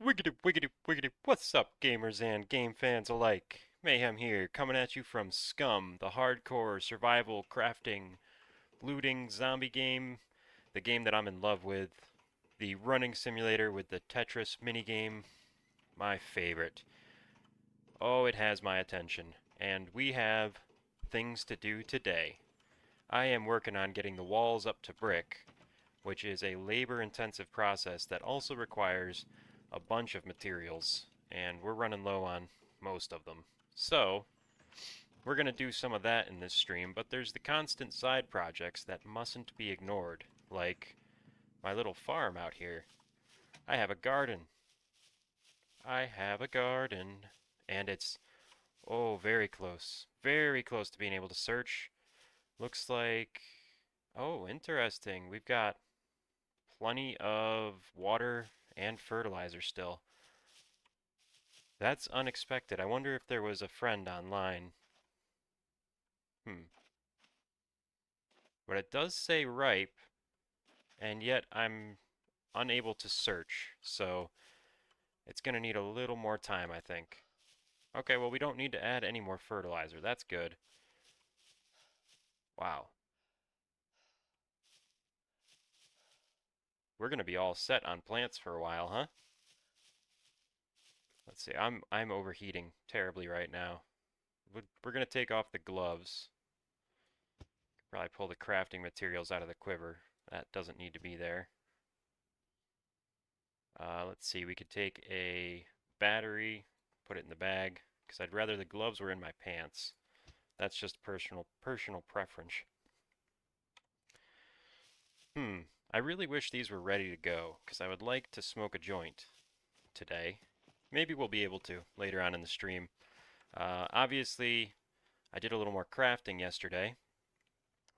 Wiggity, wiggity, wiggity. What's up, gamers and game fans alike? Mayhem here, coming at you from Scum, the hardcore survival crafting looting zombie game, the game that I'm in love with, the running simulator with the Tetris minigame, my favorite. Oh, it has my attention, and we have things to do today. I am working on getting the walls up to brick, which is a labor-intensive process that also requires a bunch of materials, and we're running low on most of them. So, we're going to do some of that in this stream, but there's the constant side projects that mustn't be ignored, like my little farm out here. I have a garden. I have a garden, and it's, oh, very close to being able to search. Looks like, oh, interesting. We've got plenty of water and fertilizer still. That's unexpected. I wonder if there was a friend online. Hmm. But it does say ripe, and yet I'm unable to search, so it's going to need a little more time, I think. Okay, well, we don't need to add any more fertilizer. That's good. Wow. We're going to be all set on plants for a while, huh? Let's see. I'm overheating terribly right now. We're going to take off the gloves. Probably pull the crafting materials out of the quiver. That doesn't need to be there. Let's see, we could take a battery, put it in the bag, because I'd rather the gloves were in my pants. That's just personal preference. I really wish these were ready to go, because I would like to smoke a joint today. Maybe we'll be able to later on in the stream. Obviously, I did a little more crafting yesterday,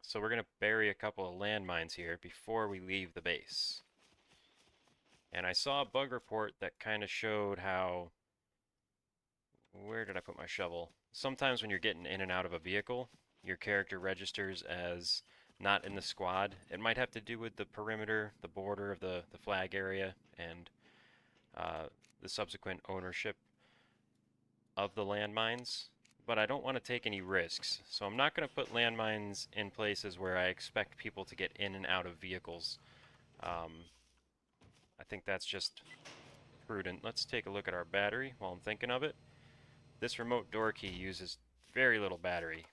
so we're going to bury a couple of landmines here before we leave the base. And I saw a bug report that kind of showed how... Where did I put my shovel? Sometimes when you're getting in and out of a vehicle, your character registers as not in the squad. It might have to do with the perimeter, the border of the flag area, and the subsequent ownership of the landmines. But I don't want to take any risks, so I'm not going to put landmines in places where I expect people to get in and out of vehicles. I think that's just prudent. Let's take a look at our battery while I'm thinking of it. This remote door key uses very little battery.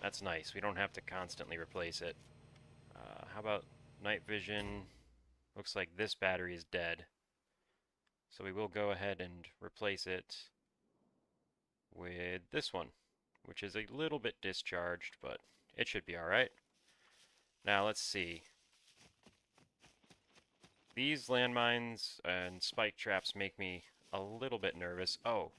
That's nice. We don't have to constantly replace it. How about night vision? Looks like this battery is dead. So we will go ahead and replace it with this one, which is a little bit discharged, but it should be alright. Now let's see. These landmines and spike traps make me a little bit nervous. Oh,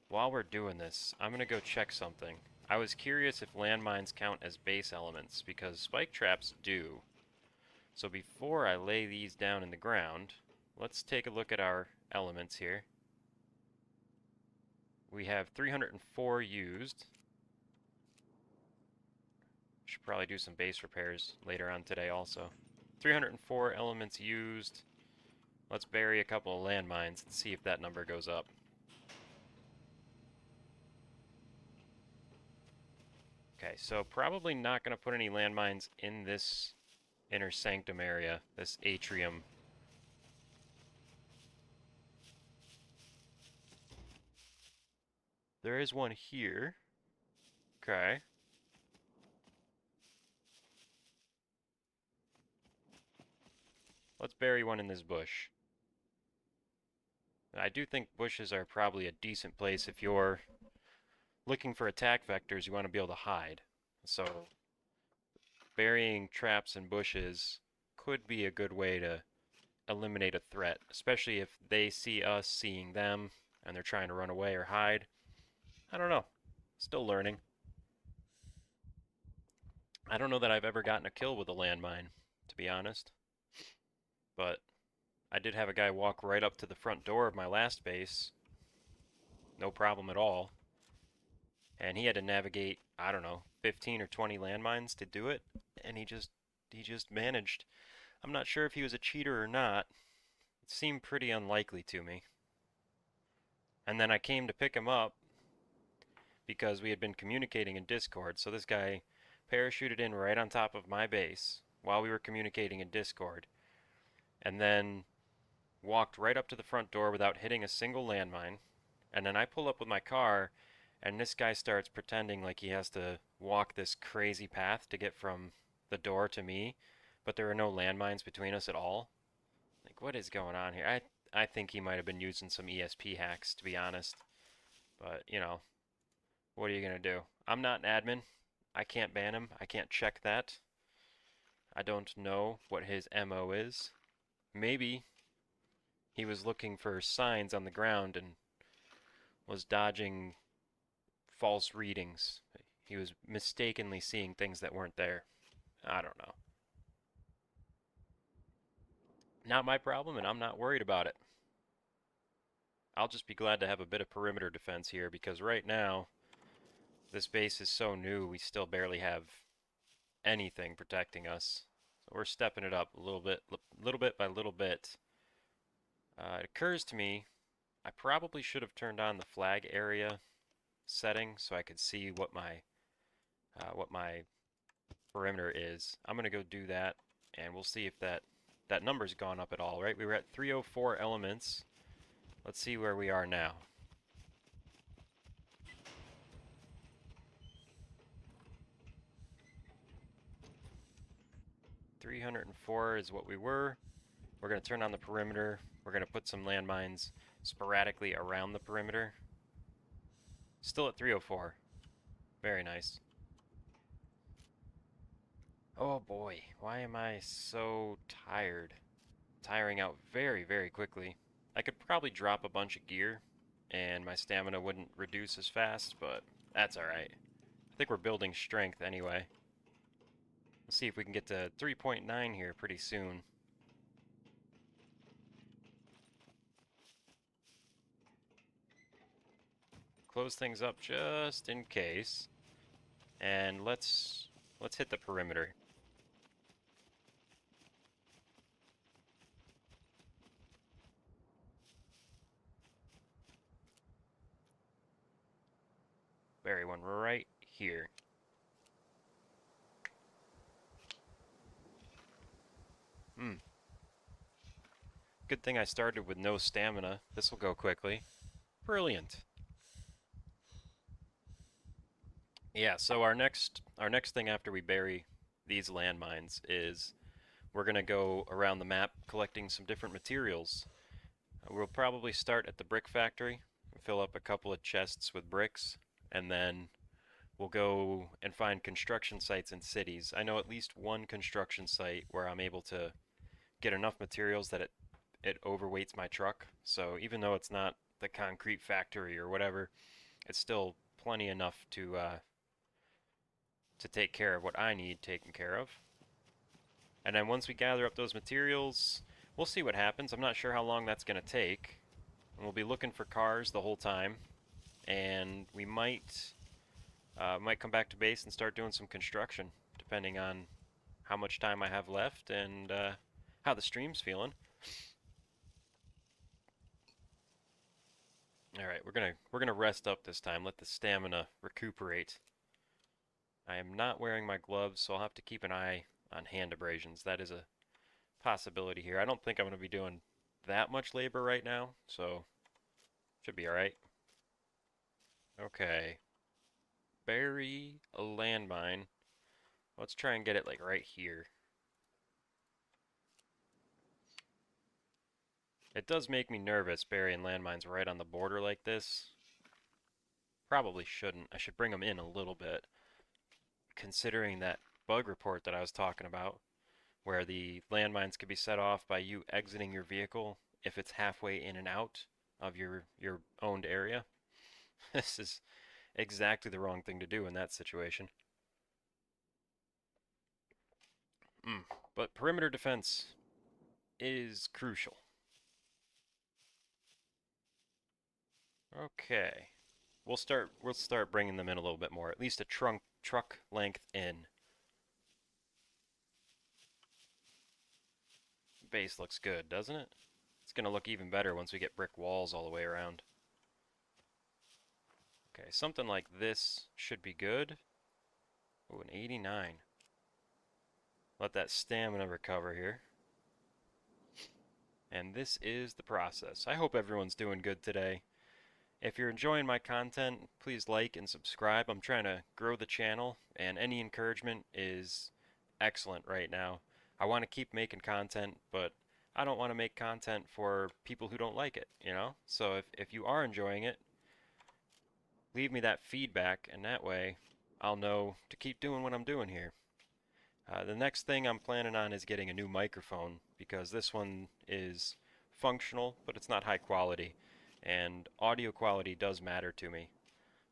while we're doing this, I'm going to go check something. I was curious if landmines count as base elements, because spike traps do. So before I lay these down in the ground, let's take a look at our elements here. We have 304 used. Should probably do some base repairs later on today also. 304 elements used. Let's bury a couple of landmines and see if that number goes up. Okay, so probably not going to put any landmines in this inner sanctum area, this atrium. There is one here. Okay. Let's bury one in this bush. I do think bushes are probably a decent place if you're looking for attack vectors you want to be able to hide. So burying traps in bushes could be a good way to eliminate a threat, especially if they see us seeing them and they're trying to run away or hide. I don't know. Still learning. I don't know that I've ever gotten a kill with a landmine, to be honest. But I did have a guy walk right up to the front door of my last base. No problem at all. And he had to navigate, I don't know, 15 or 20 landmines to do it, and he just managed. I'm not sure if he was a cheater or not. It seemed pretty unlikely to me. And then I came to pick him up because we had been communicating in Discord. So this guy parachuted in right on top of my base while we were communicating in Discord, and then walked right up to the front door without hitting a single landmine. And then I pull up with my car, and this guy starts pretending like he has to walk this crazy path to get from the door to me, but there are no landmines between us at all. Like, what is going on here? I think he might have been using some ESP hacks, to be honest. But, what are you gonna do? I'm not an admin. I can't ban him. I can't check that. I don't know what his MO is. Maybe he was looking for signs on the ground and was dodging false readings. He was mistakenly seeing things that weren't there. I don't know. Not my problem, and I'm not worried about it. I'll just be glad to have a bit of perimeter defense here because right now, this base is so new, we still barely have anything protecting us. So we're stepping it up a little bit by little bit. It occurs to me I probably should have turned on the flag area setting so I could see what my perimeter is. I'm gonna go do that, and we'll see if that number's gone up at all. Right, we were at 304 elements. Let's see where we are now. $304 is what we were. We're going to turn on the perimeter. We're going to put some landmines sporadically around the perimeter. Still at 304. Very nice. Oh boy, why am I so tired? Tiring out very, very quickly. I could probably drop a bunch of gear and my stamina wouldn't reduce as fast, but that's alright. I think we're building strength anyway. Let's see if we can get to 3.9 here pretty soon. Close things up just in case. And let's hit the perimeter. Bury one right here. Good thing I started with no stamina. This will go quickly. Brilliant. Yeah, so our next thing after we bury these landmines is we're going to go around the map collecting some different materials. We'll probably start at the brick factory, fill up a couple of chests with bricks, and then we'll go and find construction sites in cities. I know at least one construction site where I'm able to get enough materials that it overweights my truck. So even though it's not the concrete factory or whatever, it's still plenty enough to take care of what I need taken care of. And then once we gather up those materials, we'll see what happens. I'm not sure how long that's going to take. And we'll be looking for cars the whole time, and we might come back to base and start doing some construction, depending on how much time I have left and how the stream's feeling. All right, we're gonna rest up this time. Let the stamina recuperate. I am not wearing my gloves, so I'll have to keep an eye on hand abrasions. That is a possibility here. I don't think I'm gonna be doing that much labor right now, so should be all right. Okay, bury a landmine. Let's try and get it like right here. It does make me nervous burying landmines right on the border like this. Probably shouldn't. I should bring them in a little bit, considering that bug report that I was talking about, where the landmines could be set off by you exiting your vehicle if it's halfway in and out of your owned area. This is exactly the wrong thing to do in that situation. But perimeter defense is crucial. Okay. We'll start bringing them in a little bit more, at least a truck length in. Base looks good, doesn't it? It's gonna look even better once we get brick walls all the way around. Okay, something like this should be good. Oh, an 89. Let that stamina recover here. And this is the process. I hope everyone's doing good today. If you're enjoying my content, please like and subscribe. I'm trying to grow the channel, and any encouragement is excellent right now. I want to keep making content, but I don't want to make content for people who don't like it, you know? So if you are enjoying it, leave me that feedback, and that way I'll know to keep doing what I'm doing here. The next thing I'm planning on is getting a new microphone because this one is functional, but it's not high quality, and audio quality does matter to me.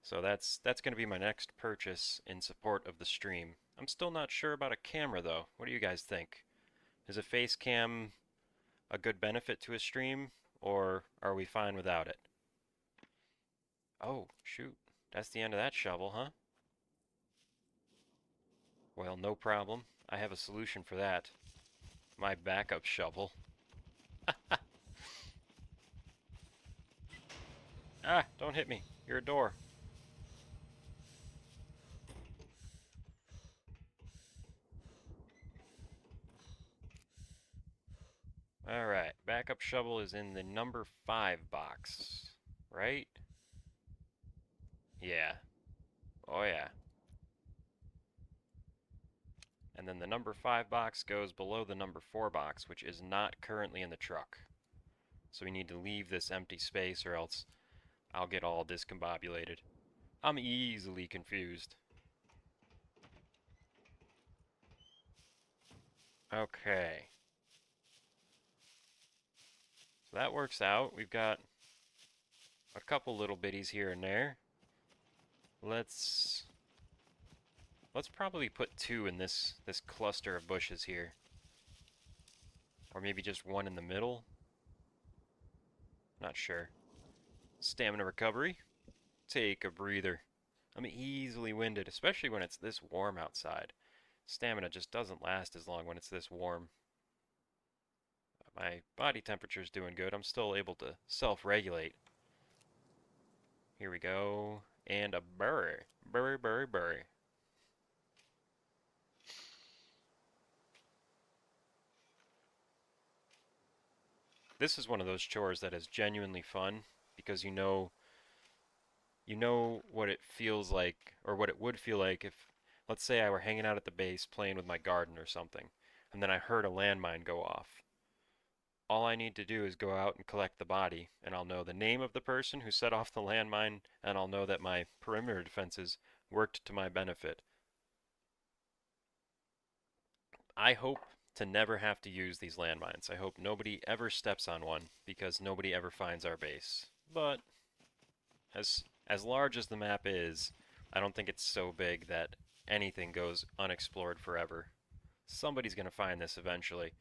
So that's going to be my next purchase in support of the stream. I'm still not sure about a camera though. What do you guys think? Is a face cam a good benefit to a stream, or are we fine without it? Oh, shoot. That's the end of that shovel, huh? Well, no problem. I have a solution for that. My backup shovel. Ah, don't hit me. You're a door. Alright, backup shovel is in the number 5 box, right? Yeah. Oh yeah. And then the number 5 box goes below the number 4 box, which is not currently in the truck. So we need to leave this empty space or else I'll get all discombobulated. I'm easily confused. Okay. So that works out. We've got a couple little bitties here and there. Let's probably put 2 in this cluster of bushes here. Or maybe just 1 in the middle. Not sure. Stamina recovery. Take a breather. I'm easily winded, especially when it's this warm outside. Stamina just doesn't last as long when it's this warm. My body temperature's doing good. I'm still able to self-regulate. Here we go. And a burr. Burr, burr, burr. This is one of those chores that is genuinely fun because you know what it feels like, or what it would feel like if, let's say I were hanging out at the base playing with my garden or something, and then I heard a landmine go off. All I need to do is go out and collect the body, and I'll know the name of the person who set off the landmine, and I'll know that my perimeter defenses worked to my benefit. I hope to never have to use these landmines. I hope nobody ever steps on one, because nobody ever finds our base. But as large as the map is, I don't think it's so big that anything goes unexplored forever. Somebody's going to find this eventually,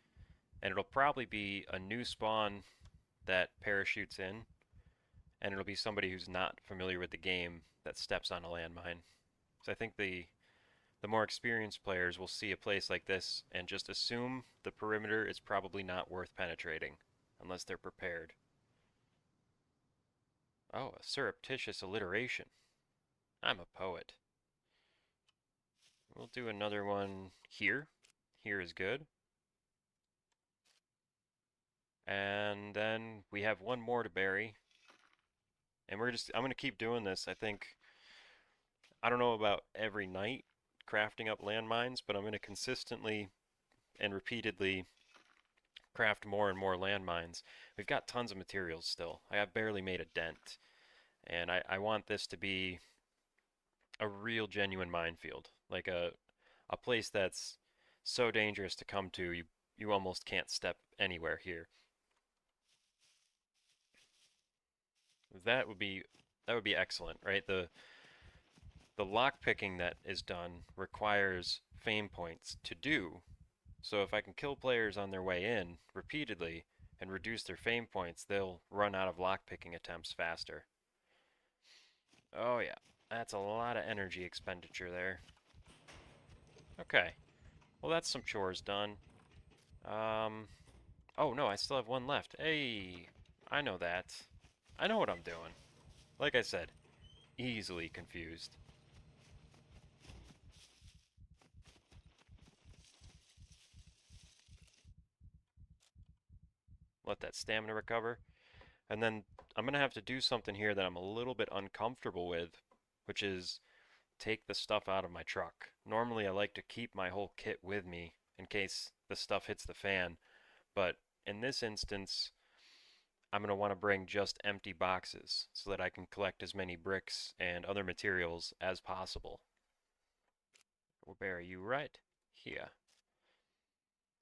and it'll probably be a new spawn that parachutes in, and it'll be somebody who's not familiar with the game that steps on a landmine. So I think the more experienced players will see a place like this and just assume the perimeter is probably not worth penetrating unless they're prepared. Oh, a surreptitious alliteration. I'm a poet. We'll do another one here. Here is good. And then we have one more to bury. And I'm going to keep doing this. I don't know about every night crafting up landmines, but I'm going to consistently and repeatedly craft more and more landmines. We've got tons of materials still. I have barely made a dent. And I want this to be a real genuine minefield. Like a place that's so dangerous to come to, you almost can't step anywhere here. That would be excellent, right? The lock picking that is done requires fame points to do. So if I can kill players on their way in repeatedly and reduce their fame points, they'll run out of lock picking attempts faster. Oh yeah, that's a lot of energy expenditure there. Okay, well that's some chores done. Oh no, I still have one left. Hey, I know that. I know what I'm doing. Like I said, easily confused. Let that stamina recover. And then I'm going to have to do something here that I'm a little bit uncomfortable with, which is take the stuff out of my truck. Normally I like to keep my whole kit with me in case the stuff hits the fan, but in this instance, I'm going to want to bring just empty boxes so that I can collect as many bricks and other materials as possible. We'll bury you right here.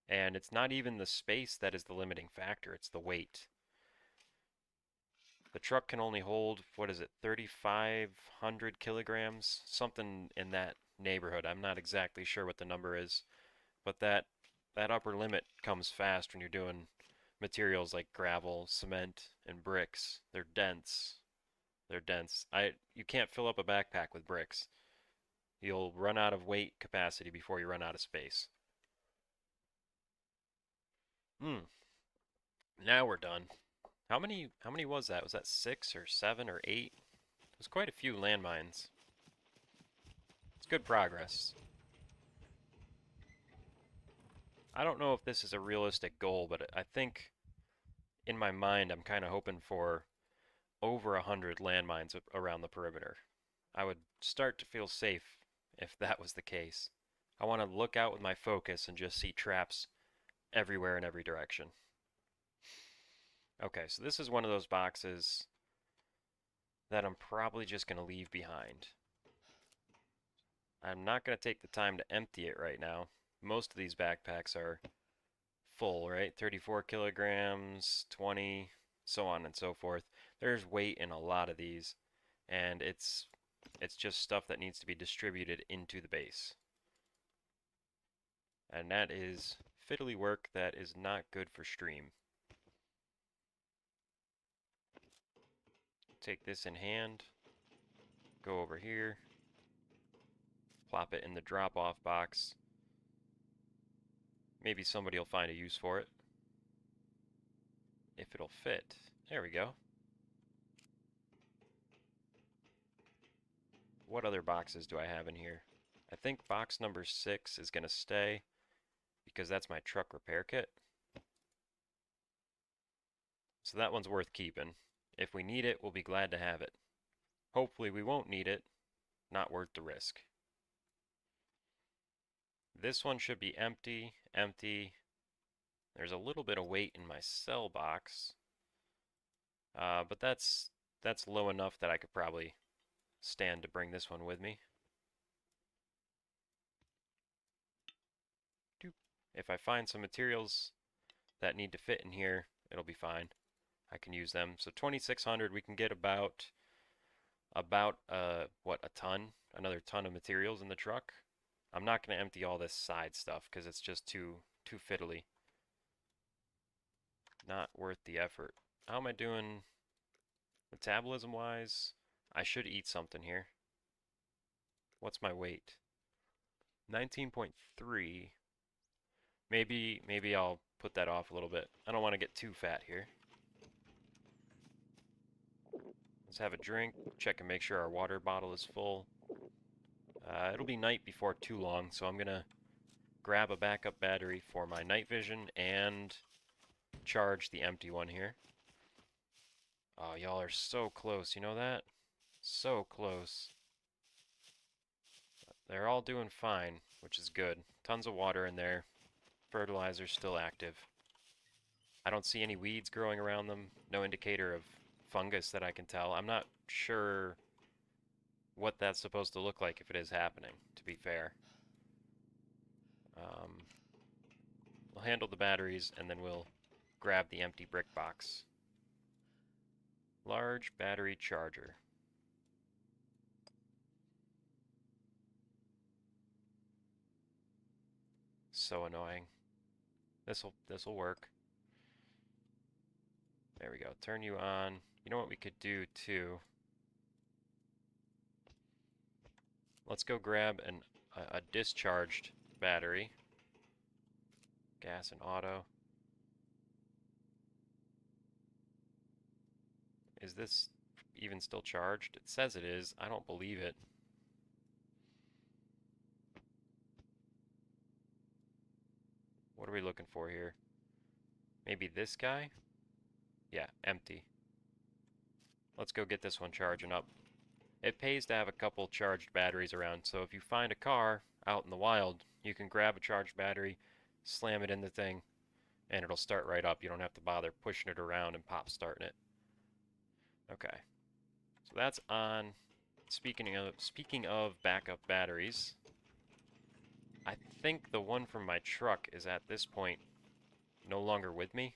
And it's not even the space that is the limiting factor, it's the weight. The truck can only hold, what is it, 3,500 kilograms? Something in that neighborhood. I'm not exactly sure what the number is, but that upper limit comes fast when you're doing materials like gravel, cement, and bricks. They're dense. They're dense. You can't fill up a backpack with bricks. You'll run out of weight capacity before you run out of space. Hmm. Now we're done. How many was that? Was that 6 or 7 or 8? It was quite a few landmines. It's good progress. I don't know if this is a realistic goal, but I think in my mind I'm kind of hoping for over 100 landmines around the perimeter. I would start to feel safe if that was the case. I want to look out with my focus and just see traps everywhere in every direction. Okay, so this is one of those boxes that I'm probably just going to leave behind. I'm not going to take the time to empty it right now. Most of these backpacks are full, right? 34 kilograms, 20, so on and so forth. There's weight in a lot of these, and it's just stuff that needs to be distributed into the base. And that is fiddly work that is not good for stream. Take this in hand, go over here, plop it in the drop-off box. Maybe somebody will find a use for it. If it'll fit. There we go. What other boxes do I have in here? I think box number 6 is going to stay because that's my truck repair kit. So that one's worth keeping. If we need it, we'll be glad to have it. Hopefully we won't need it. Not worth the risk. This one should be empty, empty. There's a little bit of weight in my cell box. But that's low enough that I could probably stand to bring this one with me. If I find some materials that need to fit in here, it'll be fine. I can use them. So 2,600, we can get about what, a ton, another ton of materials in the truck. I'm not going to empty all this side stuff because it's just too fiddly. Not worth the effort. How am I doing metabolism wise? I should eat something here. What's my weight? 19.3. Maybe I'll put that off a little bit. I don't want to get too fat here. Let's have a drink, check and make sure our water bottle is full. It'll be night before too long, so I'm gonna grab a backup battery for my night vision and charge the empty one here. Oh, y'all are so close, you know that? So close. They're all doing fine, which is good. Tons of water in there. Fertilizer's still active. I don't see any weeds growing around them. No indicator of fungus that I can tell. I'm not sure what that's supposed to look like if it is happening, to be fair. We'll handle the batteries and then we'll grab the empty brick box. Large battery charger. So annoying. This'll work. There we go. Turn you on. You know what we could do too? Let's go grab a discharged battery. Gas and auto. Is this even still charged? It says it is. I don't believe it. What are we looking for here? Maybe this guy? Yeah, empty. Let's go get this one charging up. It pays to have a couple charged batteries around, so if you find a car out in the wild, you can grab a charged battery, slam it in the thing, and it'll start right up. You don't have to bother pushing it around and pop starting it. Okay, so that's on. Speaking of backup batteries, I think the one from my truck is at this point no longer with me.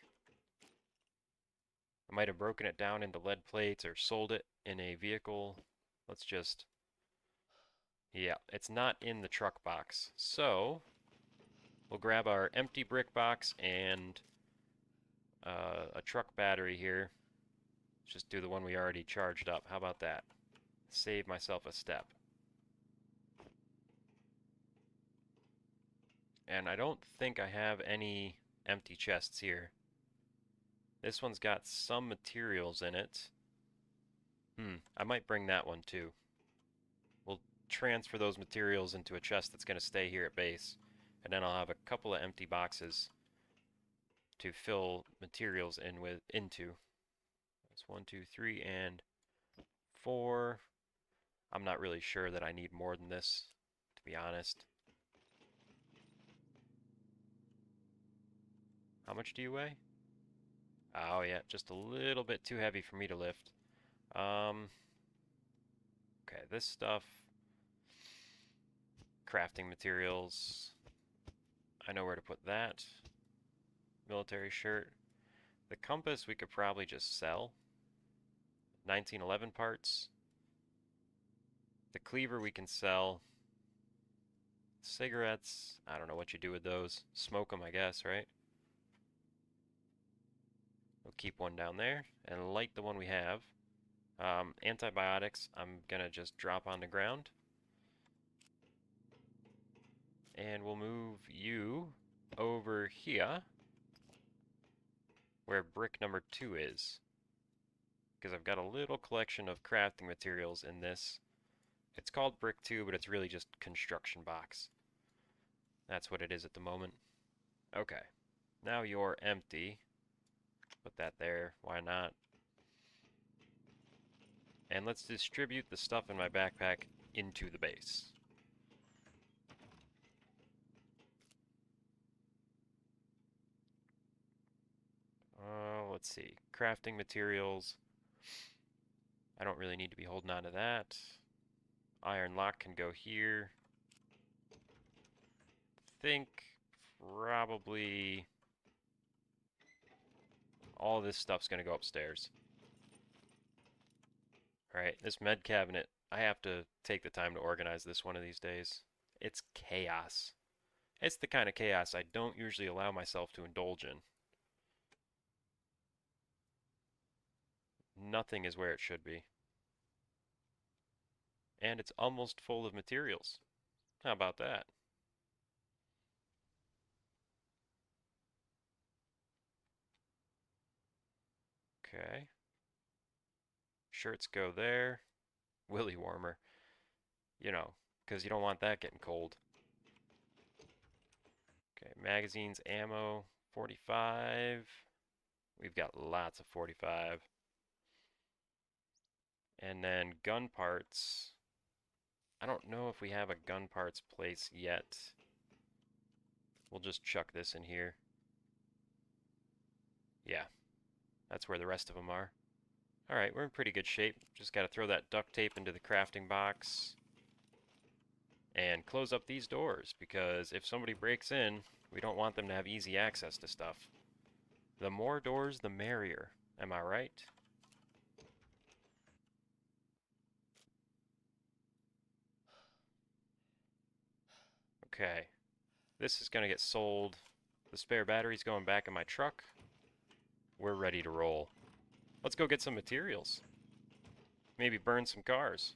I might have broken it down into lead plates or sold it in a vehicle. Let's just, yeah, it's not in the truck box. So we'll grab our empty brick box and a truck battery here. Just do the one we already charged up. How about that? Save myself a step. And I don't think I have any empty chests here. This one's got some materials in it. I might bring that one too. We'll transfer those materials into a chest that's going to stay here at base. And then I'll have a couple of empty boxes to fill materials into. That's 1, 2, 3, and 4. I'm not really sure that I need more than this, to be honest. How much do you weigh? Oh yeah, just a little bit too heavy for me to lift. Okay, this stuff, crafting materials, I know where to put that. Military shirt. The compass we could probably just sell. 1911 parts. The cleaver we can sell. Cigarettes, I don't know what you do with those. Smoke them, I guess, right? We'll keep one down there and light the one we have. Antibiotics, I'm gonna just drop on the ground. And we'll move you over here where brick number 2 is. Because I've got a little collection of crafting materials in this. It's called brick 2, but it's really just construction box. That's what it is at the moment. Okay, now you're empty. Put that there, why not? And let's distribute the stuff in my backpack into the base. Let's see, crafting materials. I don't really need to be holding on to that. Iron lock can go here. Think probably all this stuff's gonna go upstairs. Alright, this med cabinet, I have to take the time to organize this one of these days. It's chaos. It's the kind of chaos I don't usually allow myself to indulge in. Nothing is where it should be. And it's almost full of materials. How about that? Okay. Shirts go there. Willy warmer. You know, because you don't want that getting cold. Okay, magazines, ammo, 45. We've got lots of 45. And then gun parts. I don't know if we have a gun parts place yet. We'll just chuck this in here. Yeah, that's where the rest of them are. Alright, we're in pretty good shape. Just gotta throw that duct tape into the crafting box. And close up these doors, because if somebody breaks in, we don't want them to have easy access to stuff. The more doors, the merrier. Am I right? Okay. This is gonna get sold. The spare battery's going back in my truck. We're ready to roll. Let's go get some materials. Maybe burn some cars.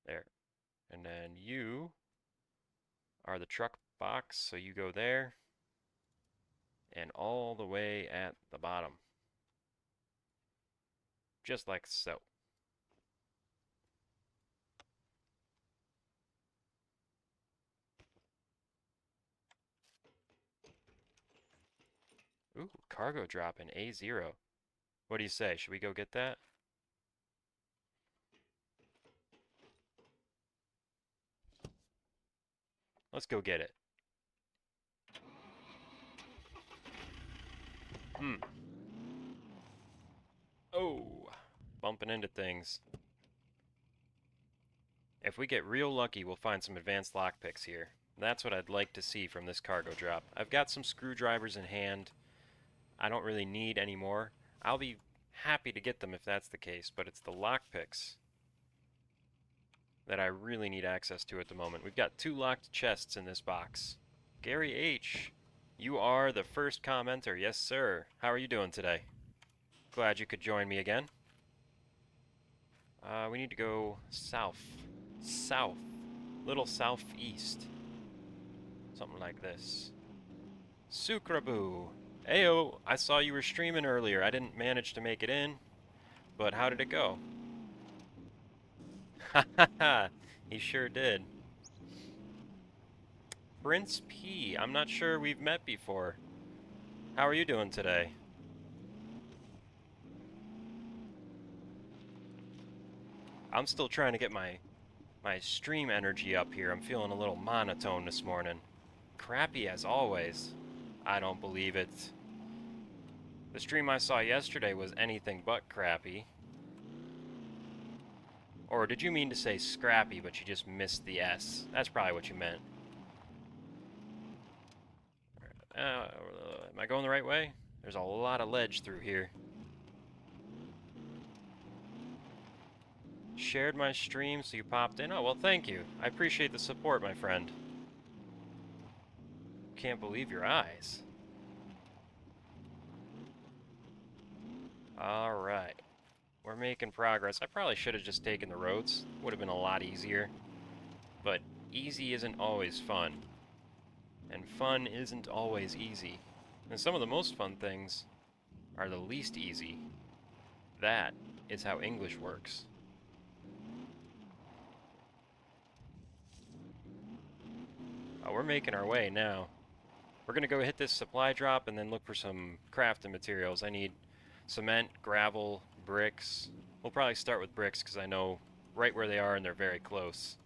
There. And then you are the truck box, so you go there and all the way at the bottom, just like so. Ooh, cargo drop in A0. What do you say? Should we go get that? Let's go get it. Hmm. Oh, bumping into things. If we get real lucky, we'll find some advanced lockpicks here. That's what I'd like to see from this cargo drop. I've got some screwdrivers in hand. I don't really need any more. I'll be happy to get them if that's the case, but it's the lockpicks that I really need access to at the moment. We've got 2 locked chests in this box. Gary H., you are the first commenter. Yes, sir. How are you doing today? Glad you could join me again. We need to go south. South. Little southeast. Something like this. Sucraboo. Ayo, I saw you were streaming earlier. I didn't manage to make it in, but how did it go? Ha ha ha. He sure did. Prince P. I'm not sure we've met before. How are you doing today? I'm still trying to get my stream energy up here. I'm feeling a little monotone this morning. Crappy as always. I don't believe it. The stream I saw yesterday was anything but crappy. Or did you mean to say scrappy, but you just missed the S? That's probably what you meant. Am I going the right way? There's a lot of ledge through here. Shared my stream, so you popped in? Oh, well, thank you. I appreciate the support, my friend. Can't believe your eyes. Alright. We're making progress. I probably should have just taken the roads. Would have been a lot easier. But easy isn't always fun. And fun isn't always easy. And some of the most fun things are the least easy. That is how English works. Oh, we're making our way now. We're gonna go hit this supply drop and then look for some crafting materials. I need cement, gravel, bricks. We'll probably start with bricks because I know right where they are and they're very close.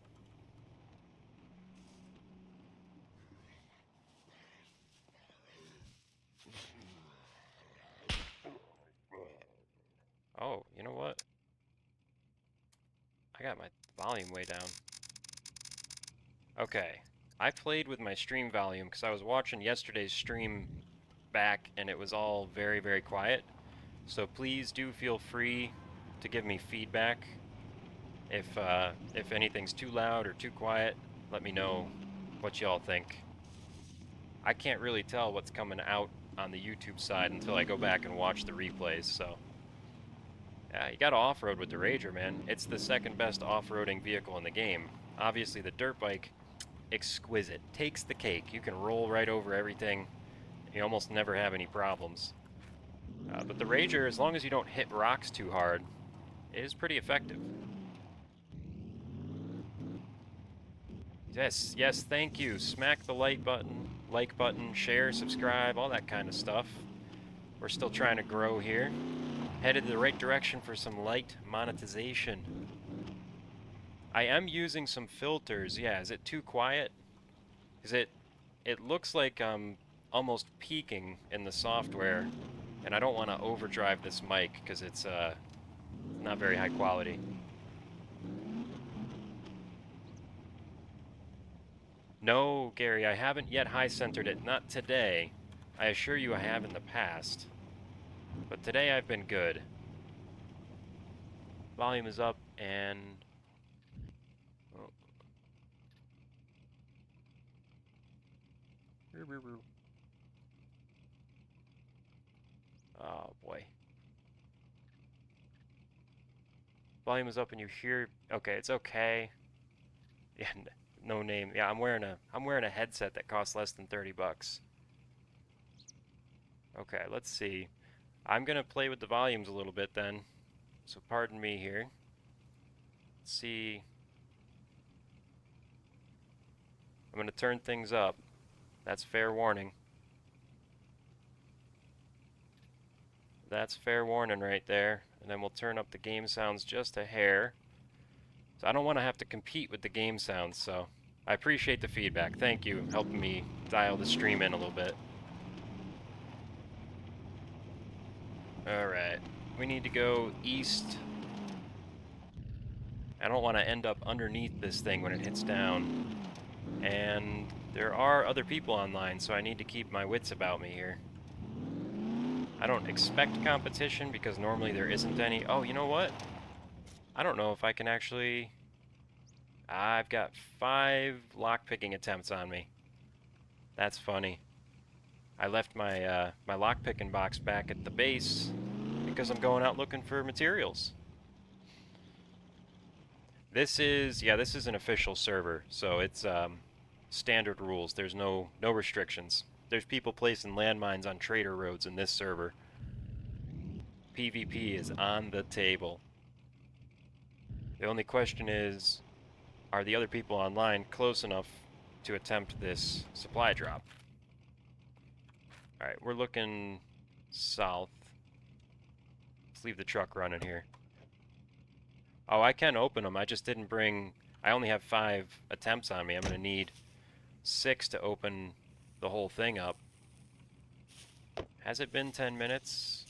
Oh, you know what? I got my volume way down. Okay. I played with my stream volume because I was watching yesterday's stream back and it was all very, very quiet. So please do feel free to give me feedback. If anything's too loud or too quiet, let me know what y'all think. I can't really tell what's coming out on the YouTube side until I go back and watch the replays, so. Yeah, you gotta off-road with the Rager, man. It's the second best off-roading vehicle in the game. Obviously, the dirt bike, exquisite. Takes the cake. You can roll right over everything. You almost never have any problems. But the Rager, as long as you don't hit rocks too hard, is pretty effective. Yes, yes, thank you. Smack the like button, share, subscribe, all that kind of stuff. We're still trying to grow here. Headed the right direction for some light monetization. I am using some filters. Yeah, is it too quiet? It looks like I'm almost peaking in the software, and I don't want to overdrive this mic because it's not very high quality. No, Gary, I haven't yet high-centered it. Not today. I assure you I have in the past. But today I've been good. Volume is up and... Oh, oh boy. Volume is up and you hear... Okay, it's okay. Yeah, no name. Yeah, I'm wearing a headset that costs less than 30 bucks. Okay, let's see. I'm gonna play with the volumes a little bit then. So pardon me here. Let's see. I'm gonna turn things up. That's fair warning. That's fair warning right there. And then we'll turn up the game sounds just a hair. So I don't want to have to compete with the game sounds, so I appreciate the feedback. Thank you, helping me dial the stream in a little bit. Alright, we need to go east. I don't want to end up underneath this thing when it hits down. And there are other people online, so I need to keep my wits about me here. I don't expect competition because normally there isn't any. Oh, you know what? I don't know if I can actually... I've got 5 lockpicking attempts on me. That's funny. I left my my lockpicking box back at the base because I'm going out looking for materials. This is an official server, so it's standard rules. There's no restrictions. There's people placing landmines on trader roads in this server. PvP is on the table. The only question is, are the other people online close enough to attempt this supply drop? Alright, we're looking south. Let's leave the truck running here. Oh, I can open them. I just didn't bring... I only have 5 attempts on me. I'm going to need 6 to open the whole thing up. Has it been 10 minutes?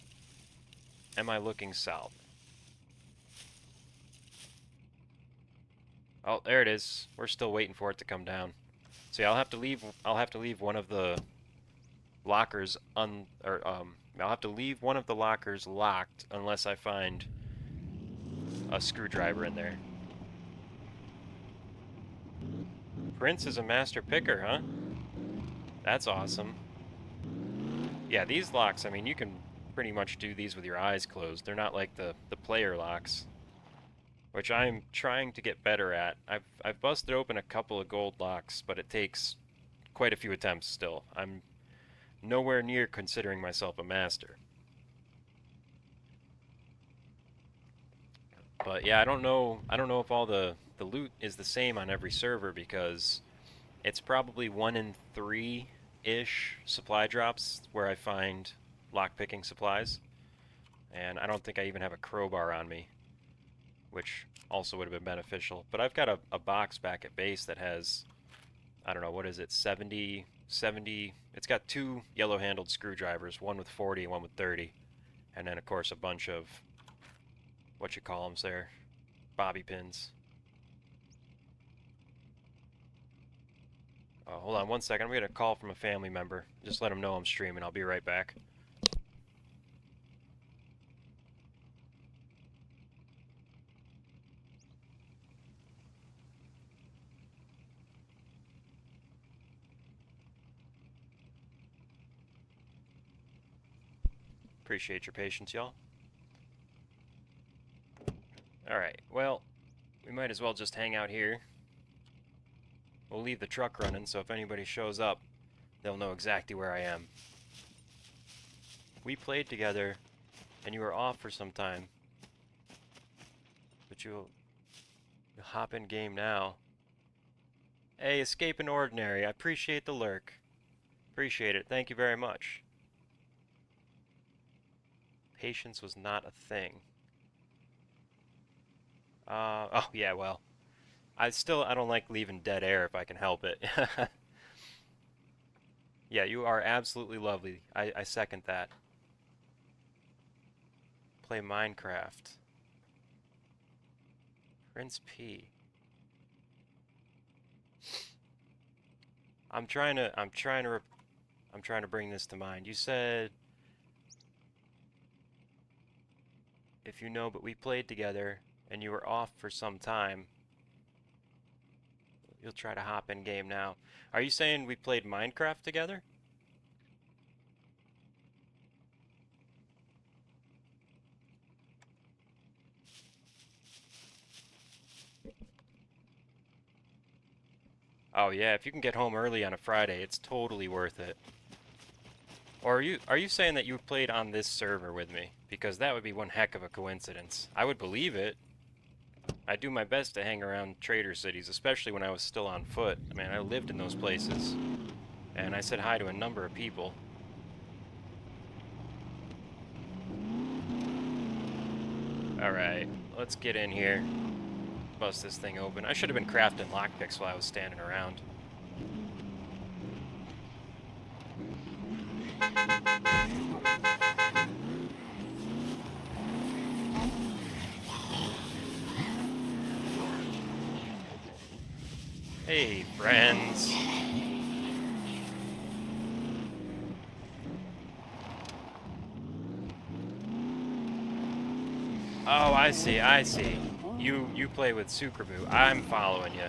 Am I looking south? Oh, there it is. We're still waiting for it to come down. See, I'll have to leave one of the lockers I'll have to leave one of the lockers locked unless I find a screwdriver in there. Prince is a master picker, huh? That's awesome. Yeah, these locks, I mean, you can pretty much do these with your eyes closed. They're not like the player locks, which I'm trying to get better at. I've busted open a couple of gold locks, but it takes quite a few attempts still. I'm nowhere near considering myself a master. But yeah, I don't know if all the loot is the same on every server because it's probably 1 in 3-ish supply drops where I find lockpicking supplies. And I don't think I even have a crowbar on me, which also would have been beneficial. But I've got a box back at base that has, I don't know, what is it, 70, it's got 2 yellow-handled screwdrivers, one with 40 and one with 30. And then, of course, a bunch of, what you call them there, bobby pins. Hold on 1 second, I'm going to get a call from a family member. Just let them know I'm streaming, I'll be right back. Appreciate your patience, y'all. Alright, well, we might as well just hang out here. We'll leave the truck running, so if anybody shows up, they'll know exactly where I am. We played together, and you were off for some time. But you'll hop in game now. Hey, Escaping Ordinary, I appreciate the lurk. Appreciate it, thank you very much. Patience was not a thing. Oh yeah, well. I don't like leaving dead air if I can help it. Yeah, you are absolutely lovely. I second that. Play Minecraft. Prince P. I'm trying to bring this to mind. You said, if you know, but we played together and you were off for some time. You'll try to hop in game now. Are you saying we played Minecraft together? Oh yeah, if you can get home early on a Friday, it's totally worth it. Or are you saying that you played on this server with me? Because that would be one heck of a coincidence. I would believe it. I do my best to hang around trader cities, especially when I was still on foot. I mean, I lived in those places, and I said hi to a number of people. Alright, let's get in here. Bust this thing open. I should have been crafting lockpicks while I was standing around. Hey, friends. Oh, I see, I see. You play with Sucrebu. I'm following you.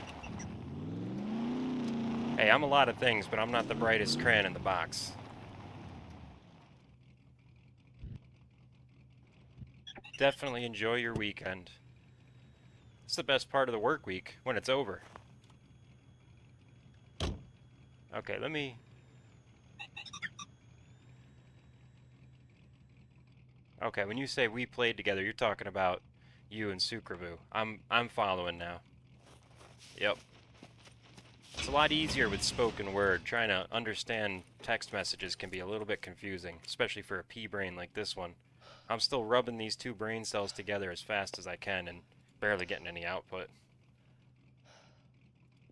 Hey, I'm a lot of things, but I'm not the brightest crayon in the box. Definitely enjoy your weekend. It's the best part of the work week, when it's over. Okay, let me... Okay, when you say we played together, you're talking about you and Sucrebu. I'm following now. Yep. It's a lot easier with spoken word. Trying to understand text messages can be a little bit confusing, especially for a pea brain like this one. I'm still rubbing these two brain cells together as fast as I can and barely getting any output.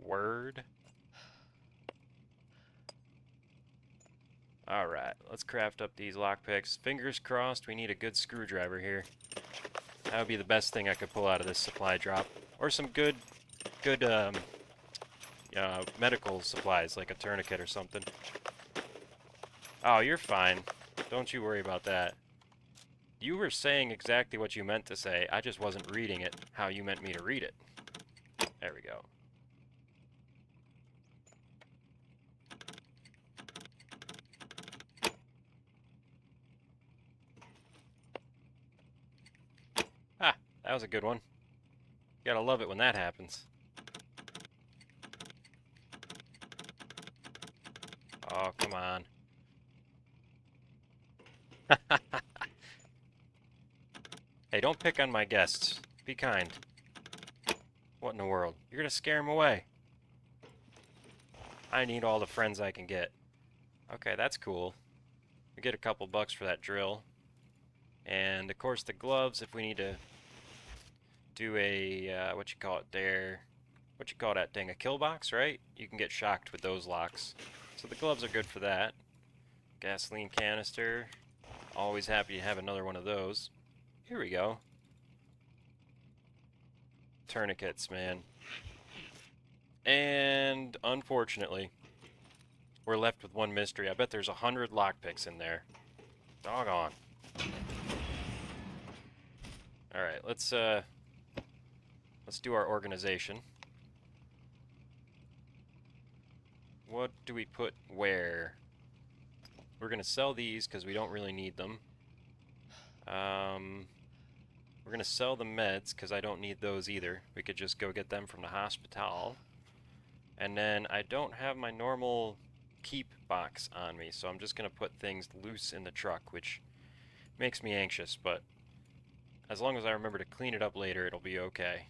Word? Alright, let's craft up these lockpicks. Fingers crossed we need a good screwdriver here. That would be the best thing I could pull out of this supply drop. Or some good medical supplies, like a tourniquet or something. Oh, you're fine. Don't you worry about that. You were saying exactly what you meant to say. I just wasn't reading it how you meant me to read it. There we go. Ah, that was a good one. You gotta love it when that happens. Oh, come on. Hey, don't pick on my guests. Be kind. What in the world? You're gonna scare them away. I need all the friends I can get. Okay, that's cool. We get a couple bucks for that drill. And, of course, the gloves, if we need to do a, what you call it there? What you call that thing? A kill box, right? You can get shocked with those locks. So the gloves are good for that. Gasoline canister. Always happy to have another one of those. Here we go. Tourniquets, man. And unfortunately, we're left with one mystery. I bet there's 100 lockpicks in there. Doggone. Alright, let's do our organization. What do we put where? We're gonna sell these because we don't really need them. We're gonna sell the meds because I don't need those either. We could just go get them from the hospital. And then I don't have my normal keep box on me, so I'm just gonna put things loose in the truck, which makes me anxious, but as long as I remember to clean it up later, it'll be okay.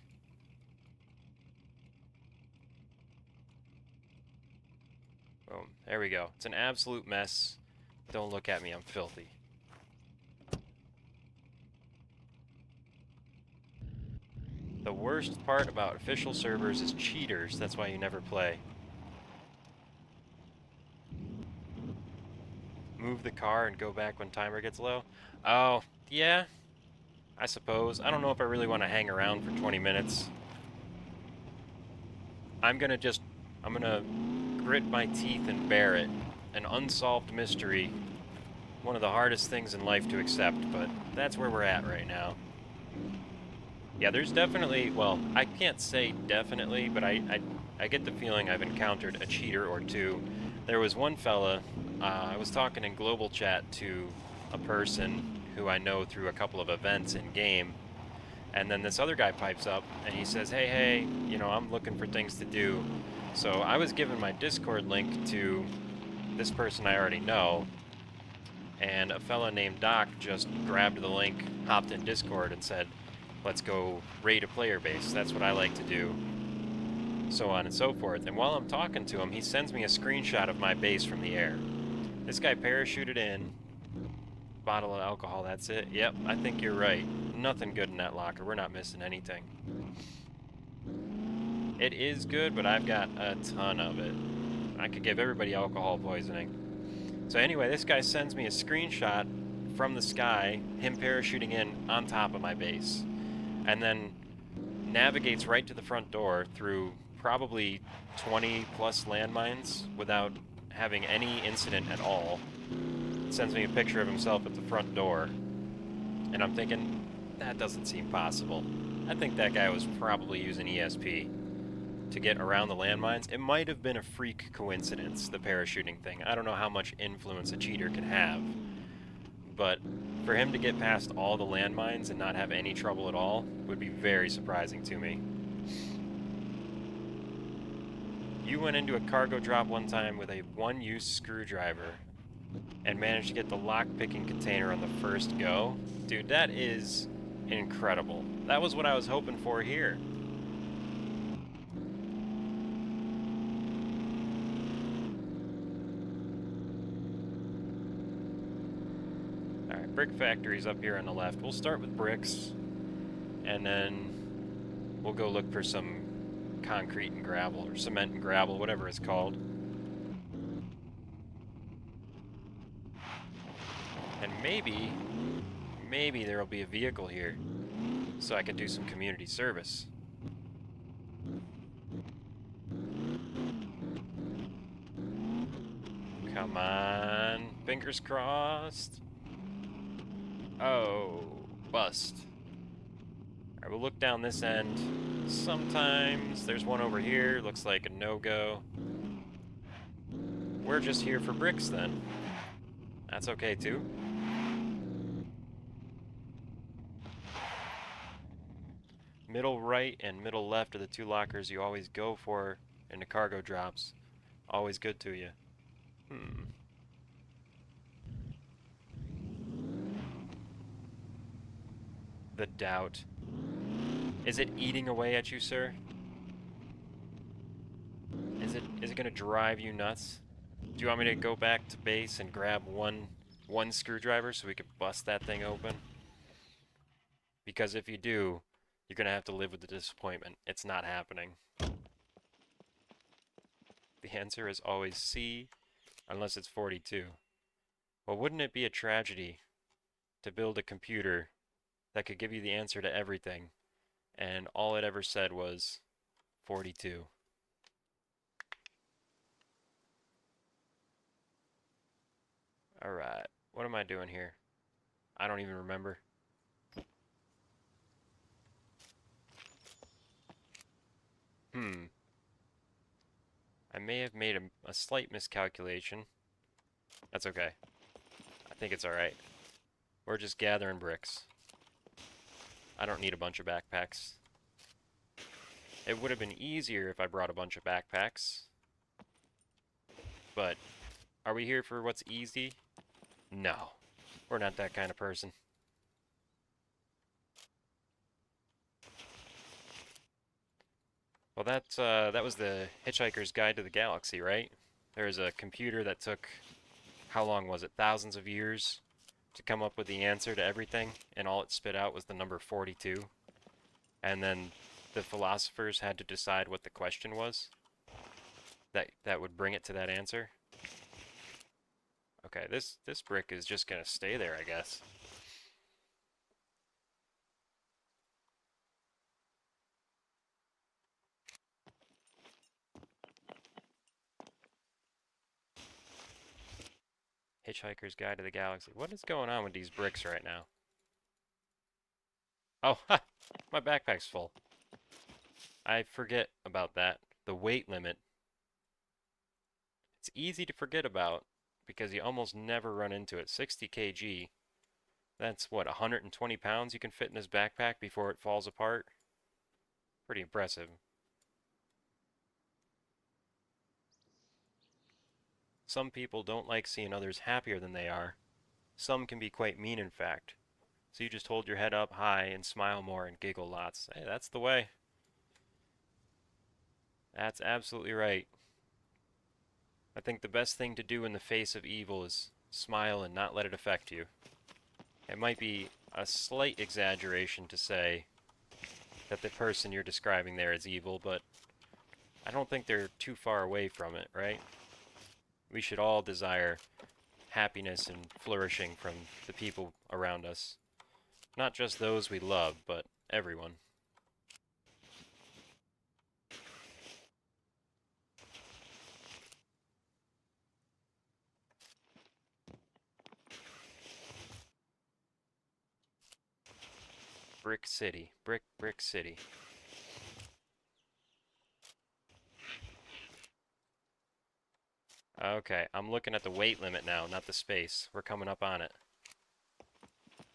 Boom. There we go. It's an absolute mess. Don't look at me, I'm filthy. The worst part about official servers is cheaters. That's why you never play. Move the car and go back when timer gets low? Oh, yeah. I suppose. I don't know if I really want to hang around for 20 minutes. I'm gonna grit my teeth and bear it. An unsolved mystery. One of the hardest things in life to accept, but that's where we're at right now. Yeah, there's definitely, well, I can't say definitely, but I get the feeling I've encountered a cheater or two. There was one fella, I was talking in global chat to a person who I know through a couple of events in game, and then this other guy pipes up and he says, hey, you know, I'm looking for things to do. So I was given my Discord link to this person I already know, and a fella named Doc just grabbed the link, hopped in Discord, and said, let's go raid a player base. That's what I like to do. So on and so forth. And while I'm talking to him, he sends me a screenshot of my base from the air. This guy parachuted in, bottle of alcohol, that's it. Yep, I think you're right. Nothing good in that locker. We're not missing anything. It is good, but I've got a ton of it. I could give everybody alcohol poisoning. So anyway, this guy sends me a screenshot from the sky, him parachuting in on top of my base, and then navigates right to the front door through probably 20 plus landmines without having any incident at all. Sends me a picture of himself at the front door, and I'm thinking, that doesn't seem possible. I think that guy was probably using ESP to get around the landmines. It might have been a freak coincidence, the parachuting thing. I don't know how much influence a cheater can have, but for him to get past all the landmines and not have any trouble at all would be very surprising to me. You went into a cargo drop one time with a one-use screwdriver and managed to get the lock-picking container on the first go. Dude, that is incredible. That was what I was hoping for here. Alright, brick factory's up here on the left. We'll start with bricks, and then we'll go look for some concrete and gravel, or cement and gravel, whatever it's called. And maybe there'll be a vehicle here, so I can do some community service. Come on, fingers crossed. Oh, bust. Alright, we'll look down this end. Sometimes there's one over here, looks like a no-go. We're just here for bricks then. That's okay too. Middle right and middle left are the two lockers you always go for in the cargo drops. Always good to you. The doubt. Is it eating away at you, sir? Is it gonna drive you nuts? Do you want me to go back to base and grab one screwdriver so we could bust that thing open? Because if you do, you're gonna have to live with the disappointment. It's not happening. The answer is always C, unless it's 42. Well, wouldn't it be a tragedy to build a computer that could give you the answer to everything, and all it ever said was 42? Alright, what am I doing here? I don't even remember. I may have made a slight miscalculation. That's okay. I think it's alright. We're just gathering bricks. I don't need a bunch of backpacks. It would have been easier if I brought a bunch of backpacks. But are we here for what's easy? No. We're not that kind of person. Well, that was the Hitchhiker's Guide to the Galaxy, right? There's a computer that took, how long was it? Thousands of years to come up with the answer to everything, and all it spit out was the number 42. And then the philosophers had to decide what the question was that would bring it to that answer. Okay, this brick is just gonna stay there, I guess. Hitchhiker's Guide to the Galaxy. What is going on with these bricks right now? Oh, ha! My backpack's full. I forget about that. The weight limit. It's easy to forget about because you almost never run into it. 60 kg. That's what, 120 pounds you can fit in this backpack before it falls apart? Pretty impressive. Some people don't like seeing others happier than they are. Some can be quite mean, in fact. So you just hold your head up high and smile more and giggle lots. Hey, that's the way. That's absolutely right. I think the best thing to do in the face of evil is smile and not let it affect you. It might be a slight exaggeration to say that the person you're describing there is evil, but I don't think they're too far away from it, right? We should all desire happiness and flourishing from the people around us. Not just those we love, but everyone. Brick City. Brick City. Okay, I'm looking at the weight limit now, not the space. We're coming up on it.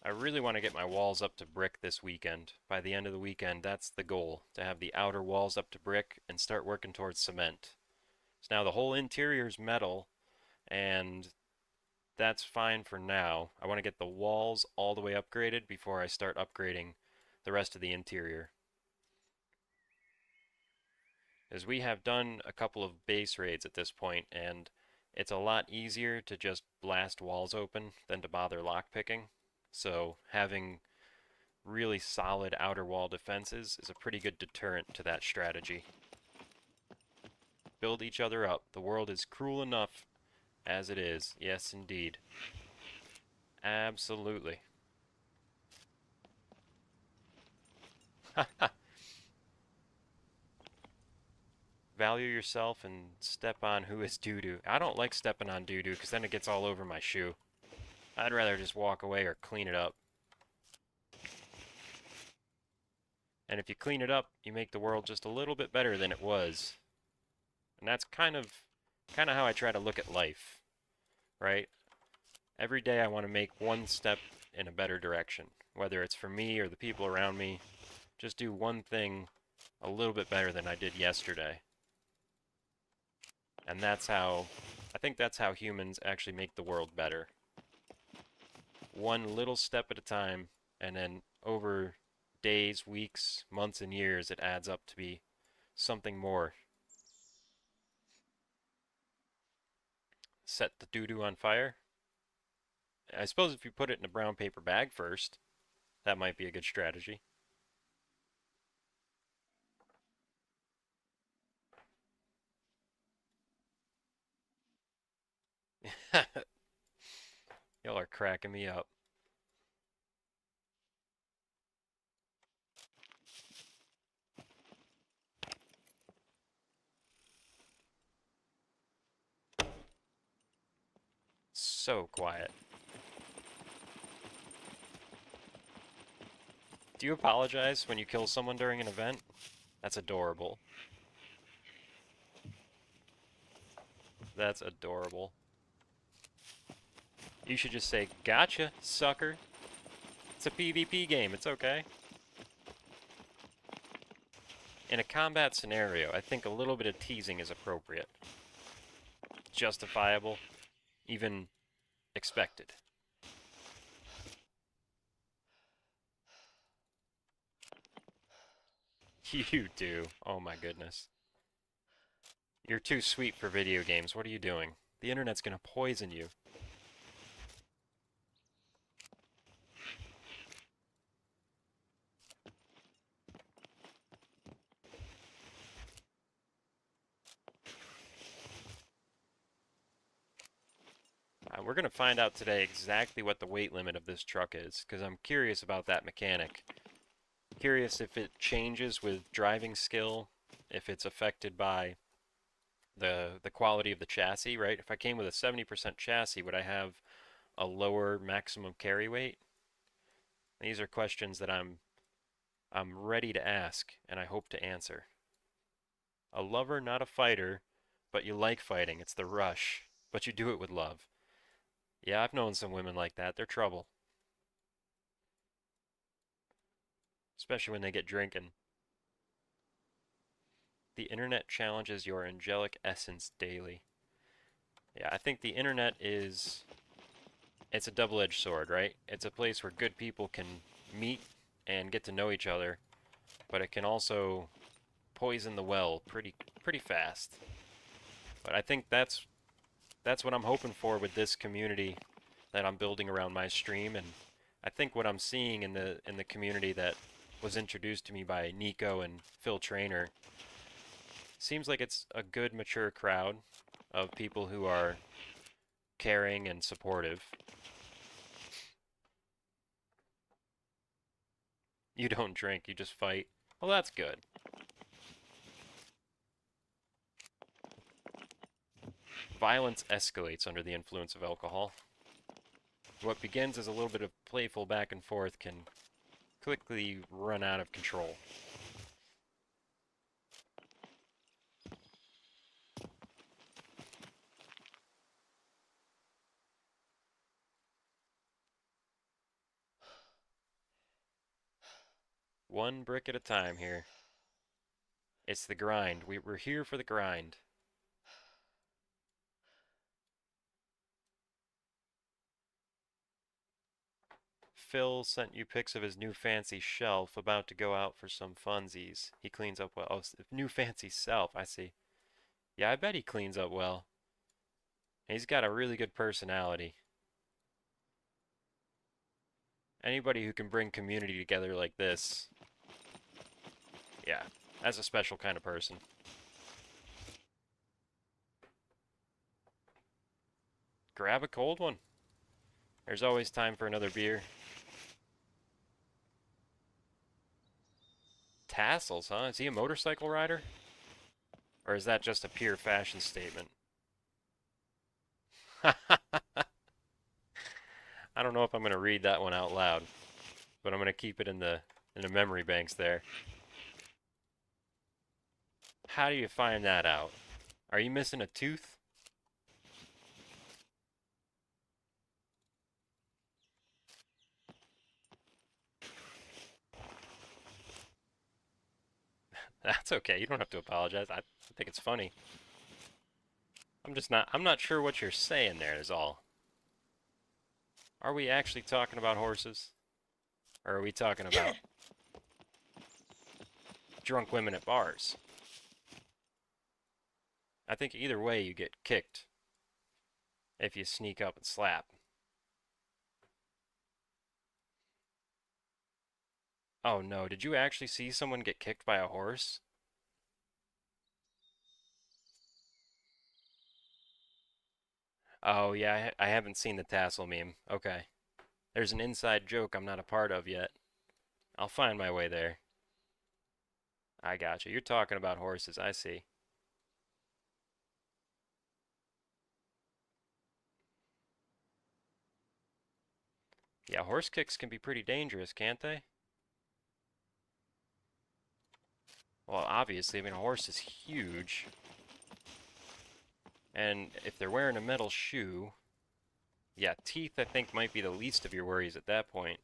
I really want to get my walls up to brick this weekend. By the end of the weekend, that's the goal, to have the outer walls up to brick and start working towards cement. So now the whole interior is metal, and that's fine for now. I want to get the walls all the way upgraded before I start upgrading the rest of the interior. As we have done a couple of base raids at this point, and it's a lot easier to just blast walls open than to bother lockpicking. So having really solid outer wall defenses is a pretty good deterrent to that strategy. Build each other up. The world is cruel enough as it is. Yes, indeed. Absolutely. Value yourself and step on who is doo-doo. I don't like stepping on doo-doo because then it gets all over my shoe. I'd rather just walk away or clean it up. And if you clean it up, you make the world just a little bit better than it was. And that's kind of how I try to look at life, right? Every day I want to make one step in a better direction, whether it's for me or the people around me. Just do one thing a little bit better than I did yesterday. And I think that's how humans actually make the world better. One little step at a time, and then over days, weeks, months, and years, it adds up to be something more. Set the doo-doo on fire. I suppose if you put it in a brown paper bag first, that might be a good strategy. Y'all are cracking me up. So quiet. Do you apologize when you kill someone during an event? That's adorable. That's adorable. You should just say, gotcha, sucker. It's a PvP game, it's okay. In a combat scenario, I think a little bit of teasing is appropriate. Justifiable, even expected. You do. Oh my goodness. You're too sweet for video games. What are you doing? The internet's gonna poison you. We're gonna find out today exactly what the weight limit of this truck is, because I'm curious about that mechanic. Curious if it changes with driving skill, if it's affected by the quality of the chassis, right? If I came with a 70% chassis, would I have a lower maximum carry weight? These are questions that I'm ready to ask and I hope to answer. A lover, not a fighter, but you like fighting. It's the rush, but you do it with love. Yeah, I've known some women like that. They're trouble, especially when they get drinking. The internet challenges your angelic essence daily. Yeah, I think the internet is, it's a double-edged sword, right? It's a place where good people can meet and get to know each other, but it can also poison the well pretty fast. But I think that's what I'm hoping for with this community that I'm building around my stream, and I think what I'm seeing in the community that was introduced to me by Nico and Phil Trainer seems like it's a good mature crowd of people who are caring and supportive. You don't drink, you just fight. Well, that's good. Violence escalates under the influence of alcohol. What begins as a little bit of playful back and forth can quickly run out of control. One brick at a time here. It's the grind. We're here for the grind. Phil sent you pics of his new fancy shelf, about to go out for some funsies. He cleans up well. Oh, new fancy self, I see. Yeah, I bet he cleans up well. He's got a really good personality. Anybody who can bring community together like this, yeah, that's a special kind of person. Grab a cold one. There's always time for another beer. Tassels, huh? Is he a motorcycle rider? Or is that just a pure fashion statement? I don't know if I'm going to read that one out loud, but I'm going to keep it in the memory banks there. How do you find that out? Are you missing a tooth? That's okay. You don't have to apologize. I think it's funny. I'm not sure what you're saying there is all. Are we actually talking about horses? Or are we talking about drunk women at bars? I think either way you get kicked if you sneak up and slap. Oh no, did you actually see someone get kicked by a horse? Oh yeah, I haven't seen the tassel meme. Okay. There's an inside joke I'm not a part of yet. I'll find my way there. I got you. You're talking about horses, I see. Yeah, horse kicks can be pretty dangerous, can't they? Well, obviously, I mean, a horse is huge. And if they're wearing a metal shoe, yeah, teeth I think might be the least of your worries at that point.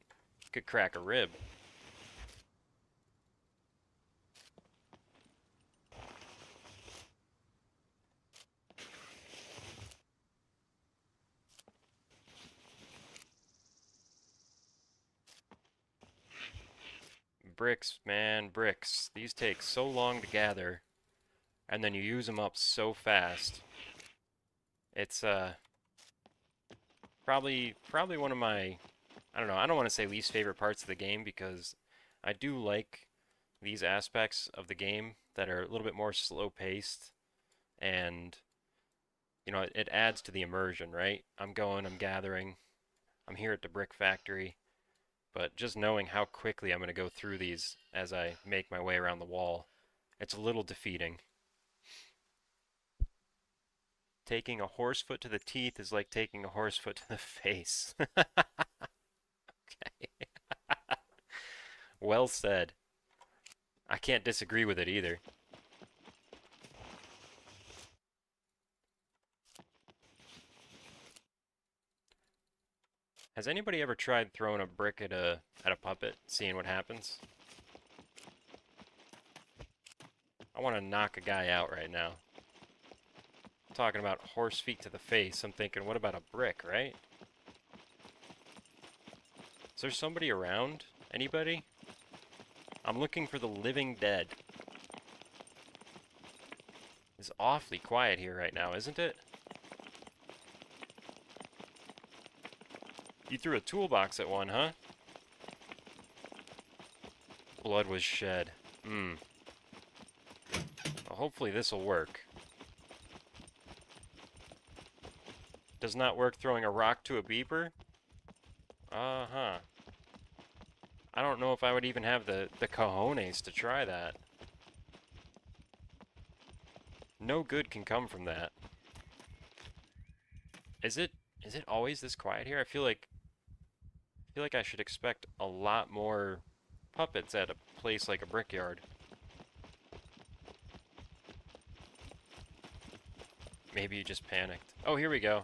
Could crack a rib. Bricks, man, bricks. These take so long to gather, and then you use them up so fast. It's probably one of my, I don't know, I don't want to say least favorite parts of the game because I do like these aspects of the game that are a little bit more slow paced and it adds to the immersion, right? I'm gathering, I'm here at the brick factory, but just knowing how quickly I'm going to go through these as I make my way around the wall, it's a little defeating. Taking a horse foot to the teeth is like taking a horse foot to the face. Okay. Well said. I can't disagree with it either. Has anybody ever tried throwing a brick at a puppet, seeing what happens? I want to knock a guy out right now. talking about horse feet to the face, I'm thinking, what about a brick, right? Is there somebody around? Anybody? I'm looking for the living dead. It's awfully quiet here right now, isn't it? You threw a toolbox at one, huh? Blood was shed. Hmm. Well, hopefully this'll work. Does not work throwing a rock to a beeper? Uh-huh. I don't know if I would even have the cojones to try that. No good can come from that. Is it is it always this quiet here? I feel like I should expect a lot more puppets at a place like a brickyard. Maybe you just panicked. Oh, here we go.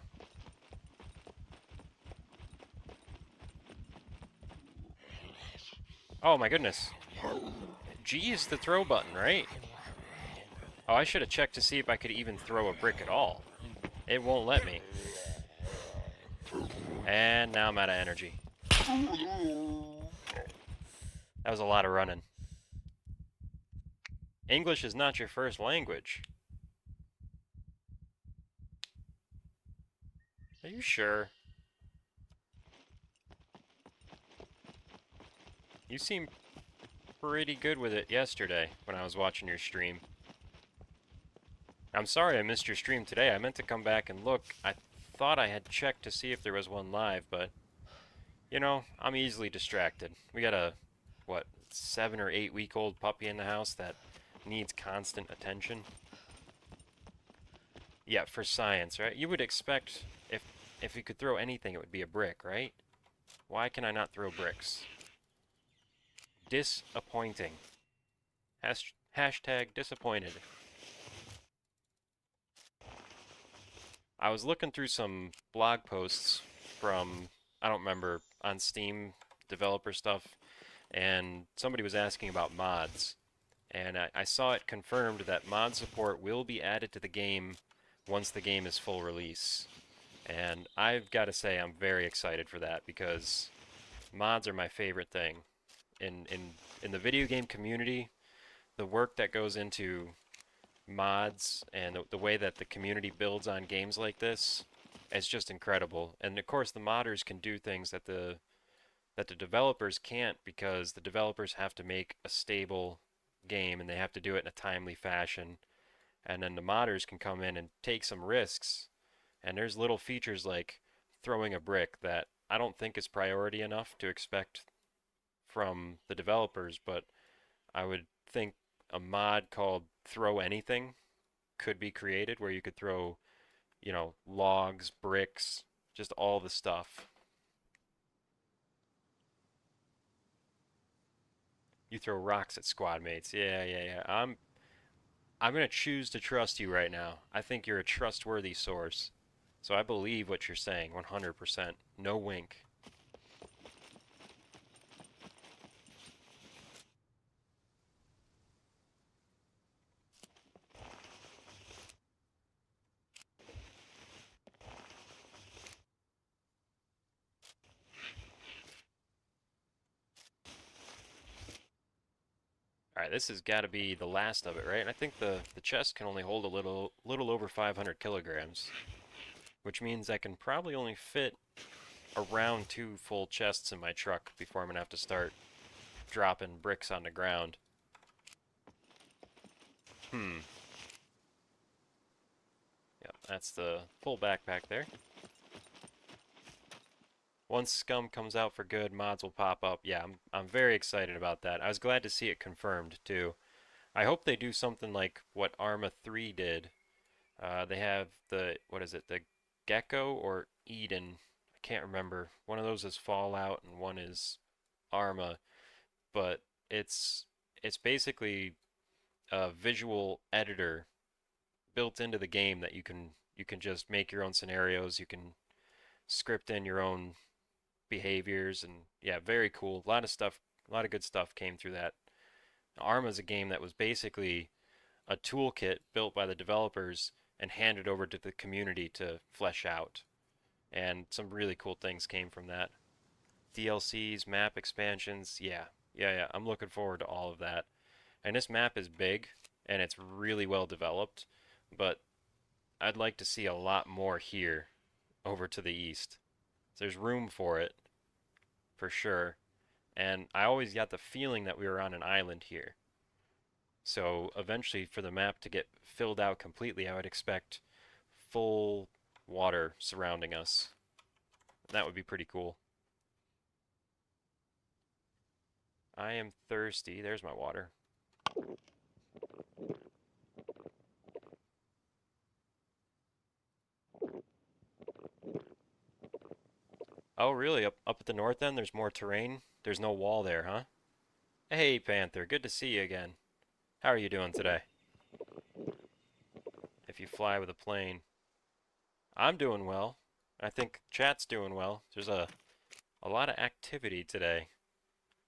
Oh my goodness. G is the throw button, right? Oh, I should have checked to see if I could even throw a brick at all. It won't let me. And now I'm out of energy. That was a lot of running. English is not your first language. Are you sure? You seemed pretty good with it yesterday when I was watching your stream. I'm sorry I missed your stream today. I meant to come back and look. I thought I had checked to see if there was one live, but you know, I'm easily distracted. We got a, what, 7 or 8 week old puppy in the house that needs constant attention. Yeah, for science, right? You would expect if you could throw anything, it would be a brick, right? Why can I not throw bricks? Disappointing. Hashtag disappointed. I was looking through some blog posts from, I don't remember, on Steam developer stuff, and somebody was asking about mods. And I saw it confirmed that mod support will be added to the game once the game is full release. And I've got to say I'm very excited for that because mods are my favorite thing. In the video game community, the work that goes into mods and the way that the community builds on games like this is just incredible. And of course the modders can do things that the developers can't because the developers have to make a stable game and they have to do it in a timely fashion. And then the modders can come in and take some risks. And there's little features like throwing a brick that I don't think is priority enough to expect from the developers, but I would think a mod called Throw Anything could be created where you could throw, logs, bricks, just all the stuff. You throw rocks at squad mates. Yeah, yeah, yeah. I'm gonna choose to trust you right now. I think you're a trustworthy source. So I believe what you're saying 100%. No wink. All right, this has got to be the last of it, right? And I think the chest can only hold a little over 500 kilograms, which means I can probably only fit around 2 full chests in my truck before I'm gonna have to start dropping bricks on the ground. Hmm. Yep, that's the full backpack there. Once Scum comes out for good, mods will pop up. Yeah, I'm very excited about that. I was glad to see it confirmed too. I hope they do something like what Arma 3 did. They have what is it, the Gecko or Eden? I can't remember. One of those is Fallout and one is Arma, but it's it's basically a visual editor built into the game that you can just make your own scenarios, you can script in your own behaviors, and yeah, very cool. A lot of stuff, a lot of good stuff came through that. Arma is a game that was basically a toolkit built by the developers and handed over to the community to flesh out. And some really cool things came from that. DLCs, map expansions, yeah. I'm looking forward to all of that. And this map is big and it's really well developed, but I'd like to see a lot more here over to the east. There's room for it, for sure. And I always got the feeling that we were on an island here. So eventually, for the map to get filled out completely, I would expect full water surrounding us. That would be pretty cool. I am thirsty. There's my water. Oh, really? Up at the north end, there's more terrain? There's no wall there, huh? Hey, Panther. Good to see you again. How are you doing today? If you fly with a plane. I'm doing well. I think chat's doing well. There's a lot of activity today.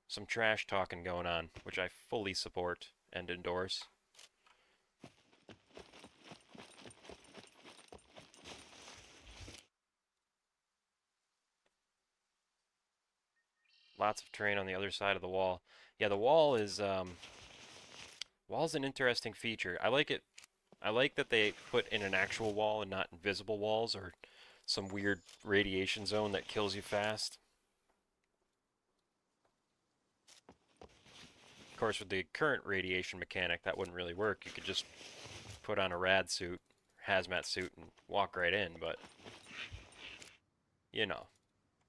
Some trash talking going on, which I fully support and endorse. Lots of terrain on the other side of the wall. Yeah, the wall's an interesting feature. I like it. I like that they put in an actual wall and not invisible walls or some weird radiation zone that kills you fast. Of course, with the current radiation mechanic, that wouldn't really work. You could just put on a rad suit, hazmat suit, and walk right in, but you know,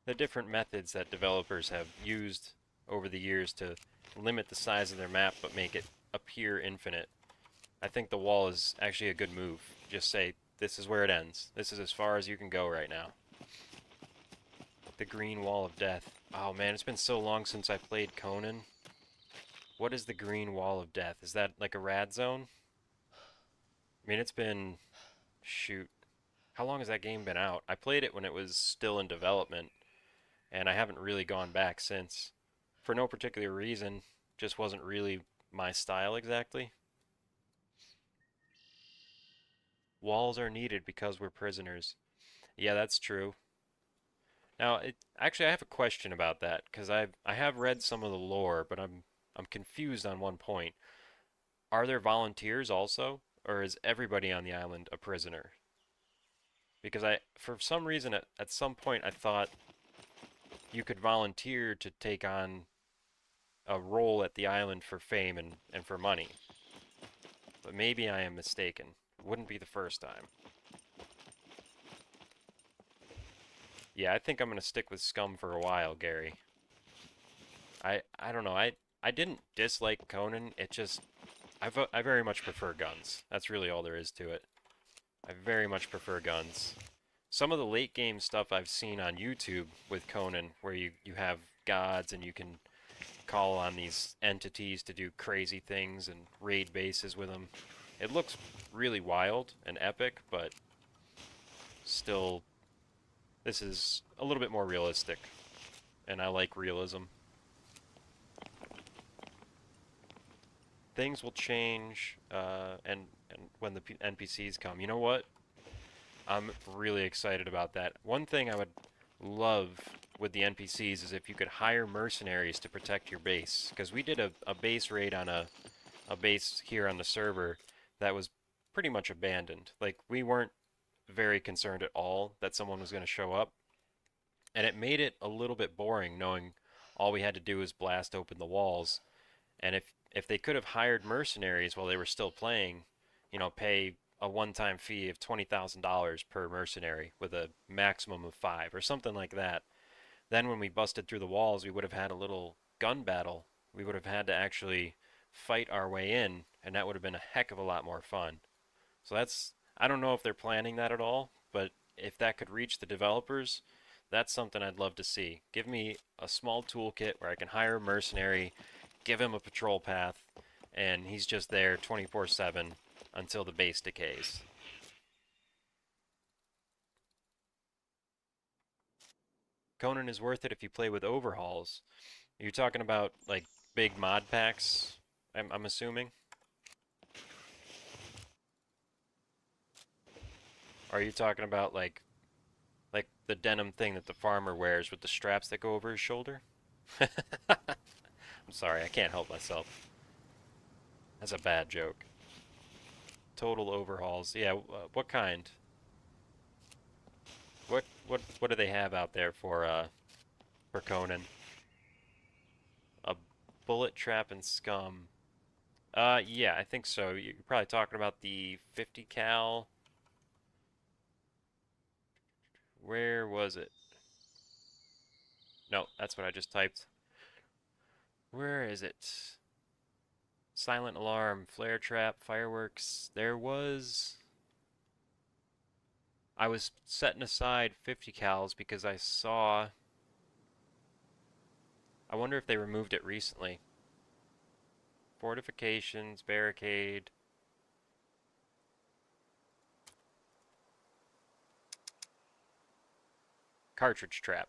the different methods that developers have used over the years to limit the size of their map but make it appear infinite. I think the wall is actually a good move. Just say, this is where it ends. This is as far as you can go right now. The green wall of death. Oh man, it's been so long since I played Conan. What is the green wall of death? Is that like a rad zone? I mean, it's been, shoot, how long has that game been out? I played it when it was still in development, and I haven't really gone back since. For no particular reason, just wasn't really my style exactly. Walls are needed because we're prisoners. Yeah, that's true. Now, actually I have a question about that because I have read some of the lore, but I'm confused on one point. Are there volunteers also, or is everybody on the island a prisoner? Because for some reason, at some point, I thought you could volunteer to take on a role at the island for fame and for money. But maybe I am mistaken. Wouldn't be the first time. Yeah, I think I'm gonna stick with Scum for a while, Gary. I don't know. I didn't dislike Conan. It just I very much prefer guns. That's really all there is to it. I very much prefer guns. Some of the late game stuff I've seen on YouTube with Conan, where you have gods and you can call on these entities to do crazy things and raid bases with them. It looks really wild and epic, but still, this is a little bit more realistic, and I like realism. Things will change, and when the NPCs come, you know what? I'm really excited about that. One thing I would love with the NPCs is if you could hire mercenaries to protect your base. Because we did a base raid on a base here on the server that was pretty much abandoned. Like, we weren't very concerned at all that someone was going to show up. And it made it a little bit boring knowing all we had to do was blast open the walls. And if they could have hired mercenaries while they were still playing, pay a one-time fee of $20,000 per mercenary with a maximum of 5 or something like that. Then when we busted through the walls, we would have had a little gun battle. We would have had to actually fight our way in, and that would have been a heck of a lot more fun. So I don't know if they're planning that at all, but if that could reach the developers, that's something I'd love to see. Give me a small toolkit where I can hire a mercenary, give him a patrol path, and he's just there 24/7 until the base decays. Conan is worth it if you play with overhauls. You're talking about like big mod packs, I'm assuming. Are you talking about like the denim thing that the farmer wears with the straps that go over his shoulder? I'm sorry, I can't help myself. That's a bad joke. Total overhauls. Yeah, what kind? What do they have out there for Conan? A bullet trap and scum. Yeah, I think so. You're probably talking about the 50 cal. Where was it? No, that's what I just typed. Where is it? Silent alarm, flare trap, fireworks. I was setting aside 50 cals because I wonder if they removed it recently. Fortifications, barricade, cartridge trap.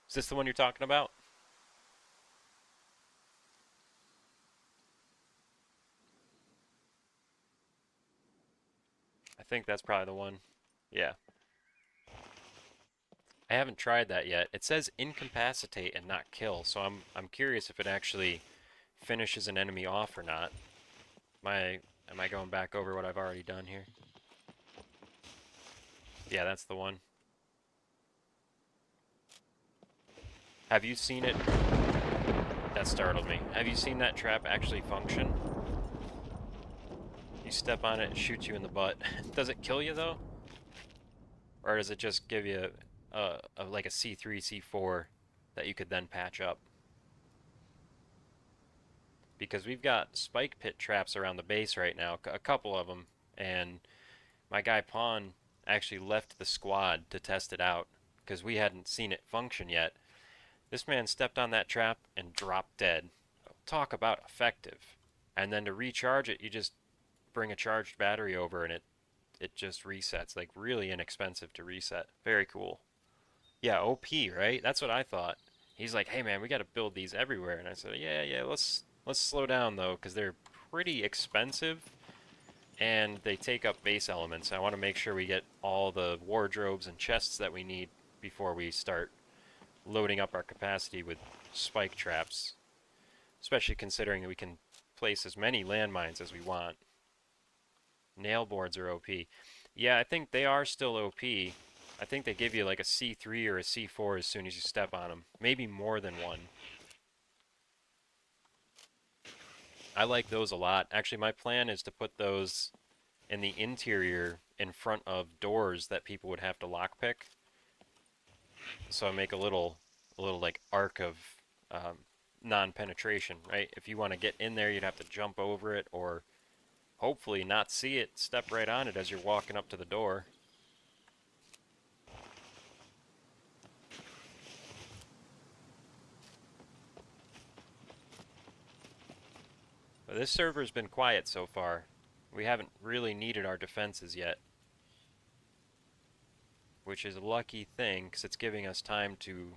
Is this the one you're talking about? I think that's probably the one. Yeah. I haven't tried that yet. It says incapacitate and not kill, so I'm curious if it actually finishes an enemy off or not. Am I going back over what I've already done here? Yeah, that's the one. Have you seen it? That startled me. Have you seen that trap actually function? You step on it, it shoots you in the butt. Does it kill you though? Or does it just give you like a C3, C4 that you could then patch up? Because we've got spike pit traps around the base right now, a couple of them, and my guy Pawn actually left the squad to test it out because we hadn't seen it function yet. This man stepped on that trap and dropped dead. Talk about effective. And then to recharge it, you just bring a charged battery over and it just resets. Like really inexpensive to reset. Very cool. Yeah, OP, right? That's what I thought. He's like, "Hey man, we got to build these everywhere." And I said, "Yeah, yeah, let's slow down though cuz they're pretty expensive and they take up base elements. I want to make sure we get all the wardrobes and chests that we need before we start loading up our capacity with spike traps, especially considering that we can place as many landmines as we want. Nail boards are OP. Yeah, I think they are still OP. I think they give you like a C3 or a C4 as soon as you step on them. Maybe more than one. I like those a lot. Actually, my plan is to put those in the interior in front of doors that people would have to lockpick. So I make a little like arc of um, non-penetration, right? If you want to get in there, you'd have to jump over it or hopefully not see it, step right on it as you're walking up to the door. But this server's been quiet so far. We haven't really needed our defenses yet, which is a lucky thing because it's giving us time to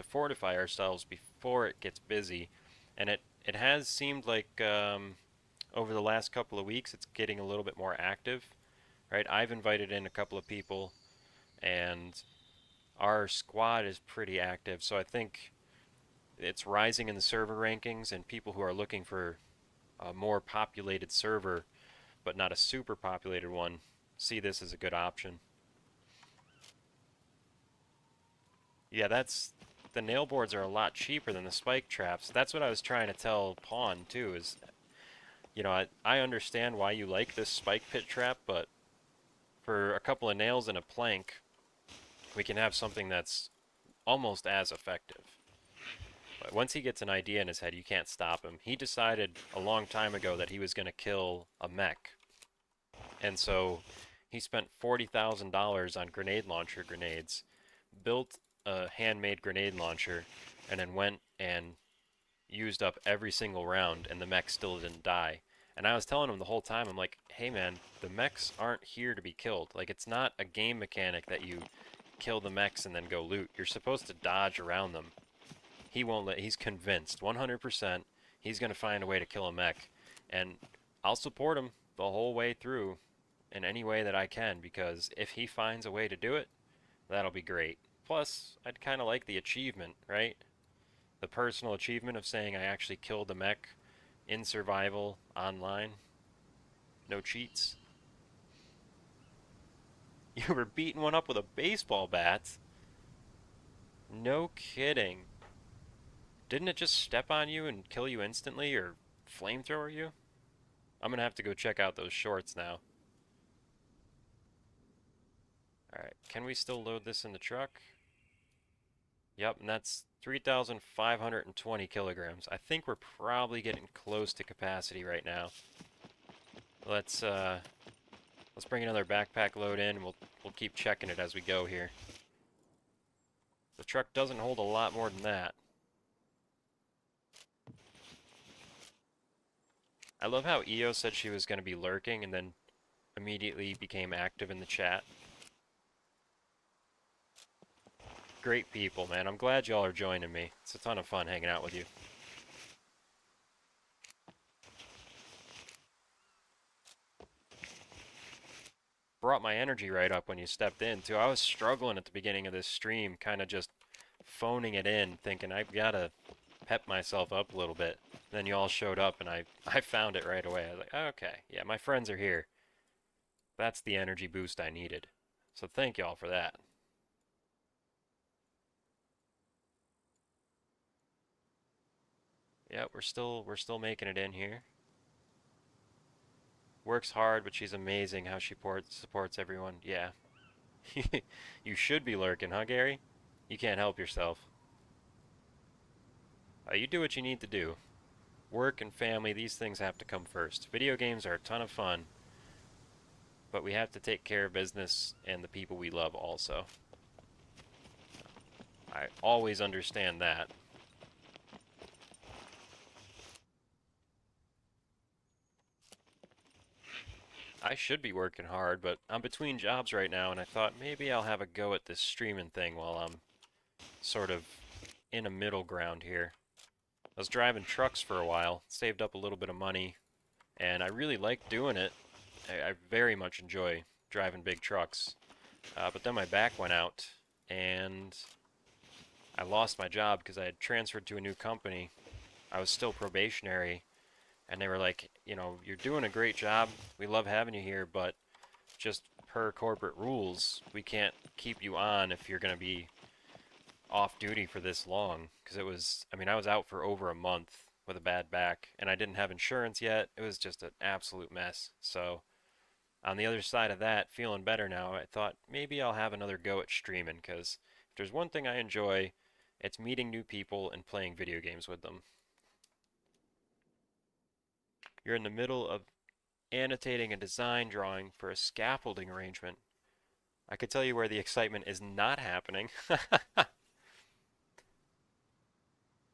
fortify ourselves before it gets busy. And it has seemed like over the last couple of weeks it's getting a little bit more active, right? I've invited in a couple of people and our squad is pretty active, so I think it's rising in the server rankings and people who are looking for a more populated server but not a super populated one see this as a good option. Yeah, that's the nail boards are a lot cheaper than the spike traps. That's what I was trying to tell Pawn too is I understand why you like this spike pit trap, but for a couple of nails and a plank, we can have something that's almost as effective. But once he gets an idea in his head, you can't stop him. He decided a long time ago that he was going to kill a mech. And so he spent $40,000 on grenade launcher grenades, built a handmade grenade launcher, and then went and used up every single round, and the mech still didn't die. And I was telling him the whole time, I'm like, hey man, the mechs aren't here to be killed. Like, it's not a game mechanic that you kill the mechs and then go loot. You're supposed to dodge around them. He won't he's convinced, 100%, he's going to find a way to kill a mech. And I'll support him the whole way through. in any way that I can because if he finds a way to do it, that'll be great. Plus, I'd kind of like the achievement, right? The personal achievement of saying I actually killed a mech in survival online. No cheats. You were beating one up with a baseball bat? No kidding. Didn't it just step on you and kill you instantly or flamethrower you? I'm gonna have to go check out those shorts now. Alright, can we still load this in the truck? Yep, and that's 3,520 kilograms. I think we're probably getting close to capacity right now. Let's let's bring another backpack load in and we'll keep checking it as we go here. The truck doesn't hold a lot more than that. I love how EO said she was going to be lurking and then immediately became active in the chat. Great people, man. I'm glad y'all are joining me. It's a ton of fun hanging out with you. Brought my energy right up when you stepped in, too. I was struggling at the beginning of this stream, kind of just phoning it in, thinking I've got to pep myself up a little bit. Then you all showed up, and I found it right away. I was like, okay, yeah, my friends are here. That's the energy boost I needed. So thank y'all for that. Yeah, we're still making it in here. Works hard, but she's amazing how she supports everyone. Yeah. You should be lurking, huh, Gary? You can't help yourself. You do what you need to do. Work and family, these things have to come first. Video games are a ton of fun, but we have to take care of business and the people we love also. I always understand that. I should be working hard, but I'm between jobs right now, and I thought maybe I'll have a go at this streaming thing while I'm sort of in a middle ground here. I was driving trucks for a while, saved up a little bit of money, and I really liked doing it. I very much enjoy driving big trucks. But then my back went out, and I lost my job because I had transferred to a new company. I was still probationary, and they were like, you know, you're doing a great job. We love having you here, but just per corporate rules, we can't keep you on if you're going to be off duty for this long. Because it was, I mean, I was out for over a month with a bad back, and I didn't have insurance yet. It was just an absolute mess. So, on the other side of that, feeling better now, I thought maybe I'll have another go at streaming, because if there's one thing I enjoy, it's meeting new people and playing video games with them. You're in the middle of annotating a design drawing for a scaffolding arrangement. I could tell you where the excitement is not happening.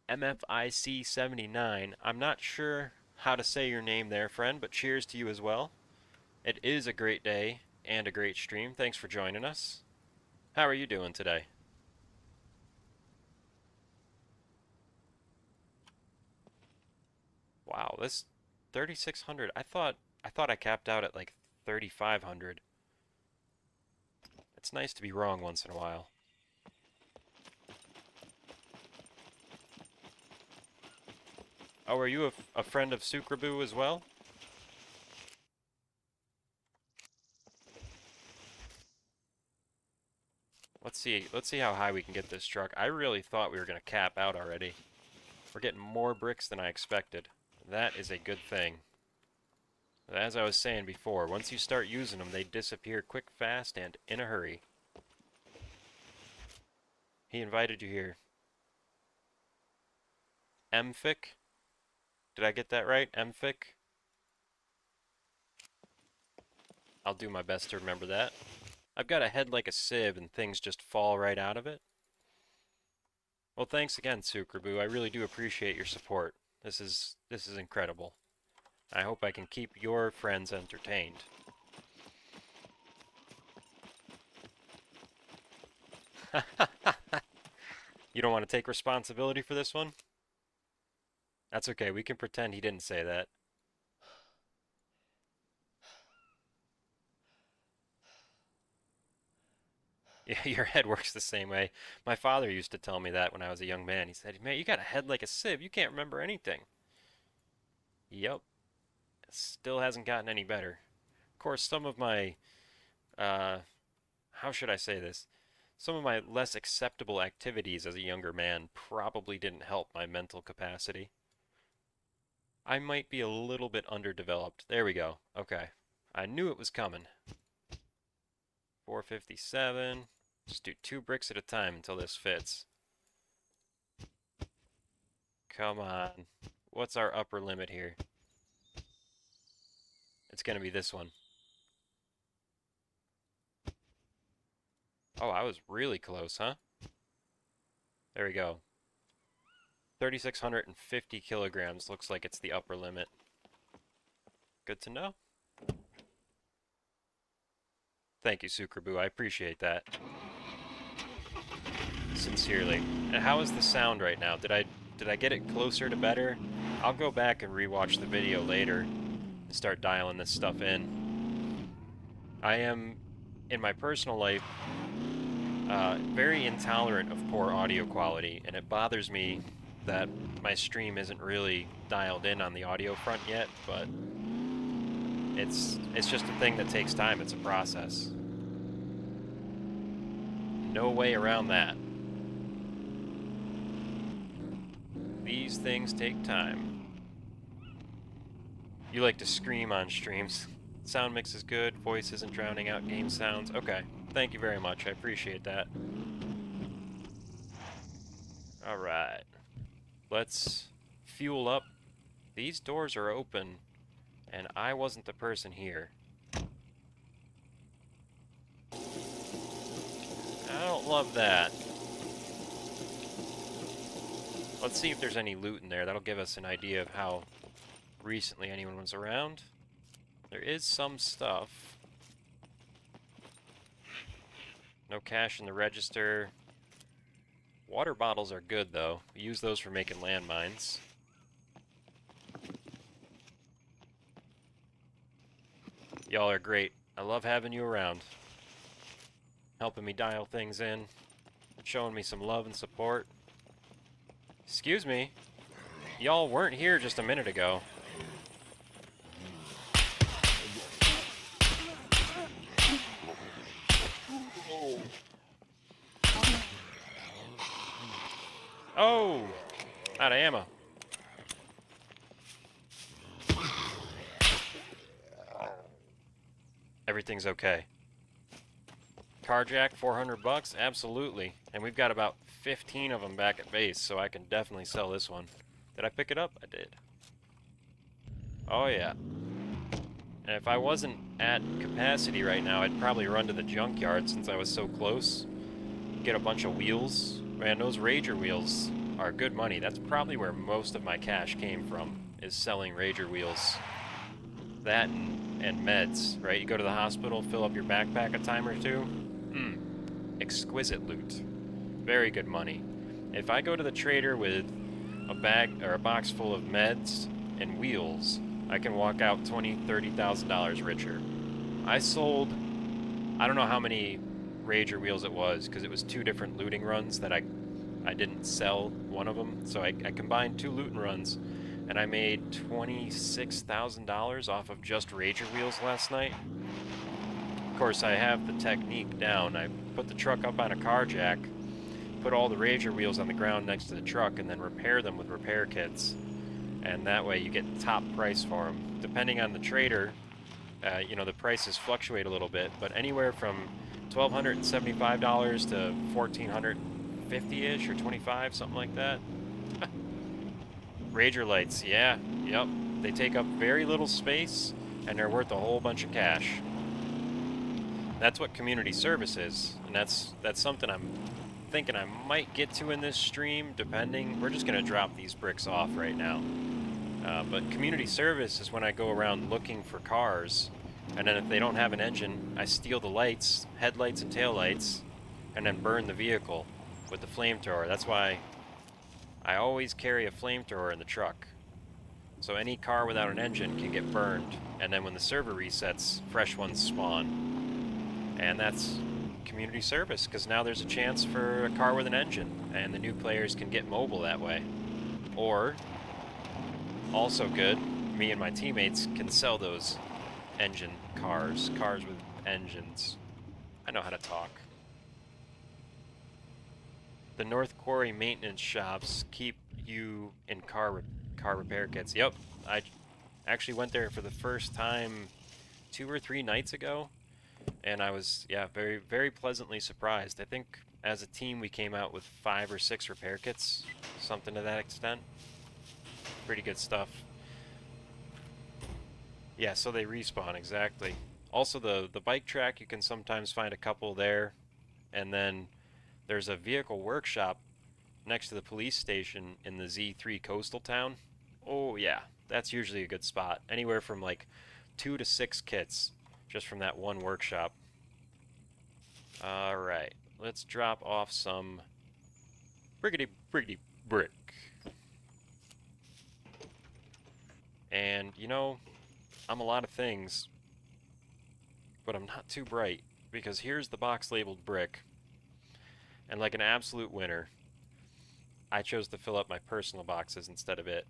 MFIC 79. I'm not sure how to say your name there, friend, but cheers to you as well. It is a great day and a great stream. Thanks for joining us. How are you doing today? Wow, this 3600. I thought I capped out at like 3500. It's nice to be wrong once in a while. Oh, are you a friend of Sucraboo as well? Let's see how high we can get this truck. I really thought we were going to cap out already. We're getting more bricks than I expected. That is a good thing. As I was saying before, once you start using them, they disappear quick, fast, and in a hurry. He invited you here. Mfic? Did I get that right? Mfic? I'll do my best to remember that. I've got a head like a sieve and things just fall right out of it. Well, thanks again, Sucraboo. I really do appreciate your support. This is incredible. I hope I can keep your friends entertained. You don't want to take responsibility for this one? That's okay, we can pretend he didn't say that. Yeah, your head works the same way. My father used to tell me that when I was a young man. He said, "Man, you got a head like a sieve. You can't remember anything." Yep, still hasn't gotten any better. Of course, some of my, uh, how should I say this? Some of my less acceptable activities as a younger man probably didn't help my mental capacity. I might be a little bit underdeveloped. There we go. Okay. I knew it was coming. 457. Just do 2 bricks at a time until this fits. Come on. What's our upper limit here? It's gonna be this one. Oh, I was really close, huh? There we go. 3,650 kilograms looks like it's the upper limit. Good to know. Thank you, Sukrabu. I appreciate that. Sincerely. And how is the sound right now? Did I get it closer to better? I'll go back and rewatch the video later and start dialing this stuff in. I am, in my personal life, very intolerant of poor audio quality, and it bothers me that my stream isn't really dialed in on the audio front yet, but it's just a thing that takes time. It's a process. No way around that. These things take time. You like to scream on streams. Sound mix is good, voice isn't drowning out game sounds. Okay, thank you very much, I appreciate that. Alright, let's fuel up. These doors are open, and I wasn't the person here. I don't love that. Let's see if there's any loot in there. That'll give us an idea of how recently anyone was around. There is some stuff. No cash in the register. Water bottles are good, though. We use those for making landmines. Y'all are great. I love having you around. Helping me dial things in. Showing me some love and support. Excuse me. Y'all weren't here just a minute ago. Oh! Out of ammo. Everything's okay. Carjack, 400 bucks? Absolutely. And we've got about 15 of them back at base, so I can definitely sell this one. Did I pick it up? I did. Oh yeah. And if I wasn't at capacity right now, I'd probably run to the junkyard since I was so close. Get a bunch of wheels. Man, those Rager wheels are good money. That's probably where most of my cash came from, is selling Rager wheels. That and meds, right? You go to the hospital, fill up your backpack a time or two. Exquisite loot. Very good money. If I go to the trader with a bag or a box full of meds and wheels, I can walk out $20,000-$30,000 richer. I sold, I don't know how many Rager wheels it was, because it was 2 different looting runs that I didn't sell one of them. So I combined 2 looting runs, and I made $26,000 off of just Rager wheels last night. Of course, I have the technique down. I put the truck up on a car jack, put all the Rager wheels on the ground next to the truck, and then repair them with repair kits. And that way you get top price for them. Depending on the trader, you know, the prices fluctuate a little bit, but anywhere from $1,275 to $1,450-ish or 25, something like that. Rager lights, yeah, yep. They take up very little space, and they're worth a whole bunch of cash. That's what community service is, and that's something I'm thinking I might get to in this stream, depending. We're just going to drop these bricks off right now. But community service is when I go around looking for cars, and then if they don't have an engine, I steal the lights, headlights and taillights, and then burn the vehicle with the flamethrower. That's why I always carry a flamethrower in the truck. So any car without an engine can get burned, and then when the server resets, fresh ones spawn. And that's community service, because now there's a chance for a car with an engine, and the new players can get mobile that way. Or, also good, me and my teammates can sell those engine cars with engines. I know how to talk. The North Quarry maintenance shops keep you in car repair kits. Yep, I actually went there for the first time 2 or 3 nights ago, and I was, yeah, very, very pleasantly surprised. I think as a team we came out with 5 or 6 repair kits, something to that extent. Pretty good stuff. Yeah, so they respawn, exactly. Also, the bike track, you can sometimes find a couple there, and then there's a vehicle workshop next to the police station in the Z3 coastal town. Oh yeah, that's usually a good spot. Anywhere from like 2 to 6 kits just from that one workshop. Alright, let's drop off some brick. And you know, I'm a lot of things, but I'm not too bright, because here's the box labeled brick, and like an absolute winner, I chose to fill up my personal boxes instead of it.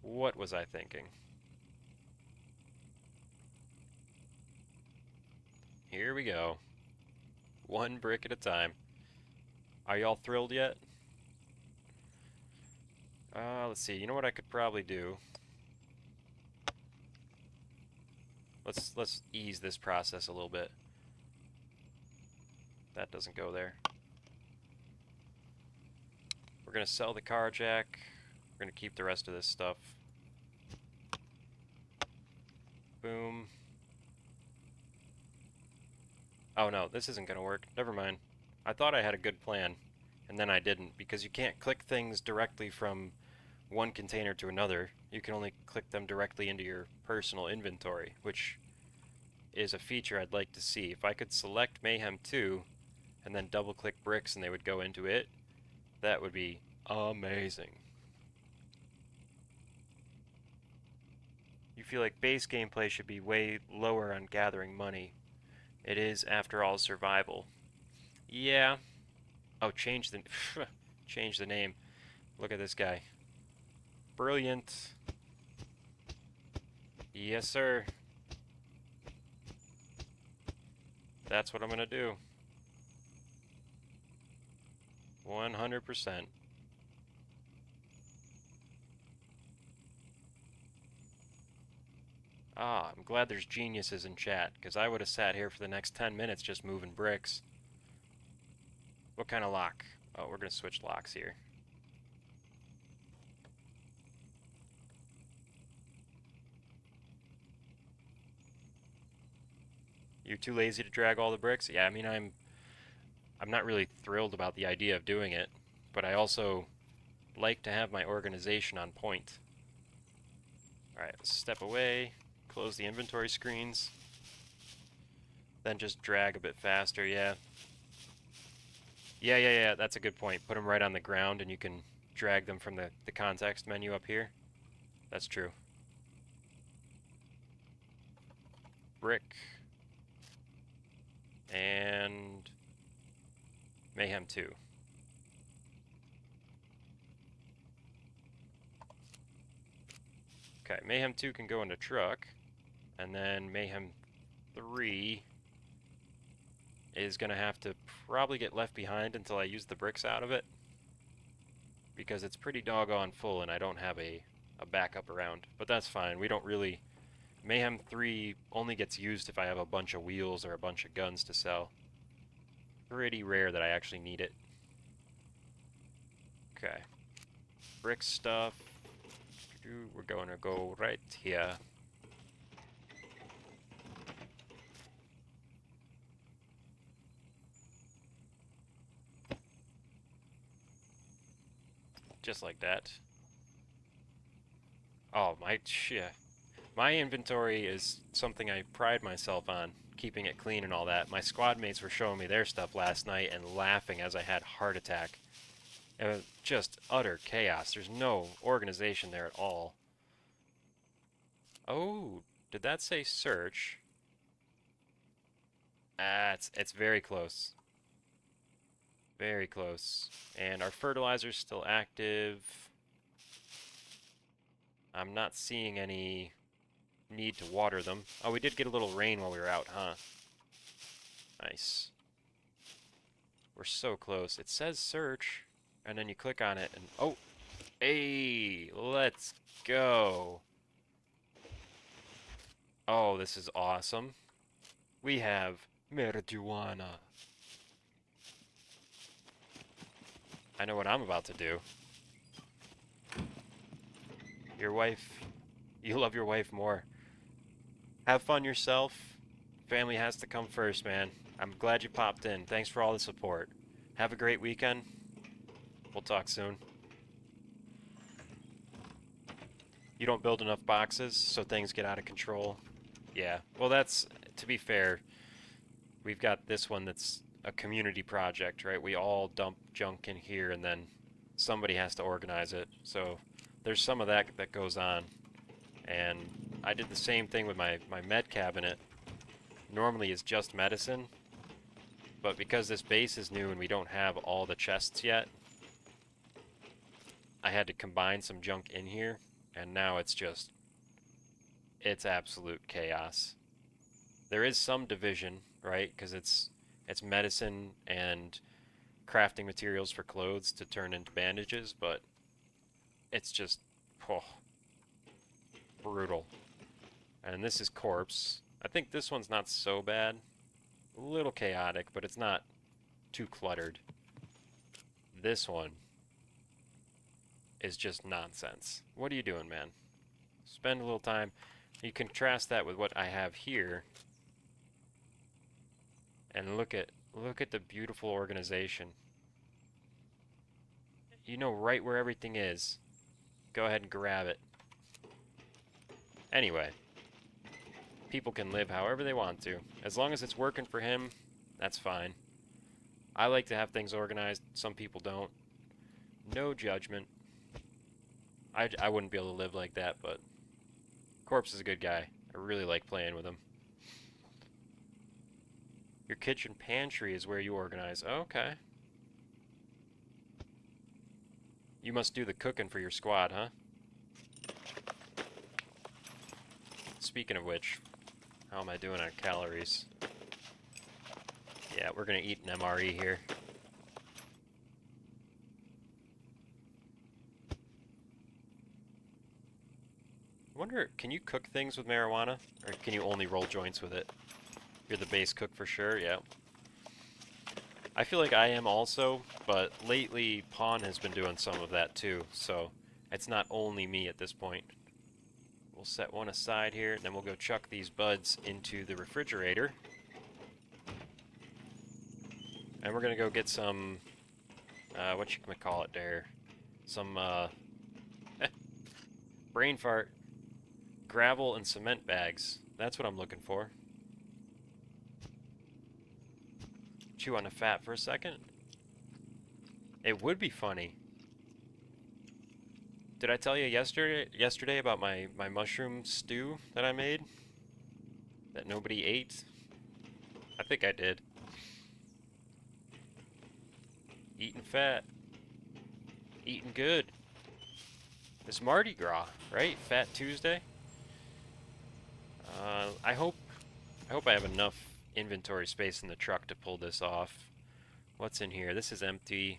What was I thinking? Here we go. One brick at a time. Are y'all thrilled yet? Let's see. You know what I could probably do? Let's ease this process a little bit. That doesn't go there. We're gonna sell the car jack. We're gonna keep the rest of this stuff. Boom. Oh no, this isn't gonna work. Never mind. I thought I had a good plan, and then I didn't, because you can't click things directly from one container to another. You can only click them directly into your personal inventory, which is a feature I'd like to see. If I could select Mayhem 2 and then double click bricks and they would go into it, that would be amazing. You feel like base gameplay should be way lower on gathering money. It is, after all, survival. Yeah. Oh, change the change the name. Look at this guy. Brilliant. Yes, sir. That's what I'm gonna do. 100%. Ah, I'm glad there's geniuses in chat, because I would have sat here for the next 10 minutes just moving bricks. What kind of lock? Oh, we're gonna switch locks here. You're too lazy to drag all the bricks? Yeah, I mean, I'm not really thrilled about the idea of doing it, but I also like to have my organization on point. Alright, let's step away, close the inventory screens, then just drag a bit faster, yeah. Yeah, that's a good point. Put them right on the ground and you can drag them from the context menu up here. That's true. Brick. And Mayhem 2. Okay, Mayhem 2 can go into truck, and then Mayhem 3 is going to have to probably get left behind until I use the bricks out of it, because it's pretty doggone full and I don't have a backup around. But that's fine. We don't really... Mayhem 3 only gets used if I have a bunch of wheels or a bunch of guns to sell. Pretty rare that I actually need it. Okay. Brick stuff. We're going to go right here. Just like that. Oh, my inventory is something I pride myself on, keeping it clean and all that. My squad mates were showing me their stuff last night and laughing as I had heart attack. It was just utter chaos. There's no organization there at all. Oh, did that say search? Ah, it's very close. Very close. And our fertilizer's still active. I'm not seeing any need to water them. Oh, we did get a little rain while we were out, huh? Nice. We're so close. It says search, and then you click on it, and oh, hey, let's go. Oh, this is awesome. We have marijuana. I know what I'm about to do. Your wife, you love your wife more. Have fun yourself. Family has to come first, man. I'm glad you popped in. Thanks for all the support. Have a great weekend. We'll talk soon. You don't build enough boxes, so things get out of control. Yeah, well that's, to be fair, we've got this one that's a community project, right? We all dump junk in here and then somebody has to organize it. So there's some of that that goes on. And I did the same thing with my med cabinet. Normally it's just medicine, but because this base is new and we don't have all the chests yet, I had to combine some junk in here, and now it's absolute chaos. There is some division, right? Because it's medicine and crafting materials for clothes to turn into bandages, but it's just, oh, brutal. And this is corpse. I think this one's not so bad. A little chaotic, but it's not too cluttered. This one is just nonsense. What are you doing, man? Spend a little time. You contrast that with what I have here, and look at the beautiful organization. You know right where everything is. Go ahead and grab it. Anyway, people can live however they want to. As long as it's working for him, that's fine. I like to have things organized. Some people don't. No judgment. I wouldn't be able to live like that, but Corpse is a good guy. I really like playing with him. Your kitchen pantry is where you organize. Okay. You must do the cooking for your squad, huh? Speaking of which, how am I doing on calories? Yeah, we're gonna eat an MRE here. I wonder, can you cook things with marijuana? Or can you only roll joints with it? You're the base cook for sure, yeah. I feel like I am also, but lately Pawn has been doing some of that too, so it's not only me at this point. We'll set one aside here, and then we'll go chuck these buds into the refrigerator. And we're gonna go get some, what you can call it there? Some, brain fart. Gravel and cement bags. That's what I'm looking for. Chew on the fat for a second. It would be funny. Did I tell you yesterday about my mushroom stew that I made? That nobody ate? I think I did. Eating fat. Eating good. It's Mardi Gras, right? Fat Tuesday? I hope I have enough inventory space in the truck to pull this off. What's in here? This is empty.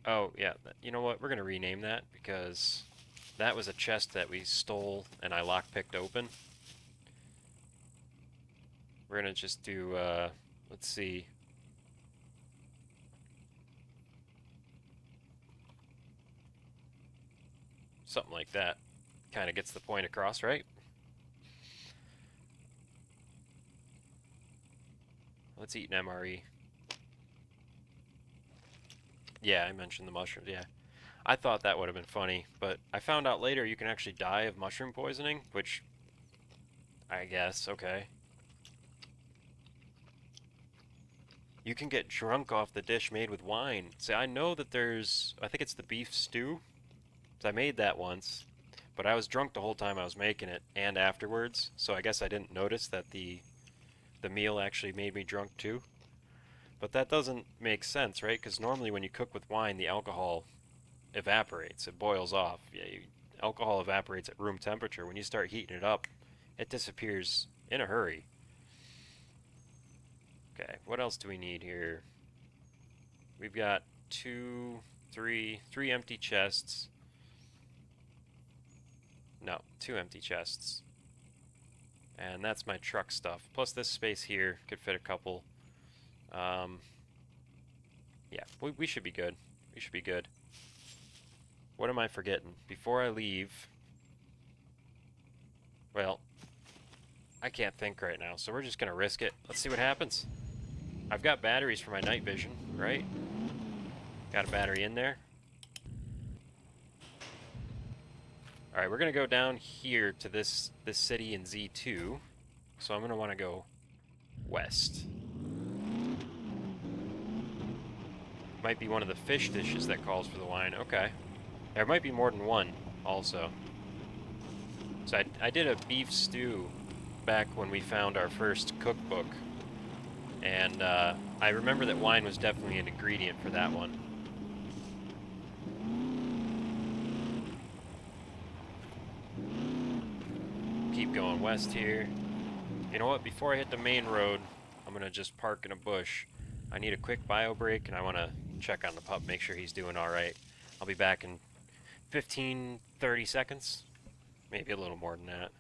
Oh, yeah, you know what? We're going to rename that because that was a chest that we stole and I lockpicked open. We're going to just do, let's see. Something like that. Kind of gets the point across, right? Let's eat an MRE. Yeah, I mentioned the mushrooms, yeah. I thought that would have been funny, but I found out later you can actually die of mushroom poisoning, which, I guess, okay. You can get drunk off the dish made with wine. See, I know that there's, I think it's the beef stew. I made that once, but I was drunk the whole time I was making it and afterwards, so I guess I didn't notice that the the meal actually made me drunk too. But that doesn't make sense, right? Because normally when you cook with wine, the alcohol evaporates. It boils off. Yeah, alcohol evaporates at room temperature. When you start heating it up, it disappears in a hurry. Okay, what else do we need here? We've got three empty chests. No, two empty chests. And that's my truck stuff. Plus this space here could fit a couple. Yeah, we should be good. We should be good. What am I forgetting? Before I leave... Well, I can't think right now, so we're just gonna risk it. Let's see what happens. I've got batteries for my night vision, right? Got a battery in there. Alright, we're gonna go down here to this city in Z2. So I'm gonna wanna go west. Might be one of the fish dishes that calls for the wine. Okay. There might be more than one, also. So I did a beef stew back when we found our first cookbook. And I remember that wine was definitely an ingredient for that one. Keep going west here. You know what? Before I hit the main road, I'm going to just park in a bush. I need a quick bio break, and I want to check on the pup, make sure he's doing alright. I'll be back in 15, 30 seconds. Maybe a little more than that.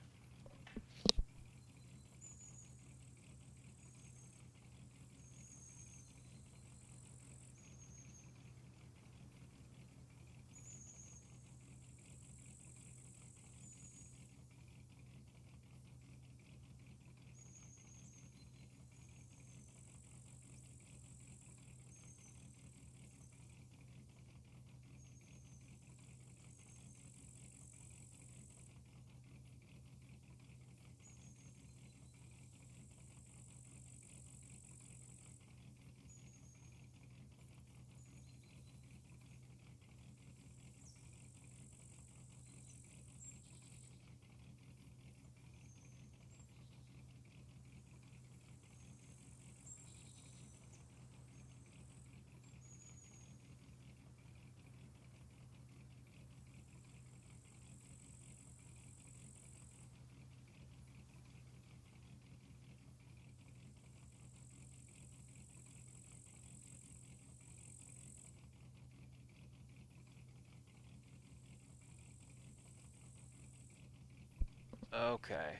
Okay.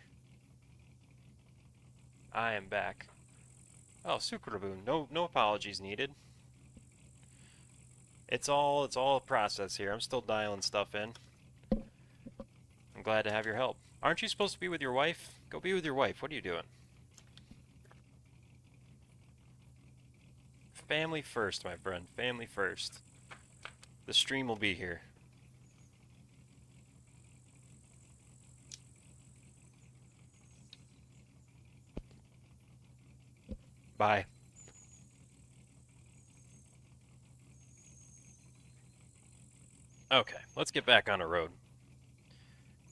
I am back. Oh, Sukraboon. No apologies needed. It's all a process here. I'm still dialing stuff in. I'm glad to have your help. Aren't you supposed to be with your wife? Go be with your wife. What are you doing? Family first, my friend. Family first. The stream will be here. Bye. Okay, let's get back on the road.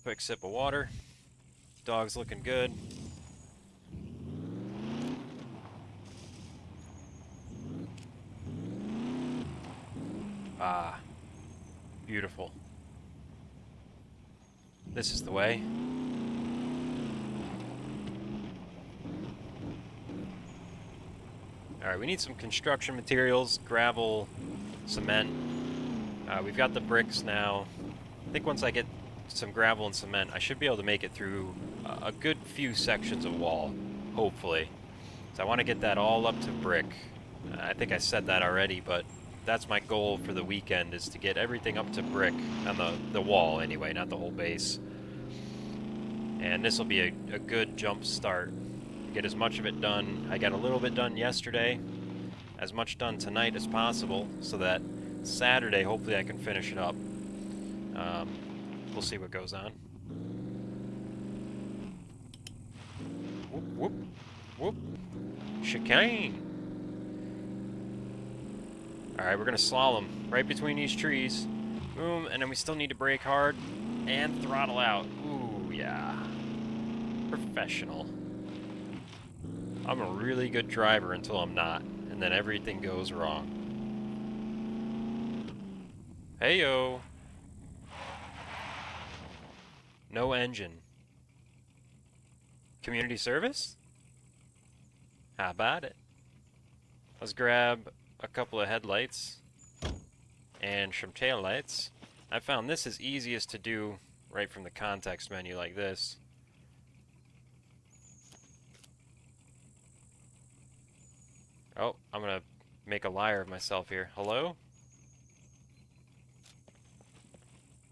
Quick sip of water. Dog's looking good. Ah, beautiful. This is the way. Alright, we need some construction materials, gravel, cement. We've got the bricks now. I think once I get some gravel and cement, I should be able to make it through a good few sections of wall, hopefully. So I want to get that all up to brick. I think I said that already, but that's my goal for the weekend, is to get everything up to brick on the wall anyway, not the whole base. And this will be a good jump start. Get as much of it done. I got a little bit done yesterday, as much done tonight as possible, so that Saturday hopefully I can finish it up. We'll see what goes on. Whoop, whoop, whoop. Chicane. Alright, we're gonna slalom right between these trees. Boom, and then we still need to brake hard and throttle out. Ooh, yeah. Professional. I'm a really good driver until I'm not, and then everything goes wrong. Heyo! No engine. Community service? How about it? Let's grab a couple of headlights and some tail lights. I found this is easiest to do right from the context menu like this. Oh, I'm gonna make a liar of myself here. Hello?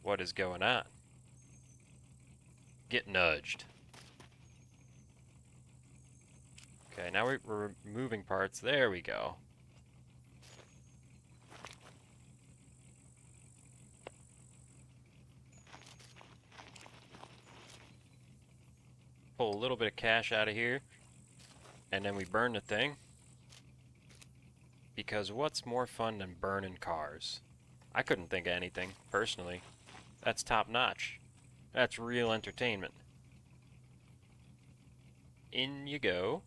What is going on? Get nudged. Okay, now we're removing parts. There we go. Pull a little bit of cash out of here, and then we burn the thing. Because what's more fun than burning cars? I couldn't think of anything, personally. That's top notch. That's real entertainment. In you go.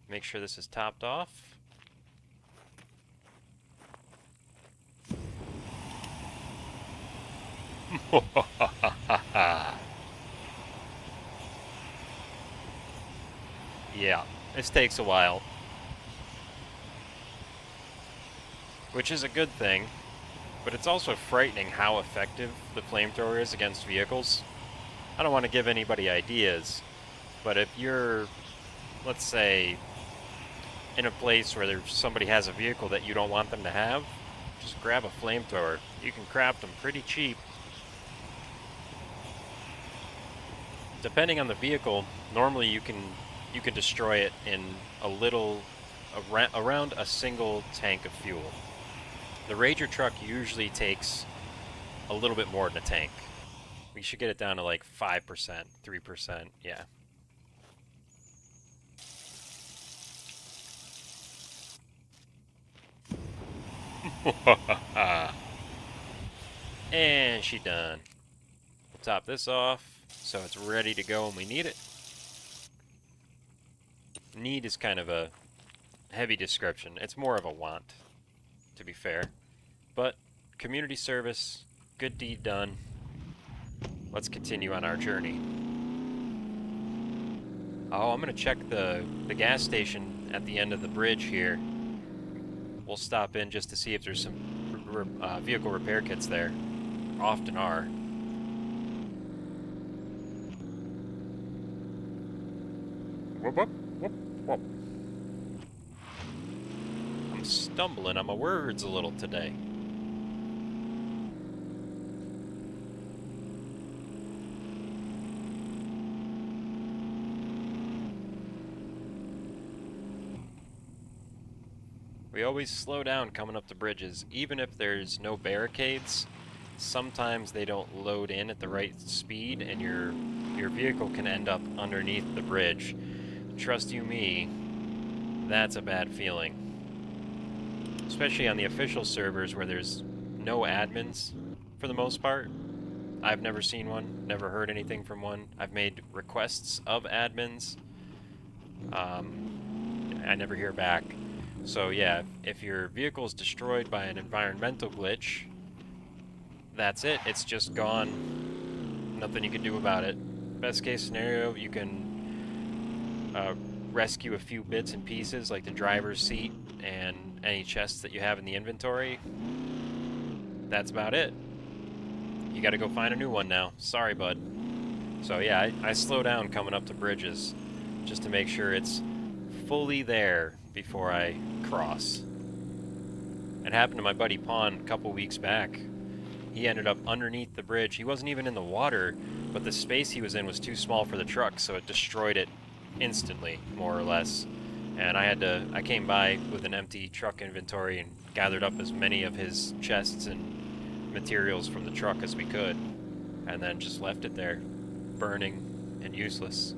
Make sure this is topped off. Yeah, this takes a while. Which is a good thing, but it's also frightening how effective the flamethrower is against vehicles. I don't want to give anybody ideas, but if you're, let's say, in a place where somebody has a vehicle that you don't want them to have, just grab a flamethrower. You can craft them pretty cheap. Depending on the vehicle, normally you can destroy it in a little, around a single tank of fuel. The Rager truck usually takes a little bit more than a tank. We should get it down to like 5%, 3%, yeah. And she done. We'll top this off so it's ready to go when we need it. Need is kind of a heavy description. It's more of a want, to be fair. But community service, good deed done. Let's continue on our journey. Oh, I'm gonna check the gas station at the end of the bridge here. We'll stop in just to see if there's some vehicle repair kits there. Often are. Whoop, whoop, whoop, whoop. I'm stumbling on my words a little today. We always slow down coming up the bridges, even if there's no barricades. Sometimes they don't load in at the right speed, and your vehicle can end up underneath the bridge. Trust you me, that's a bad feeling. Especially on the official servers where there's no admins, for the most part. I've never seen one, never heard anything from one. I've made requests of admins. I never hear back. So yeah, if your vehicle is destroyed by an environmental glitch, that's it. It's just gone. Nothing you can do about it. Best case scenario, you can rescue a few bits and pieces, like the driver's seat and any chests that you have in the inventory. That's about it. You gotta go find a new one now. Sorry, bud. So yeah, I slow down coming up to bridges just to make sure it's fully there before I cross. It happened to my buddy Pawn a couple weeks back. He ended up underneath the bridge. He wasn't even in the water, but the space he was in was too small for the truck, so it destroyed it instantly, more or less. And I came by with an empty truck inventory and gathered up as many of his chests and materials from the truck as we could, and then just left it there, burning and useless.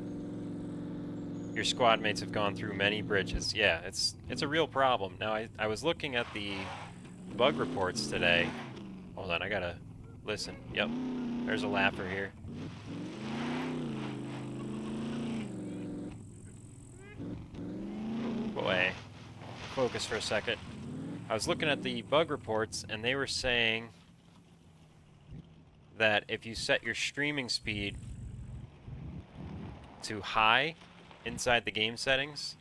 Your squad mates have gone through many bridges. Yeah, it's a real problem. Now, I was looking at the bug reports today. Hold on, I gotta listen. Yep, there's a laugher here. focus for a second. I was looking at the bug reports, and they were saying that if you set your streaming speed to high inside the game settings,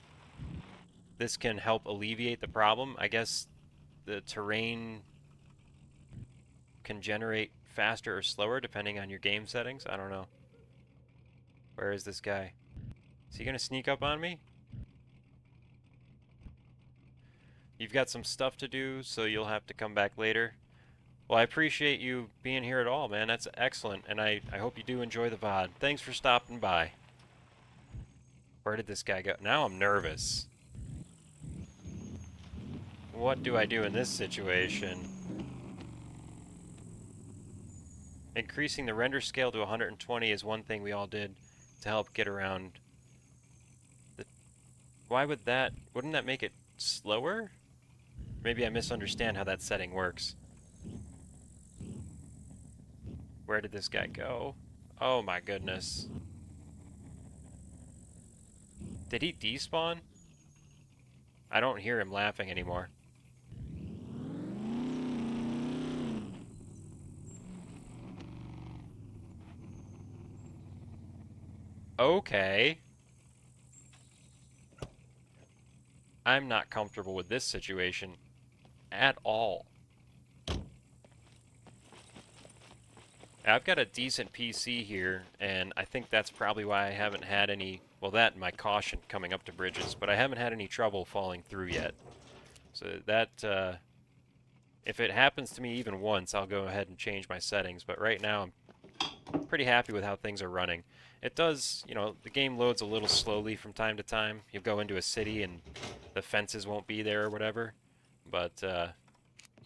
this can help alleviate the problem. I guess the terrain can generate faster or slower depending on your game settings. I don't know. Where is this guy? Is he gonna sneak up on me? You've got some stuff to do, so you'll have to come back later. Well, I appreciate you being here at all, man. That's excellent, and I hope you do enjoy the VOD. Thanks for stopping by. Where did this guy go? Now I'm nervous. What do I do in this situation? Increasing the render scale to 120 is one thing we all did to help get around the... Why would that... Wouldn't that make it slower? Maybe I misunderstand how that setting works. Where did this guy go? Oh my goodness. Did he despawn? I don't hear him laughing anymore. Okay. I'm not comfortable with this situation at all. I've got a decent PC here, and I think that's probably why I haven't had any, well, that and my caution coming up to bridges, but I haven't had any trouble falling through yet. So that, if it happens to me even once, I'll go ahead and change my settings, but right now I'm pretty happy with how things are running. It does, you know, the game loads a little slowly from time to time. You'll go into a city and the fences won't be there or whatever, but,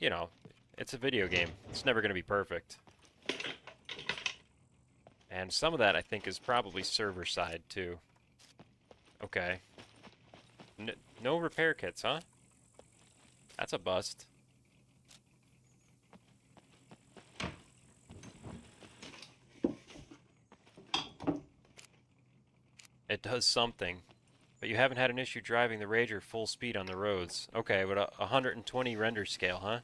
you know, it's a video game. It's never going to be perfect. And some of that, I think, is probably server-side, too. Okay. No repair kits, huh? That's a bust. It does something. But you haven't had an issue driving the Rager full speed on the roads. Okay, but a 120 render scale, huh?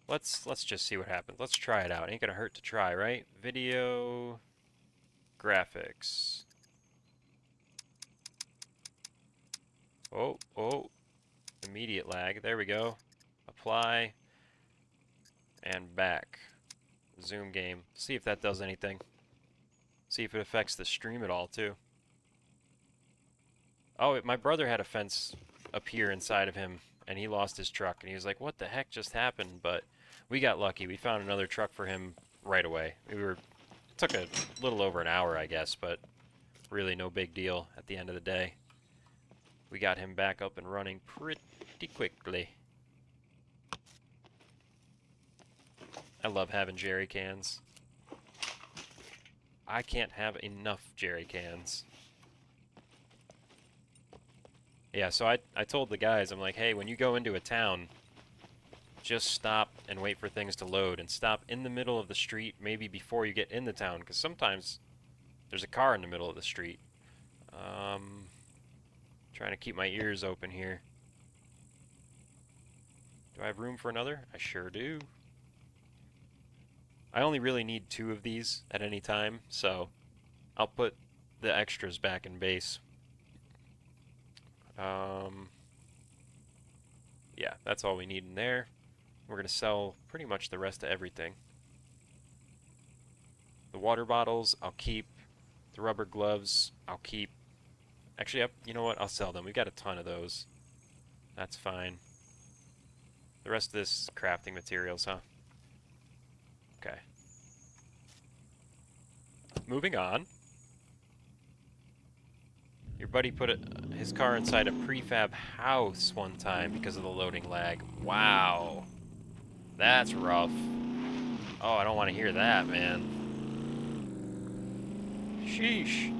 Let's just see what happens. Let's try it out. Ain't gonna hurt to try, right? Video graphics. Oh, immediate lag. There we go. Apply and back. Zoom game. See if that does anything. See if it affects the stream at all too. Oh, my brother had a fence appear inside of him and he lost his truck and he was like, "What the heck just happened?" But we got lucky. We found another truck for him right away. It took a little over an hour, I guess, but really no big deal at the end of the day. We got him back up and running pretty quickly. I love having jerry cans. I can't have enough jerry cans. Yeah, so I told the guys, I'm like, hey, when you go into a town, just stop and wait for things to load, and stop in the middle of the street, maybe before you get in the town, because sometimes there's a car in the middle of the street. Trying to keep my ears open here. Do I have room for another? I sure do. I only really need 2 of these at any time, so I'll put the extras back in base. Yeah, that's all we need in there. We're going to sell pretty much the rest of everything. The water bottles, I'll keep. The rubber gloves, I'll keep. Actually, you know what? I'll sell them. We've got a ton of those. That's fine. The rest of this is crafting materials, huh? Okay. Moving on. Your buddy put his car inside a prefab house one time because of the loading lag. Wow. That's rough. Oh, I don't want to hear that, man. Sheesh.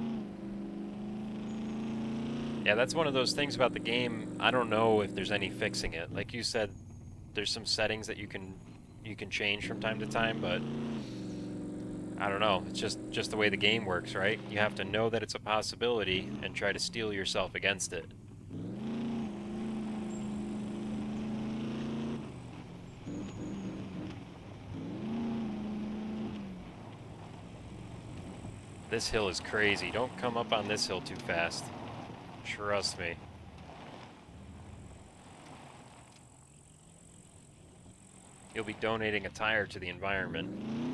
Yeah, that's one of those things about the game. I don't know if there's any fixing it. Like you said, there's some settings that you can change from time to time, but I don't know. It's just the way the game works, right? You have to know that it's a possibility and try to steel yourself against it. This hill is crazy. Don't come up on this hill too fast. Trust me. You'll be donating a tire to the environment.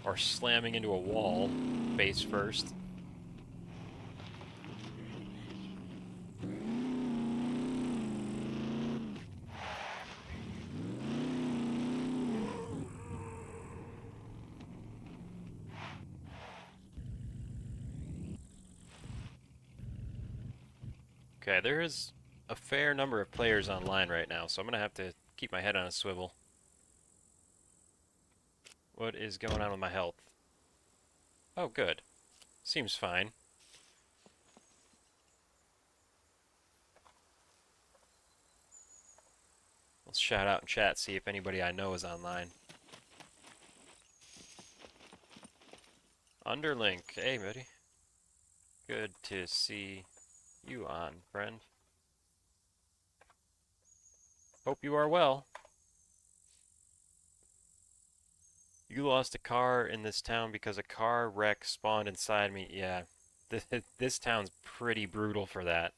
Or slamming into a wall, face first. Okay, there is a fair number of players online right now, so I'm gonna have to keep my head on a swivel. What is going on with my health? Oh, good. Seems fine. Let's shout out in chat, see if anybody I know is online. Underlink, hey buddy. Good to see you on, friend. Hope you are well. You lost a car in this town because a car wreck spawned inside me. Yeah, this town's pretty brutal for that.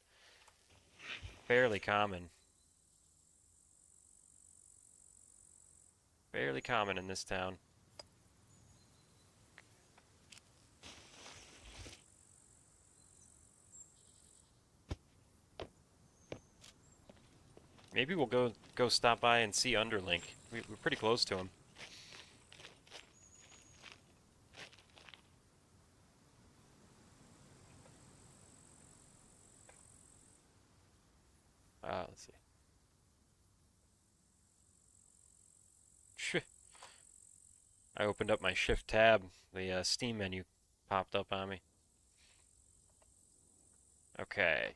Fairly common. Fairly common in this town. Maybe we'll go stop by and see Underlink. We're pretty close to him. Let's see. I opened up my shift tab. The Steam menu popped up on me. Okay.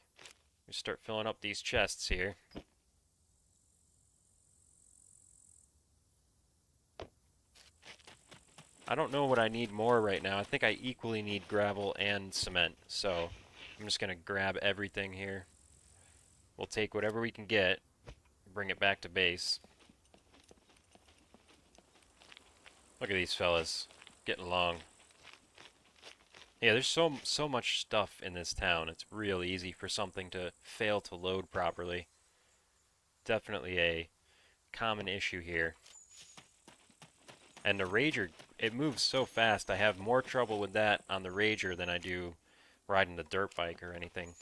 We start filling up these chests here. I don't know what I need more right now. I think I equally need gravel and cement, so I'm just gonna grab everything here. We'll take whatever we can get, bring it back to base. Look at these fellas, getting along. Yeah, there's so much stuff in this town. It's real easy for something to fail to load properly. Definitely a common issue here. And the Rager, it moves so fast. I have more trouble with that on the Rager than I do riding the dirt bike or anything.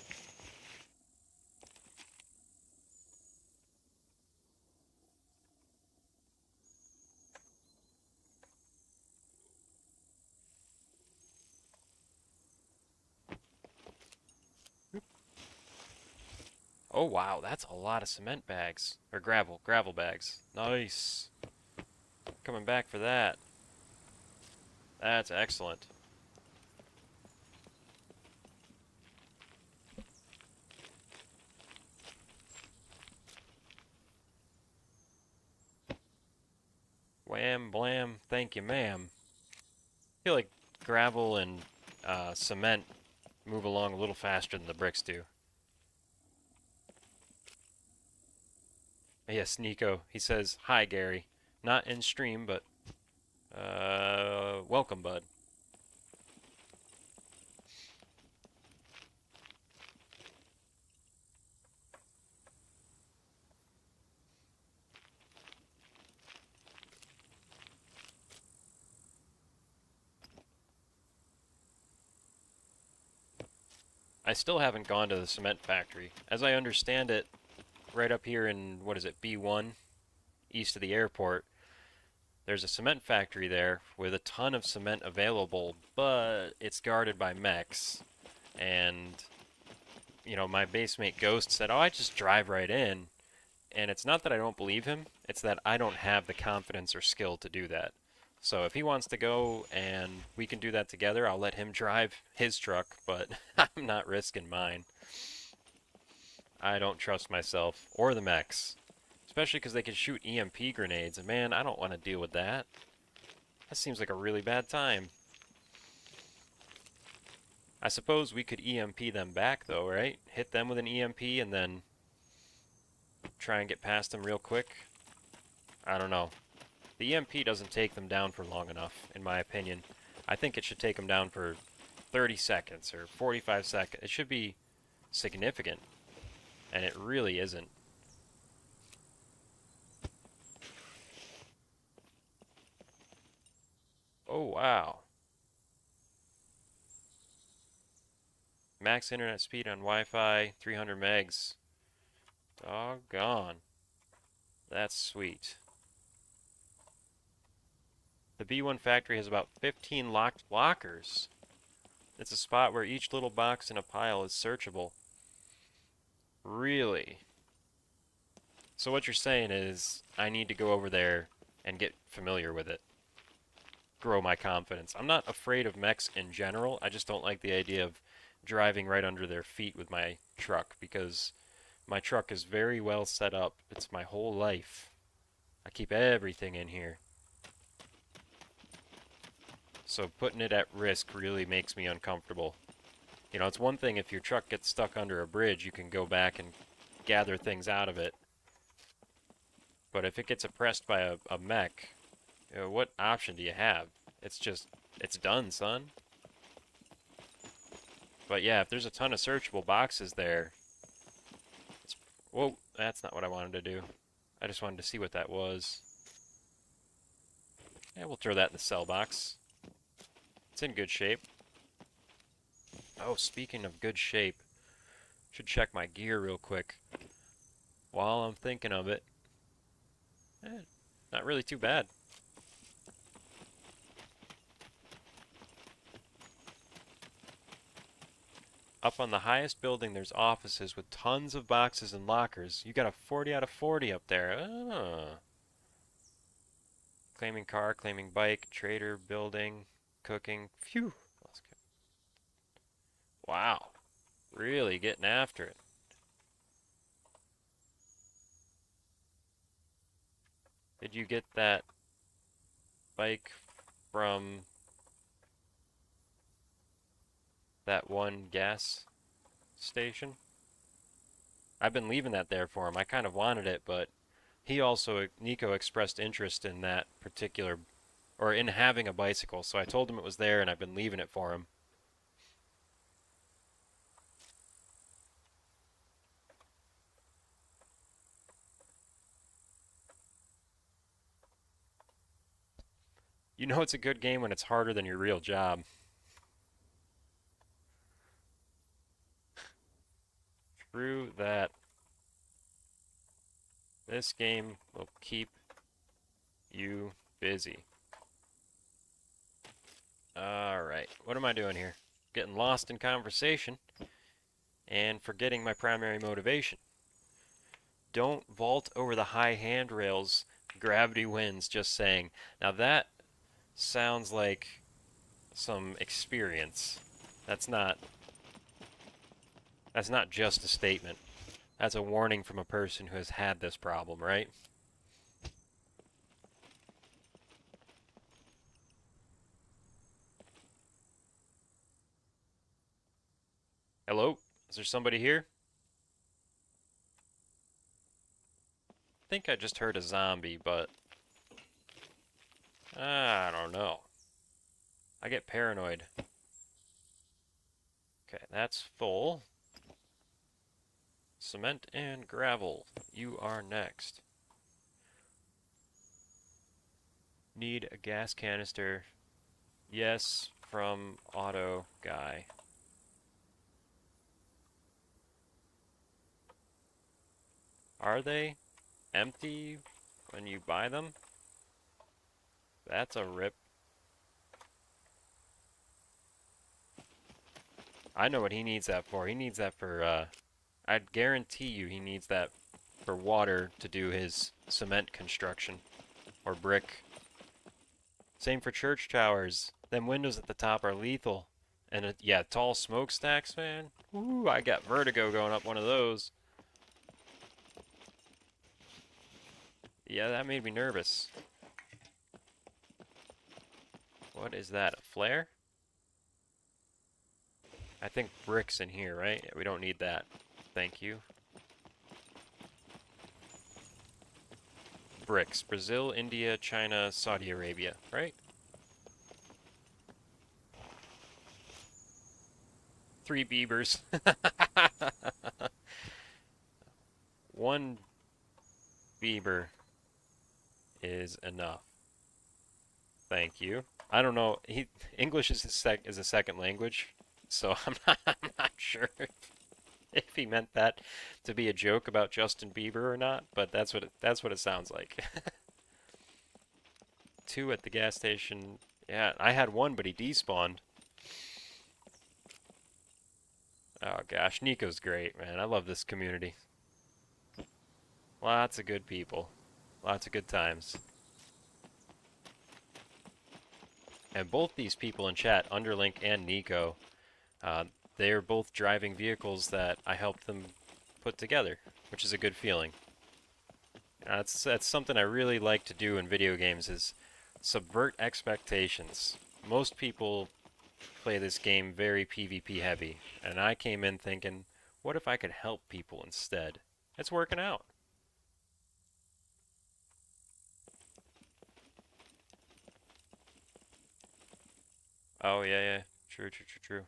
Oh wow, that's a lot of cement bags. Or gravel bags. Nice. Coming back for that. That's excellent. Wham, blam, thank you, ma'am. I feel like gravel and cement move along a little faster than the bricks do. Yes, Nico. He says, "Hi, Gary." Not in stream, but welcome, bud. I still haven't gone to the cement factory. As I understand it, right up here in, what is it, B1, east of the airport, there's a cement factory there with a ton of cement available, but it's guarded by mechs. And, you know, my basemate Ghost said, "Oh, I just drive right in." And it's not that I don't believe him, it's that I don't have the confidence or skill to do that. So if he wants to go and we can do that together, I'll let him drive his truck, but I'm not risking mine. I don't trust myself or the mechs, especially because they can shoot EMP grenades, and man, I don't want to deal with that. That seems like a really bad time. I suppose we could EMP them back though, right? Hit them with an EMP and then try and get past them real quick. I don't know. The EMP doesn't take them down for long enough, in my opinion. I think it should take them down for 30 seconds or 45 seconds. It should be significant, and it really isn't. Oh, wow. Max internet speed on Wi-Fi, 300 megs. Doggone. That's sweet. The B1 factory has about 15 locked lockers. It's a spot where each little box in a pile is searchable. Really? So what you're saying is I need to go over there and get familiar with it. Grow my confidence. I'm not afraid of mechs in general. I just don't like the idea of driving right under their feet with my truck because my truck is very well set up. It's my whole life. I keep everything in here. So putting it at risk really makes me uncomfortable. You know, it's one thing if your truck gets stuck under a bridge, you can go back and gather things out of it. But if it gets oppressed by a mech, you know, what option do you have? It's just, it's done, son. But yeah, if there's a ton of searchable boxes there, whoa, that's not what I wanted to do. I just wanted to see what that was. Yeah, we'll throw that in the cell box. It's in good shape. Oh, speaking of good shape, should check my gear real quick. While I'm thinking of it, not really too bad. Up on the highest building, there's offices with tons of boxes and lockers. You got a 40 out of 40 up there. Ah. Claiming car, claiming bike, trader, building, cooking. Phew. Wow. Really getting after it. Did you get that bike from that one gas station? I've been leaving that there for him. I kind of wanted it, but he also, Nico expressed interest in that particular, or in having a bicycle, so I told him it was there and I've been leaving it for him. You know it's a good game when it's harder than your real job. True that. This game will keep you busy. Alright, what am I doing here? Getting lost in conversation and forgetting my primary motivation. Don't vault over the high handrails. Gravity wins, just saying. Now that sounds like some experience. That's not just a statement. That's a warning from a person who has had this problem, right? Hello? Is there somebody here? I think I just heard a zombie, but I don't know. I get paranoid. Okay, that's full. Cement and gravel. You are next. Need a gas canister. Yes, from auto guy. Are they empty when you buy them? That's a rip. I know what he needs that for. He needs that for, I'd guarantee you he needs that for water to do his cement construction. Or brick. Same for church towers. Them windows at the top are lethal. And yeah, tall smokestacks, man. Ooh, I got vertigo going up one of those. Yeah, that made me nervous. What is that? A flare? I think bricks in here, right? We don't need that. Thank you. Bricks. Brazil, India, China, Saudi Arabia, right? 3 beavers. 1 beaver is enough. Thank you. I don't know. English is a second language, so I'm not sure if he meant that to be a joke about Justin Bieber or not, but that's what it sounds like. 2 at the gas station. Yeah, I had 1, but he despawned. Oh gosh, Nico's great, man. I love this community. Lots of good people. Lots of good times. And both these people in chat, Underlink and Nico, uh, they're both driving vehicles that I helped them put together, which is a good feeling. That's something I really like to do in video games is subvert expectations. Most people play this game very PvP heavy, and I came in thinking, what if I could help people instead? It's working out. Oh yeah, yeah. True, true, true, true.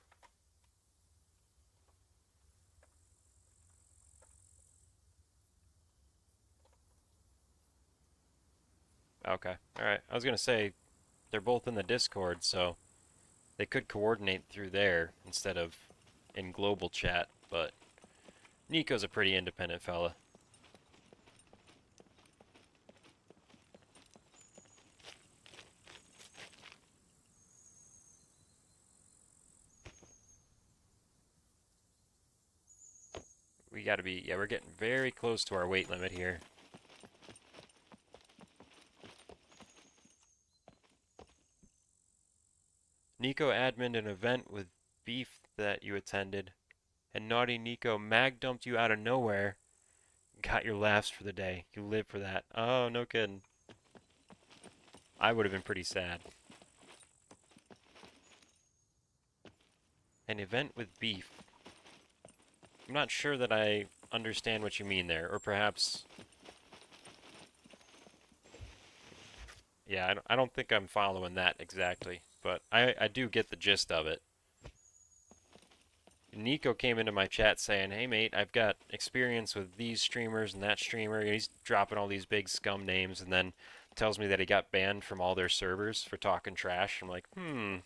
Okay. Alright. I was gonna say they're both in the Discord, so they could coordinate through there instead of in global chat, but Nico's a pretty independent fella. We gotta be, yeah, we're getting very close to our weight limit here. Nico admined an event with beef that you attended, and naughty Nico mag dumped you out of nowhere. Got your laughs for the day. You live for that. Oh, no kidding. I would have been pretty sad. An event with beef. I'm not sure that I understand what you mean there, or perhaps... Yeah, I don't think I'm following that exactly, but I do get the gist of it. Nico came into my chat saying, hey mate, I've got experience with these streamers and that streamer. He's dropping all these big scum names and then tells me that he got banned from all their servers for talking trash. I'm like, and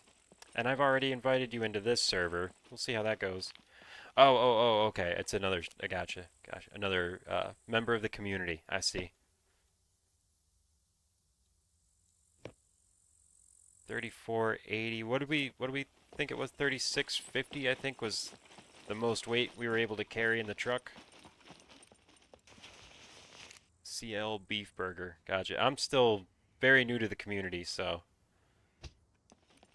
I've already invited you into this server. We'll see how that goes. Oh, okay. It's another, I gotcha. Gotcha. Another member of the community. I see. 3480. What did we think it was? 3650, I think, was the most weight we were able to carry in the truck. CL Beef Burger. Gotcha. I'm still very new to the community, so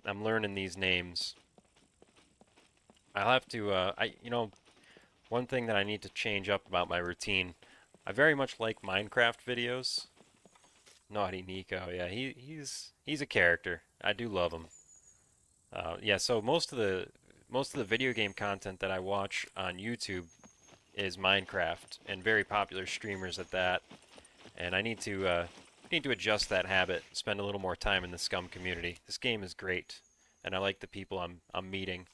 I'm learning these names. I'll have to, one thing that I need to change up about my routine. I very much like Minecraft videos. Naughty Nico, yeah, he's a character. I do love him. Yeah, so most of the video game content that I watch on YouTube is Minecraft, and very popular streamers at that. And I need to adjust that habit, spend a little more time in the Scum community. This game is great, and I like the people I'm meeting.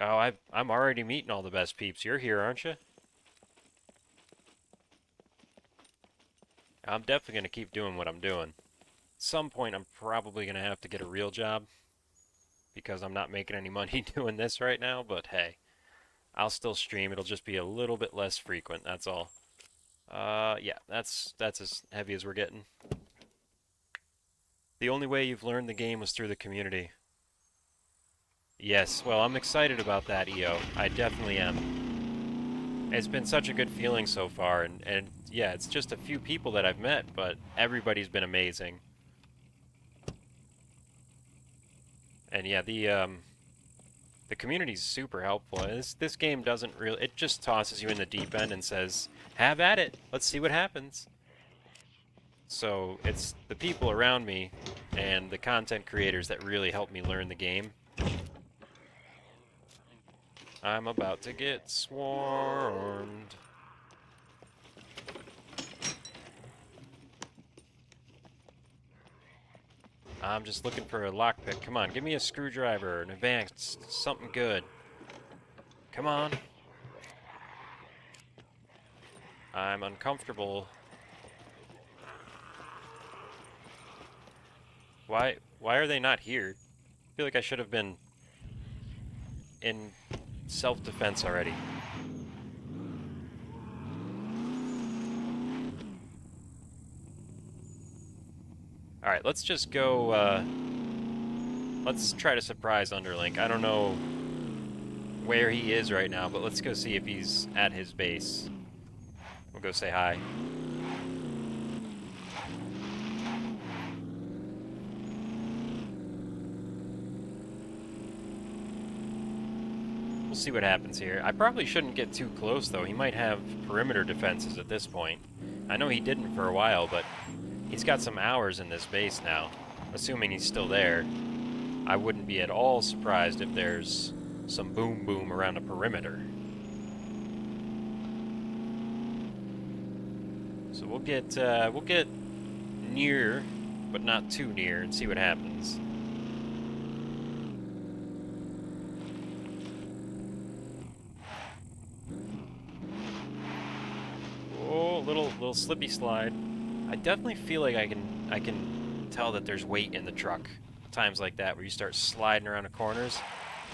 Oh, I'm already meeting all the best peeps. You're here, aren't you? I'm definitely gonna keep doing what I'm doing. At some point, I'm probably gonna have to get a real job because I'm not making any money doing this right now. But hey, I'll still stream. It'll just be a little bit less frequent. That's all. Yeah, that's as heavy as we're getting. The only way you've learned the game was through the community. Yes, well, I'm excited about that, EO. I definitely am. It's been such a good feeling so far, and yeah, it's just a few people that I've met, but everybody's been amazing. And yeah, the community's super helpful. This game doesn't really, it just tosses you in the deep end and says, have at it. Let's see what happens. So it's the people around me and the content creators that really help me learn the game. I'm about to get swarmed. I'm just looking for a lockpick. Come on, give me a screwdriver, an advanced, something good. Come on. I'm uncomfortable. Why are they not here? I feel like I should have been in self-defense already. Alright, let's just go, let's try to surprise Underlink. I don't know where he is right now, but let's go see if he's at his base. We'll go say hi. We'll see what happens here. I probably shouldn't get too close, though. He might have perimeter defenses at this point. I know he didn't for a while, but he's got some hours in this base now. Assuming he's still there, I wouldn't be at all surprised if there's some boom boom around a perimeter. So we'll get near, but not too near, and see what happens. Oh, little slippy slide. I definitely feel like I can tell that there's weight in the truck. Times like that where you start sliding around the corners.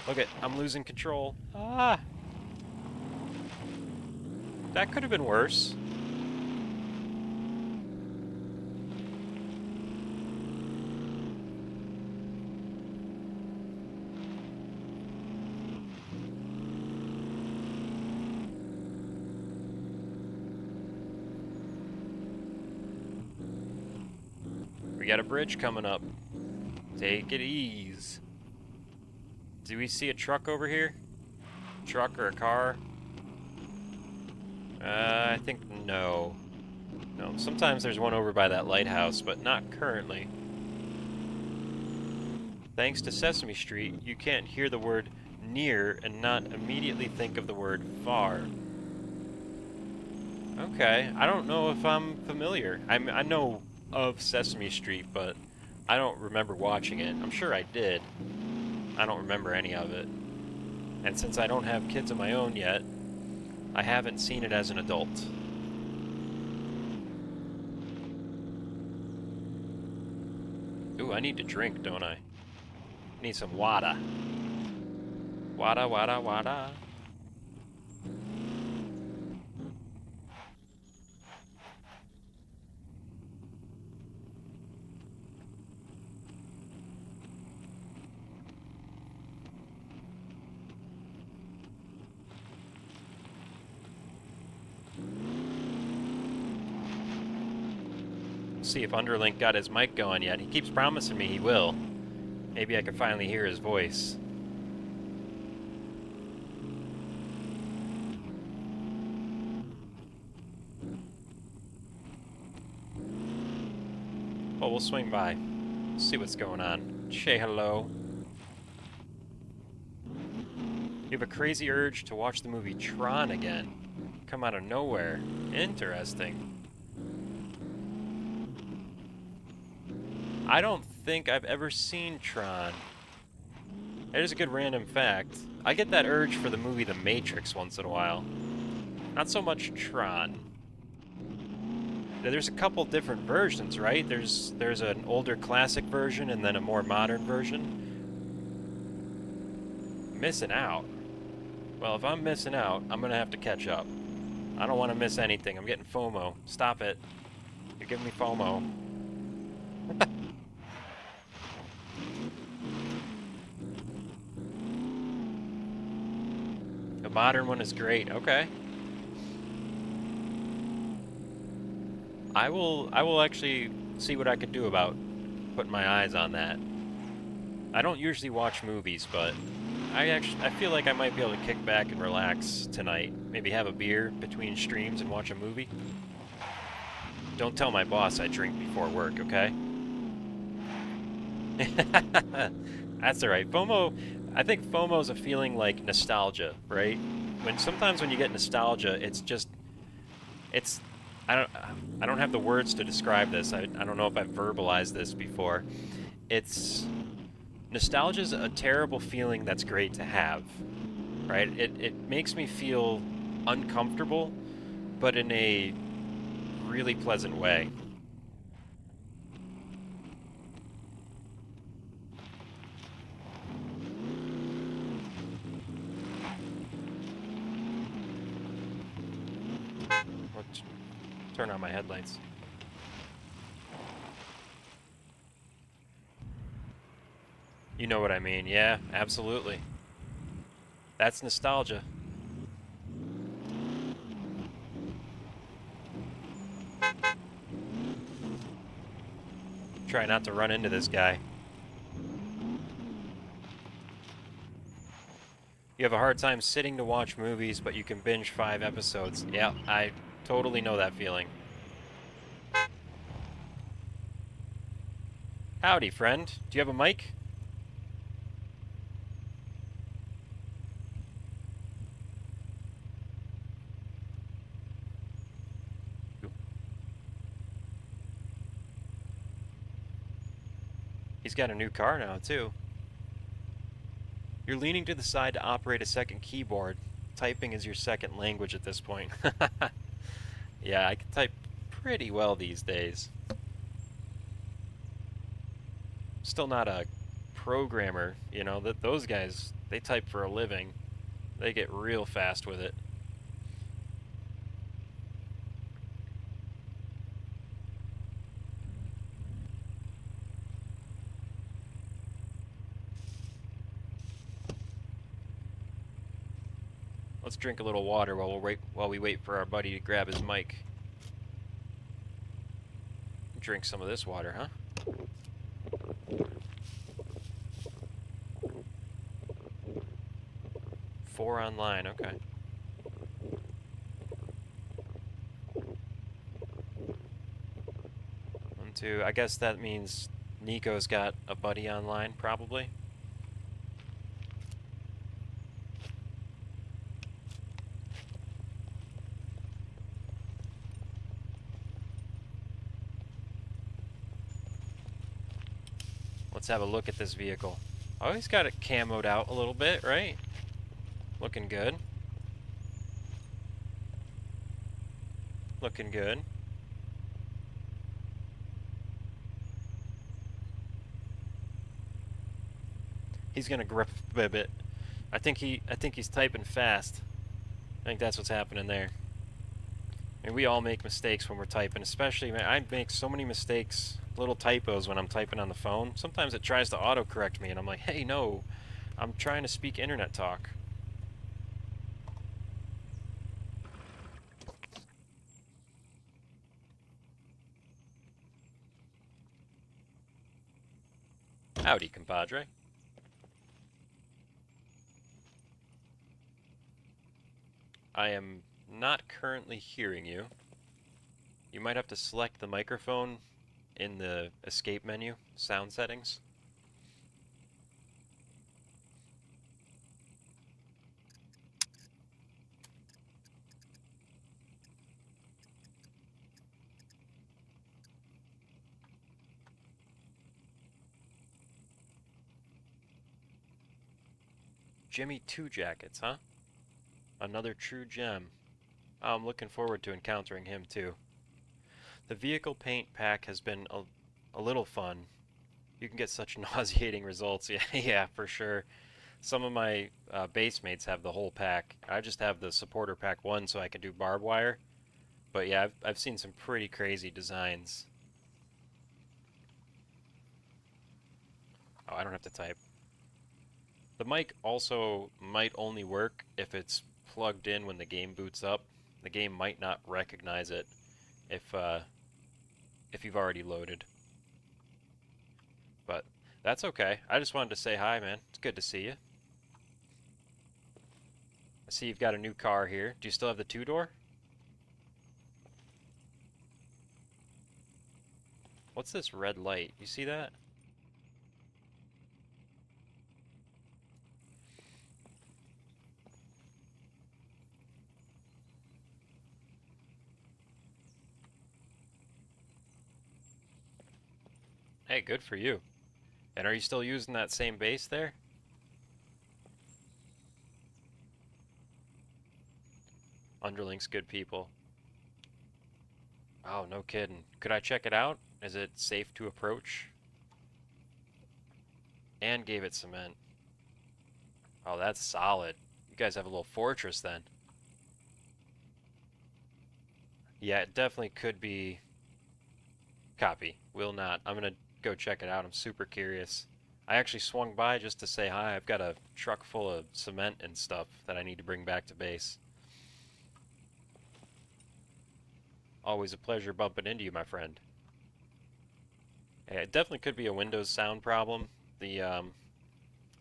Look at, I'm losing control. Ah! That could have been worse. We got a bridge coming up. Take it easy. Do we see a truck over here? Truck or a car? I think no. No, sometimes there's one over by that lighthouse, but not currently. Thanks to Sesame Street, you can't hear the word near and not immediately think of the word far. Okay, I don't know if I'm familiar. I know of Sesame Street, but I don't remember watching it. I'm sure I did. I don't remember any of it. And since I don't have kids of my own yet, I haven't seen it as an adult. Ooh, I need to drink, don't I? Need some water. Water, water, water. See if Underlink got his mic going yet. He keeps promising me he will. Maybe I can finally hear his voice. Oh, we'll swing by. See what's going on. Say hello. You have a crazy urge to watch the movie Tron again. Come out of nowhere. Interesting. I don't think I've ever seen Tron. It is a good random fact. I get that urge for the movie The Matrix once in a while. Not so much Tron. There's a couple different versions, right? There's an older classic version and then a more modern version. Missing out. Well, if I'm missing out, I'm gonna have to catch up. I don't want to miss anything. I'm getting FOMO. Stop it. You're giving me FOMO. The modern one is great. Okay. I will actually see what I could do about putting my eyes on that. I don't usually watch movies, but I feel like I might be able to kick back and relax tonight. Maybe have a beer between streams and watch a movie. Don't tell my boss I drink before work, okay? That's alright. I think FOMO is a feeling like nostalgia, right? Sometimes when you get nostalgia, it's, I don't, I don't have the words to describe this. I don't know if I've verbalized this before. It's, nostalgia is a terrible feeling that's great to have, right? It makes me feel uncomfortable, but in a really pleasant way. Let's turn on my headlights. You know what I mean? Yeah, absolutely. That's nostalgia. Try not to run into this guy. You have a hard time sitting to watch movies, but you can binge 5 episodes. Yeah, I totally know that feeling. Howdy, friend. Do you have a mic? He's got a new car now, too. You're leaning to the side to operate a second keyboard. Typing is your second language at this point. Yeah, I can type pretty well these days. Still not a programmer, you know, those guys, they type for a living. They get real fast with it. Let's drink a little water while we wait for our buddy to grab his mic. Drink some of this water, huh? 4 online, okay. 1, 2. I guess that means Nico's got a buddy online, probably. Let's have a look at this vehicle. Oh, he's got it camoed out a little bit, right? Looking good. Looking good. He's gonna grip a bit. I think he's typing fast. I think that's what's happening there. I mean, we all make mistakes when we're typing, especially, man, I make so many mistakes, little typos when I'm typing on the phone. Sometimes it tries to autocorrect me, and I'm like, hey, no, I'm trying to speak internet talk. Howdy, compadre. I am not currently hearing you. You might have to select the microphone in the escape menu, sound settings. Jimmy Two Jackets, huh? Another true gem. Oh, I'm looking forward to encountering him too. The vehicle paint pack has been a little fun. You can get such nauseating results. Yeah, yeah, for sure. Some of my base mates have the whole pack. I just have the supporter pack 1 so I can do barbed wire. But yeah, I've seen some pretty crazy designs. Oh, I don't have to type. The mic also might only work if it's plugged in when the game boots up. The game might not recognize it if uh, if you've already loaded. But that's okay. I just wanted to say hi, man. It's good to see you. I see you've got a new car here. Do you still have the 2-door? What's this red light? You see that? Hey, good for you. And are you still using that same base there? Underlings good people. Oh, no kidding. Could I check it out? Is it safe to approach? And gave it cement. Oh, that's solid. You guys have a little fortress then. Yeah, it definitely could be. Copy. Will not. I'm gonna go check it out. I'm super curious. I actually swung by just to say hi. I've got a truck full of cement and stuff that I need to bring back to base. Always a pleasure bumping into you, my friend. Yeah, it definitely could be a Windows sound problem. The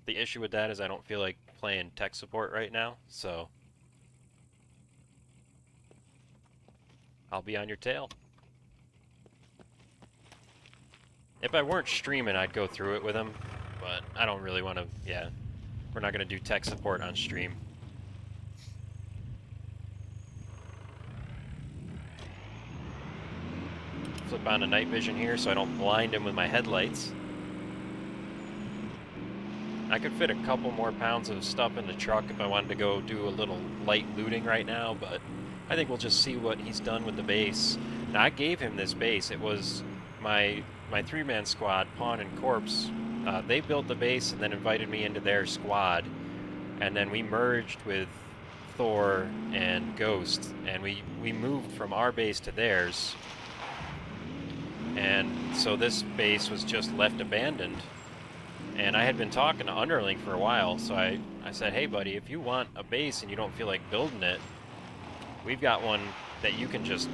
issue with that is I don't feel like playing tech support right now, so I'll be on your tail. If I weren't streaming, I'd go through it with him, but I don't really want to. Yeah, we're not gonna do tech support on stream. Flip on to night vision here so I don't blind him with my headlights. I could fit a couple more pounds of stuff in the truck if I wanted to go do a little light looting right now, but I think we'll just see what he's done with the base. Now, I gave him this base. It was my three-man squad, Pawn and Corpse. They built the base and then invited me into their squad, and then we merged with Thor and Ghost, and we moved from our base to theirs. And so this base was just left abandoned. And I had been talking to Underling for a while, so I said, hey buddy, if you want a base and you don't feel like building it, we've got one that you can just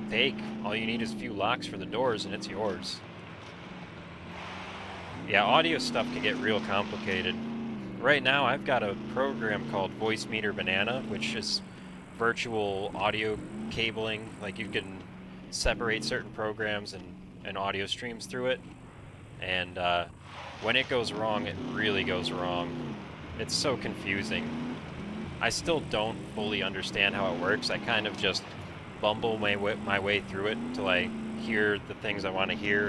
take. All you need is a few locks for the doors and it's yours. Yeah, audio stuff can get real complicated. Right now I've got a program called Voice Meter Banana, which is virtual audio cabling. Like you can separate certain programs and audio streams through it. And when it goes wrong, it really goes wrong. It's so confusing. I still don't fully understand how it works. I kind of just bumble my way through it until I hear the things I want to hear,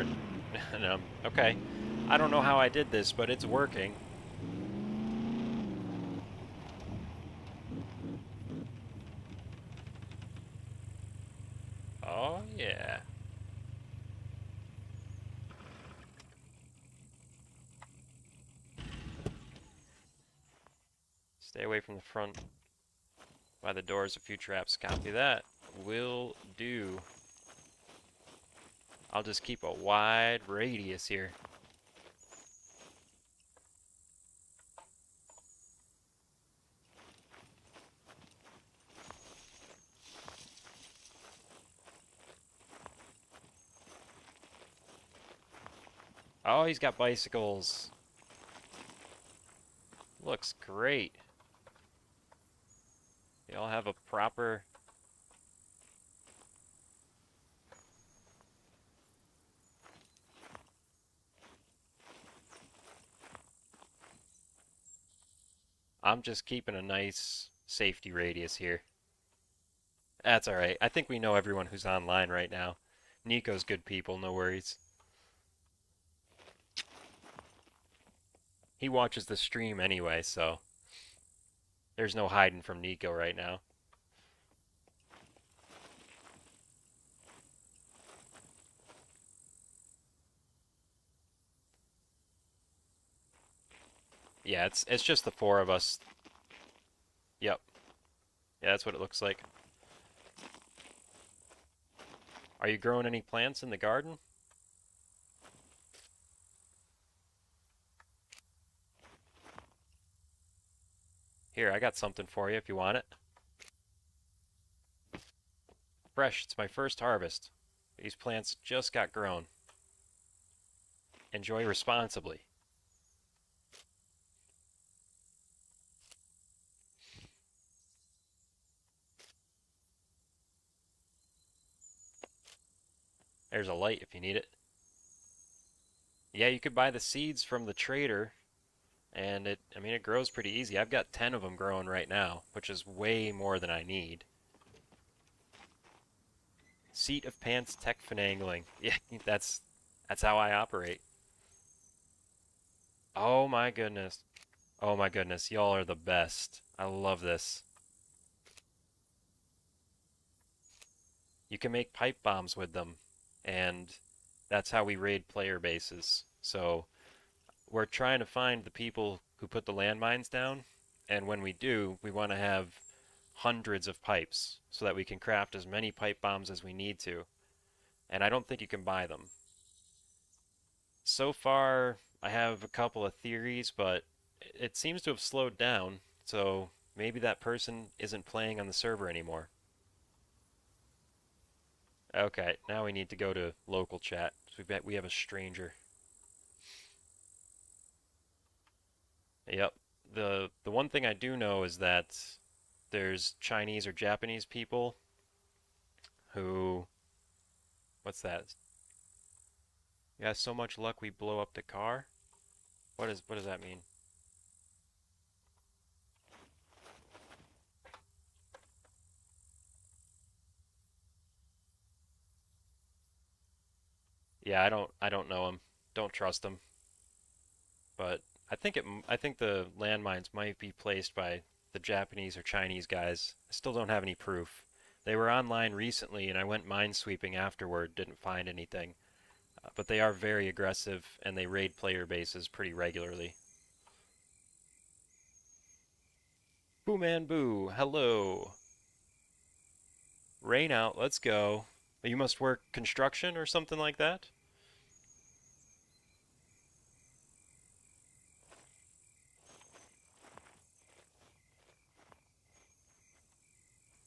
and okay. I don't know how I did this, but it's working. Oh, yeah. Stay away from the front by the doors. A few traps. Copy that. Will do. I'll just keep a wide radius here. Oh, he's got bicycles. Looks great. They all have a proper... I'm just keeping a nice safety radius here. That's alright. I think we know everyone who's online right now. Nico's good people, no worries. He watches the stream anyway, so there's no hiding from Nico right now. Yeah, it's just the four of us. Yep. Yeah, that's what it looks like. Are you growing any plants in the garden? Here, I got something for you if you want it. Fresh, it's my first harvest. These plants just got grown. Enjoy responsibly. There's a light if you need it. Yeah, you could buy the seeds from the trader, and I mean, it grows pretty easy. I've got 10 of them growing right now, which is way more than I need. Seat of pants tech finagling. Yeah, that's how I operate. Oh my goodness. Oh my goodness, y'all are the best. I love this. You can make pipe bombs with them, and that's how we raid player bases. So we're trying to find the people who put the landmines down, and when we do, we want to have hundreds of pipes so that we can craft as many pipe bombs as we need to. And I don't think you can buy them. So far, I have a couple of theories, but it seems to have slowed down, so maybe that person isn't playing on the server anymore. Okay, now we need to go to local chat. So we bet we have a stranger. Yep. The one thing I do know is that there's Chinese or Japanese people who, what's that? Yeah, so much luck we blow up the car. What does that mean? Yeah, I don't know him. Don't trust him. But I think the landmines might be placed by the Japanese or Chinese guys. I still don't have any proof. They were online recently and I went minesweeping afterward, didn't find anything. But they are very aggressive and they raid player bases pretty regularly. Boo man boo, hello. Rain out, let's go. You must work construction or something like that?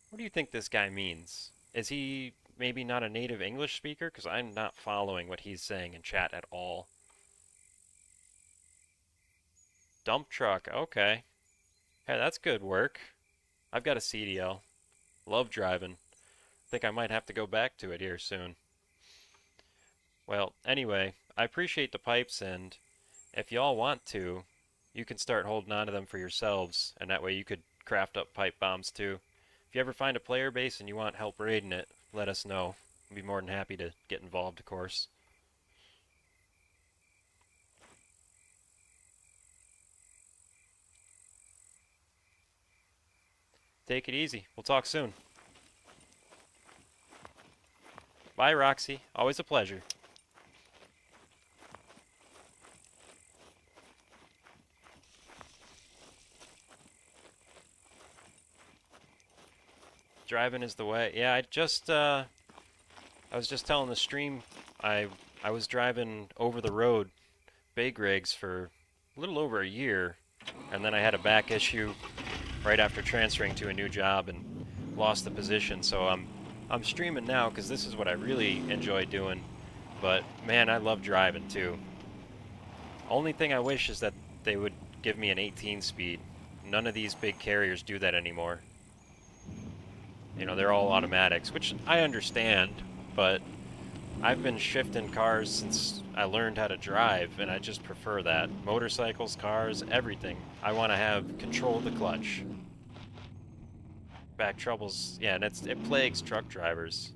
What do you think this guy means? Is he maybe not a native English speaker? Because I'm not following what he's saying in chat at all. Dump truck, okay. Hey, that's good work. I've got a CDL. Love driving. Think I might have to go back to it here soon. Well, anyway, I appreciate the pipes, and if y'all want to, you can start holding on to them for yourselves, and that way you could craft up pipe bombs too. If you ever find a player base and you want help raiding it, let us know. I'd be more than happy to get involved, of course. Take it easy. We'll talk soon. Bye, Roxy. Always a pleasure. Driving is the way. Yeah, I was just telling the stream I I was driving over the road big rigs for a little over a year, and then I had a back issue right after transferring to a new job and lost the position. So I'm streaming now because this is what I really enjoy doing. But man, I love driving too. Only thing I wish is that they would give me an 18 speed. None of these big carriers do that anymore. You know, they're all automatics, which I understand, but I've been shifting cars since I learned how to drive, and I just prefer that. Motorcycles, cars, everything. I want to have control of the clutch. Back troubles, yeah, and it plagues truck drivers.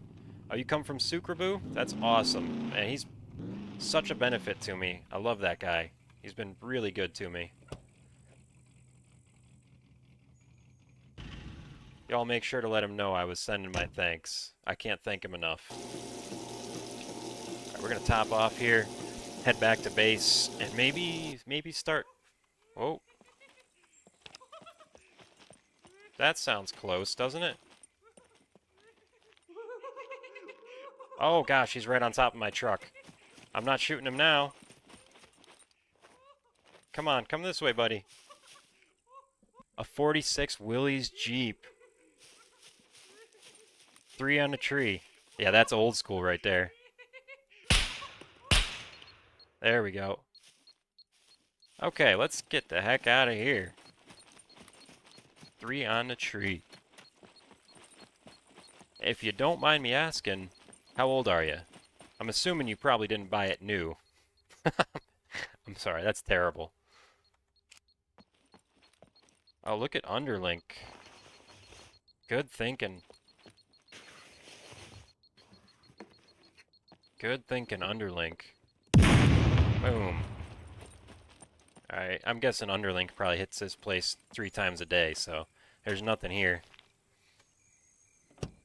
Oh, you come from Sucrebu? That's awesome. Man, he's such a benefit to me. I love that guy. He's been really good to me. Y'all make sure to let him know I was sending my thanks. I can't thank him enough. Alright, we're gonna top off here, head back to base, and maybe start... Whoa. That sounds close, doesn't it? Oh gosh, he's right on top of my truck. I'm not shooting him now. Come on, come this way, buddy. A 46 Willys Jeep. 3 on the tree. Yeah, that's old school right there. There we go. Okay, let's get the heck out of here. 3 on the tree. If you don't mind me asking, how old are you? I'm assuming you probably didn't buy it new. I'm sorry, that's terrible. Oh, look at Underlink. Good thinking. Good thinking, Underlink. Boom. Alright, I'm guessing Underlink probably hits this place 3 times a day, so there's nothing here.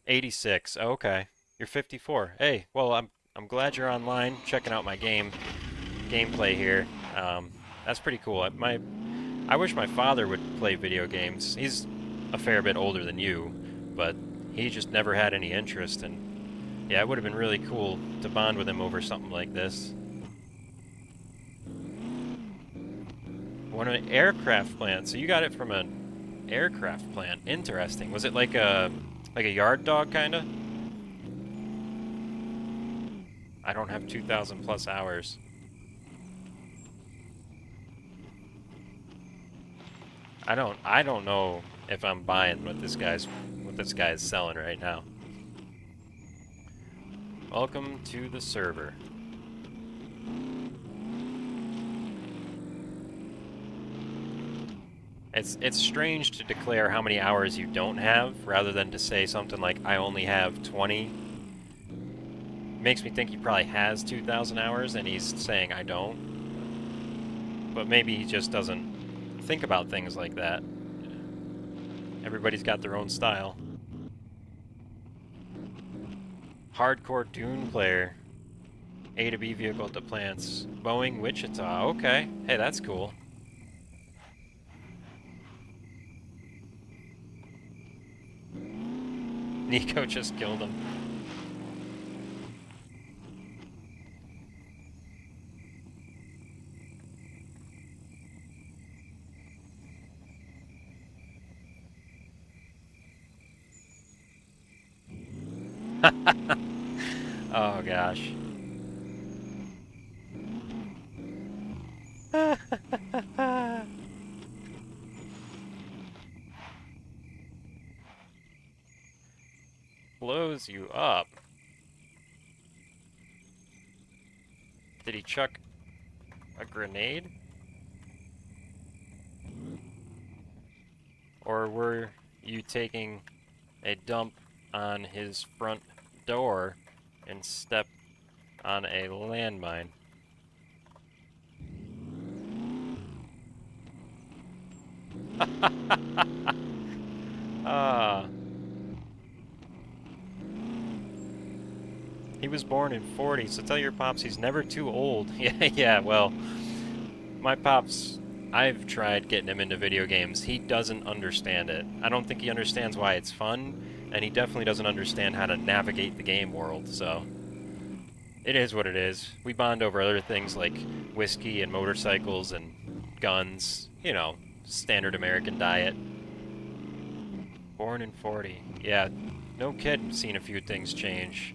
86. Oh, okay. You're 54. Hey, well, I'm glad you're online checking out my gameplay here. That's pretty cool. I wish my father would play video games. He's a fair bit older than you, but he just never had any interest, and yeah, it would have been really cool to bond with him over something like this. One of an aircraft plant. So you got it from an aircraft plant. Interesting. Was it like a yard dog kinda? I don't have 2,000 plus hours. I don't know if I'm buying what this guy's selling right now. Welcome to the server. It's strange to declare how many hours you don't have rather than to say something like I only have 20. Makes me think he probably has 2,000 hours and he's saying I don't. But maybe he just doesn't think about things like that. Everybody's got their own style. Hardcore Dune player. A to B vehicle at the plants. Boeing Wichita. Okay. Hey, that's cool. Nico just killed him. Oh gosh. Blows you up. Did he chuck a grenade? Or were you taking a dump on his front door and stepped on a landmine? Ah. He was born in 40, so tell your pops he's never too old. Yeah, well, my pops, I've tried getting him into video games. He doesn't understand it. I don't think he understands why it's fun, and he definitely doesn't understand how to navigate the game world, so it is what it is. We bond over other things like whiskey and motorcycles and guns, you know, standard American diet. Born in 40. Yeah, no kid seen a few things change.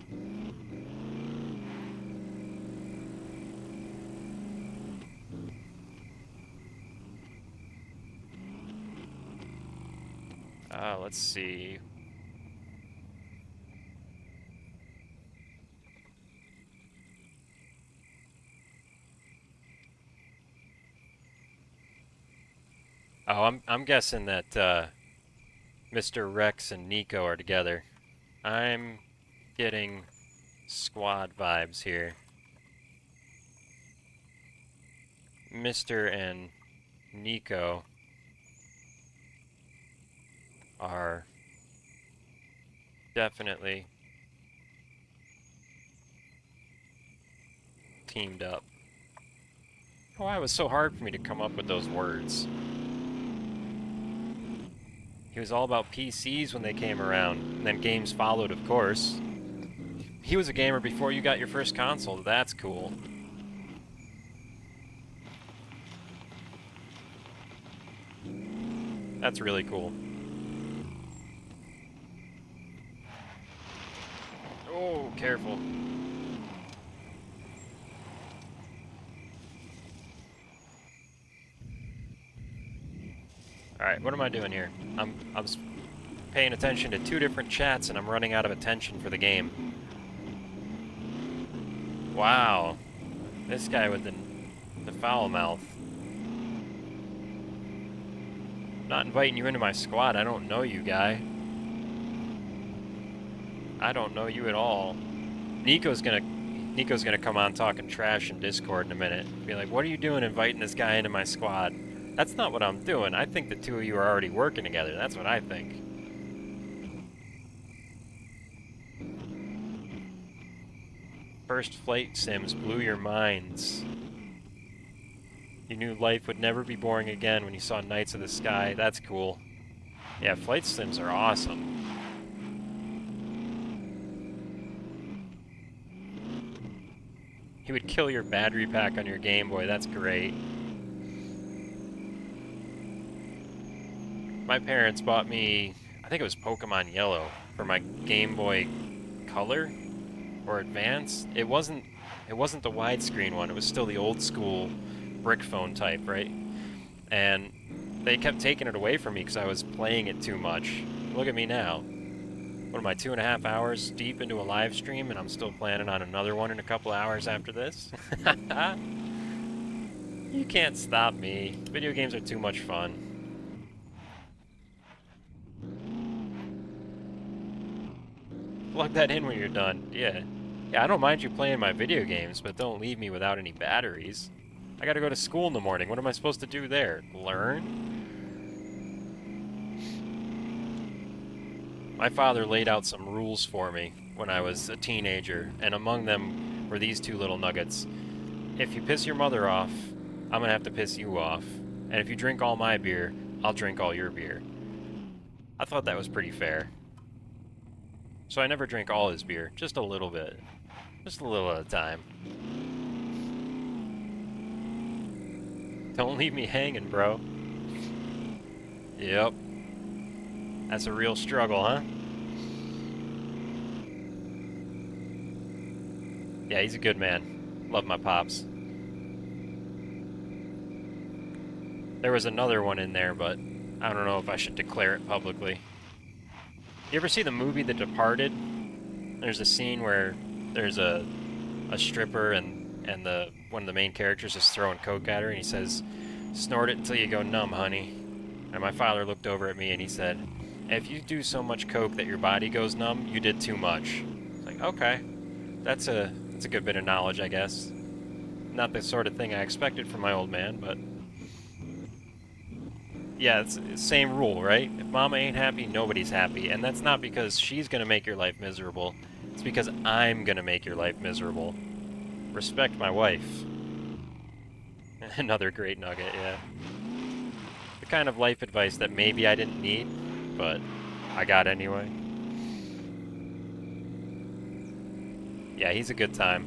Let's see. Oh, I'm guessing that Mr. Rex and Nico are together. I'm getting squad vibes here. Mr. and Nico are definitely teamed up. Oh, why it was so hard for me to come up with those words. He was all about PCs when they came around, and then games followed, of course. He was a gamer before you got your first console. That's cool. That's really cool. Oh, careful. Alright, what am I doing here? I'm paying attention to 2 different chats and I'm running out of attention for the game. Wow. This guy with the foul mouth. I'm not inviting you into my squad. I don't know you, guy. I don't know you at all. Nico's gonna come on talking trash in Discord in a minute. Be like, what are you doing inviting this guy into my squad? That's not what I'm doing. I think the two of you are already working together. That's what I think. First flight sims blew your minds. You knew life would never be boring again when you saw Knights of the Sky. That's cool. Yeah, flight sims are awesome. He would kill your battery pack on your Game Boy. That's great. My parents bought me, I think it was Pokemon Yellow, for my Game Boy Color or Advance. It wasn't the widescreen one. It was still the old school brick phone type, right? And they kept taking it away from me because I was playing it too much. Look at me now. What am I, 2.5 hours deep into a live stream, and I'm still planning on another one in a couple hours after this? You can't stop me. Video games are too much fun. Plug that in when you're done. Yeah. Yeah, I don't mind you playing my video games, but don't leave me without any batteries. I gotta go to school in the morning. What am I supposed to do there? Learn? My father laid out some rules for me when I was a teenager, and among them were these two little nuggets. If you piss your mother off, I'm gonna have to piss you off. And if you drink all my beer, I'll drink all your beer. I thought that was pretty fair. So I never drink all his beer, just a little bit. Just a little at a time. Don't leave me hanging, bro. Yep. That's a real struggle, huh? Yeah, he's a good man. Love my pops. There was another one in there, but I don't know if I should declare it publicly. You ever see the movie The Departed? There's a scene where there's a stripper and one of the main characters is throwing coke at her, and he says, "Snort it until you go numb, honey." And my father looked over at me and he said, "If you do so much coke that your body goes numb, you did too much." It's like, okay, that's a good bit of knowledge, I guess. Not the sort of thing I expected from my old man, but yeah, it's the same rule, right? If mama ain't happy, nobody's happy. And that's not because she's gonna make your life miserable. It's because I'm gonna make your life miserable. Respect my wife. Another great nugget, yeah. The kind of life advice that maybe I didn't need, but I got anyway. Yeah, he's a good time.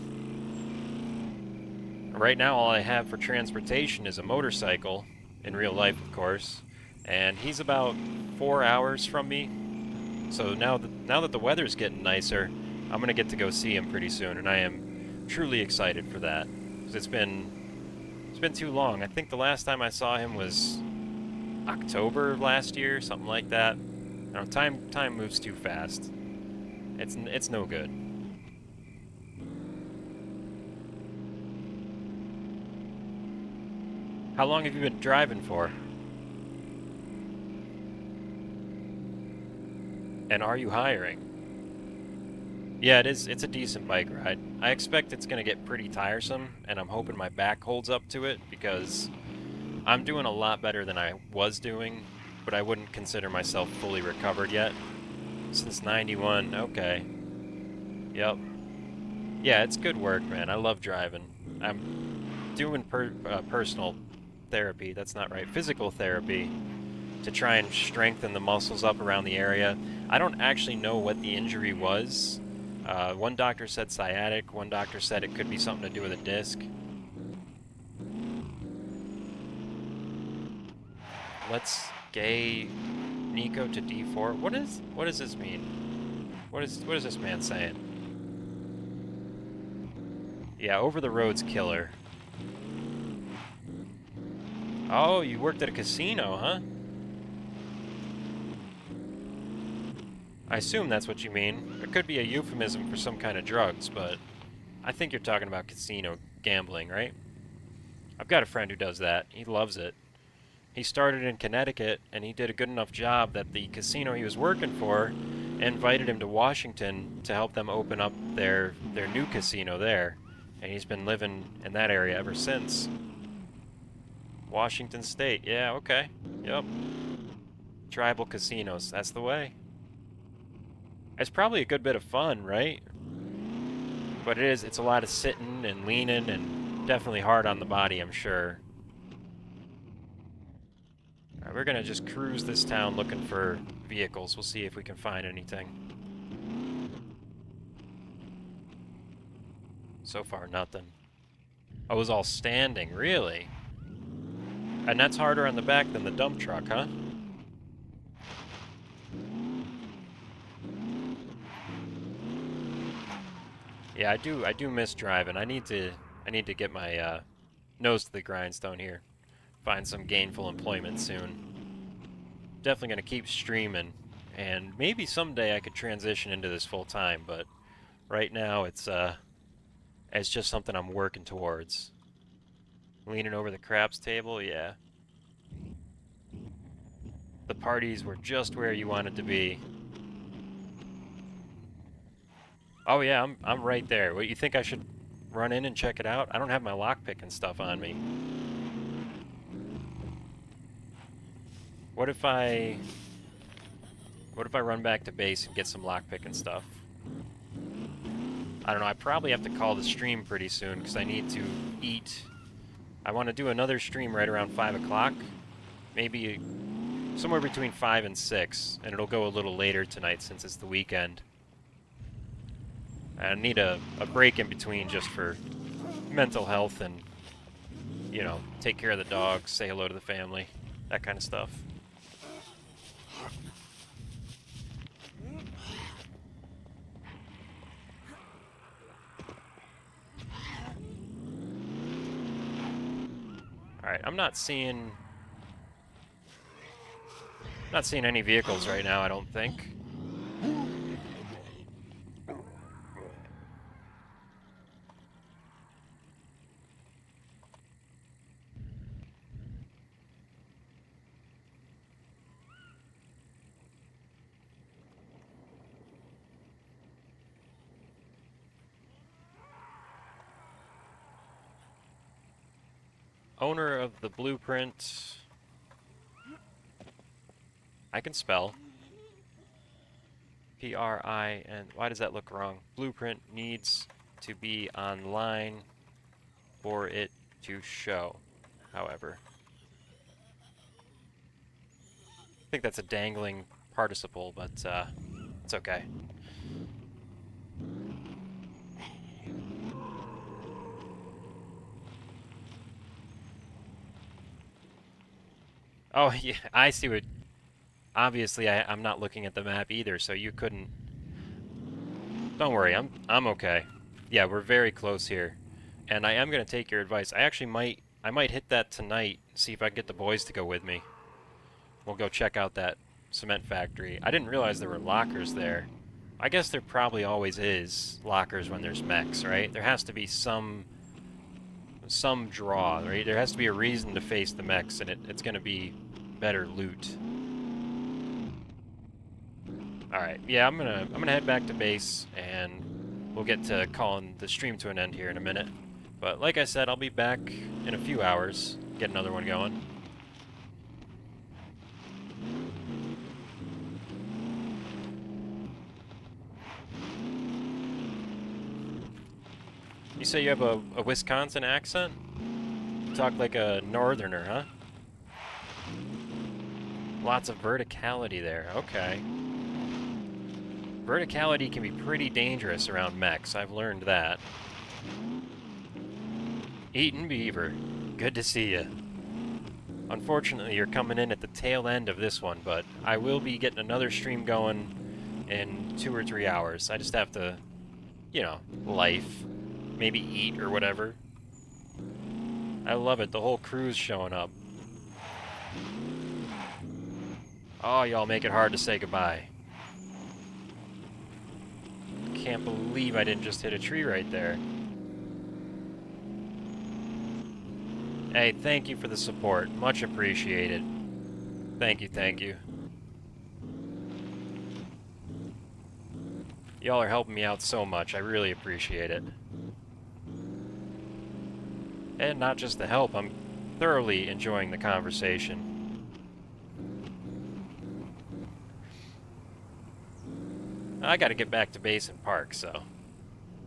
Right now, all I have for transportation is a motorcycle. In real life, of course, and he's about 4 hours from me. So now that the weather's getting nicer, I'm gonna get to go see him pretty soon, and I am truly excited for that. 'Cause it's been too long. I think the last time I saw him was October last year, something like that. You know, time moves too fast. It's no good. How long have you been driving for? And are you hiring? Yeah, it's a decent bike ride. I expect it's gonna get pretty tiresome, and I'm hoping my back holds up to it, because I'm doing a lot better than I was doing, but I wouldn't consider myself fully recovered yet. Since 91, okay. Yep. Yeah, it's good work, man. I love driving. I'm doing personal therapy, that's not right, physical therapy, to try and strengthen the muscles up around the area. I don't actually know what the injury was. One doctor said sciatic, one doctor said it could be something to do with a disc. Let's gay Nico to D4. What does this mean? What is this man saying? Yeah, over the road's killer. Oh, you worked at a casino, huh? I assume that's what you mean. It could be a euphemism for some kind of drugs, but I think you're talking about casino gambling, right? I've got a friend who does that. He loves it. He started in Connecticut, and he did a good enough job that the casino he was working for invited him to Washington to help them open up their new casino there. And he's been living in that area ever since. Washington State. Yeah, okay. Yep. Tribal casinos. That's the way. It's probably a good bit of fun, right? But it's a lot of sitting and leaning and definitely hard on the body, I'm sure. Alright, we're gonna just cruise this town looking for vehicles. We'll see if we can find anything. So far, nothing. Oh, it was all standing, really? And that's harder on the back than the dump truck, huh? Yeah, I do miss driving. I need to get my nose to the grindstone here. Find some gainful employment soon. Definitely gonna keep streaming, and maybe someday I could transition into this full time, but right now it's just something I'm working towards. Leaning over the craps table, yeah. The parties were just where you wanted to be. Oh yeah, I'm right there. What, you think I should run in and check it out? I don't have my lockpick and stuff on me. What if I run back to base and get some lockpick and stuff? I don't know, I probably have to call the stream pretty soon because I need to eat. I want to do another stream right around 5 o'clock. Maybe somewhere between 5 and 6, and it'll go a little later tonight since it's the weekend. I need a break in between just for mental health and, you know, take care of the dogs, say hello to the family, that kind of stuff. Alright, I'm not seeing any vehicles right now, I don't think. Owner of the blueprint. I can spell. P-R-I-N. Why does that look wrong? Blueprint needs to be online for it to show, however. I think that's a dangling participle, but it's okay. Oh, yeah, I see what... Obviously, I'm not looking at the map either, so you couldn't... Don't worry, I'm okay. Yeah, we're very close here. And I am going to take your advice. I might hit that tonight, see if I can get the boys to go with me. We'll go check out that cement factory. I didn't realize there were lockers there. I guess there probably always is lockers when there's mechs, right? There has to be some draw, right? There has to be a reason to face the mechs, and it's going to be better loot. All right, yeah, I'm gonna head back to base, and we'll get to calling the stream to an end here in a minute. But like I said, I'll be back in a few hours, get another one going. You say you have a Wisconsin accent? You talk like a northerner, huh? Lots of verticality there, okay. Verticality can be pretty dangerous around mechs, I've learned that. Eaton Beaver, good to see you. Unfortunately, you're coming in at the tail end of this one, but I will be getting another stream going in 2 or 3 hours. I just have to, you know, life, maybe eat or whatever. I love it, the whole crew's showing up. Oh, y'all make it hard to say goodbye. Can't believe I didn't just hit a tree right there. Hey, thank you for the support. Much appreciated. Thank you, thank you. Y'all are helping me out so much. I really appreciate it. And not just the help, I'm thoroughly enjoying the conversation. I gotta get back to base and park, so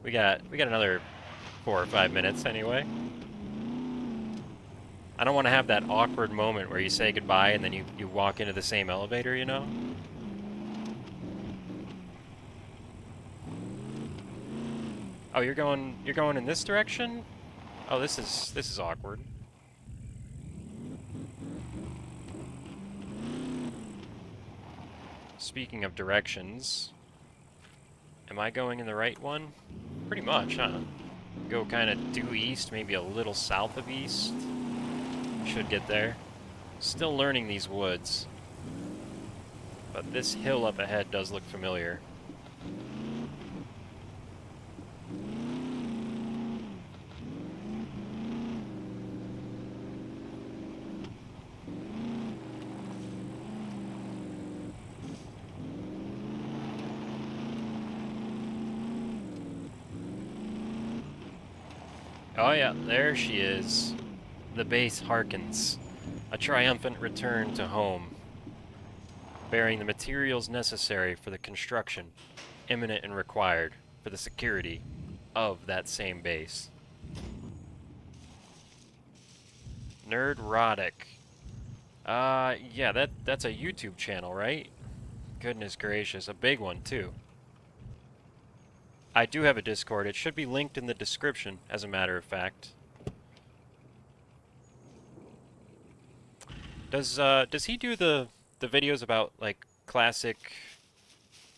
we got another 4 or 5 minutes anyway. I don't want to have that awkward moment where you say goodbye and then you walk into the same elevator, you know? Oh, you're going in this direction? Oh, this is awkward. Speaking of directions, am I going in the right one? Pretty much, huh? Go kind of due east, maybe a little south of east. Should get there. Still learning these woods. But this hill up ahead does look familiar. Oh yeah, there she is. The base harkens. A triumphant return to home, bearing the materials necessary for the construction, imminent and required, for the security of that same base. Nerdrotic. Yeah, that's a YouTube channel, right? Goodness gracious, a big one too. I do have a Discord. It should be linked in the description, as a matter of fact. Does he do the videos about like classic,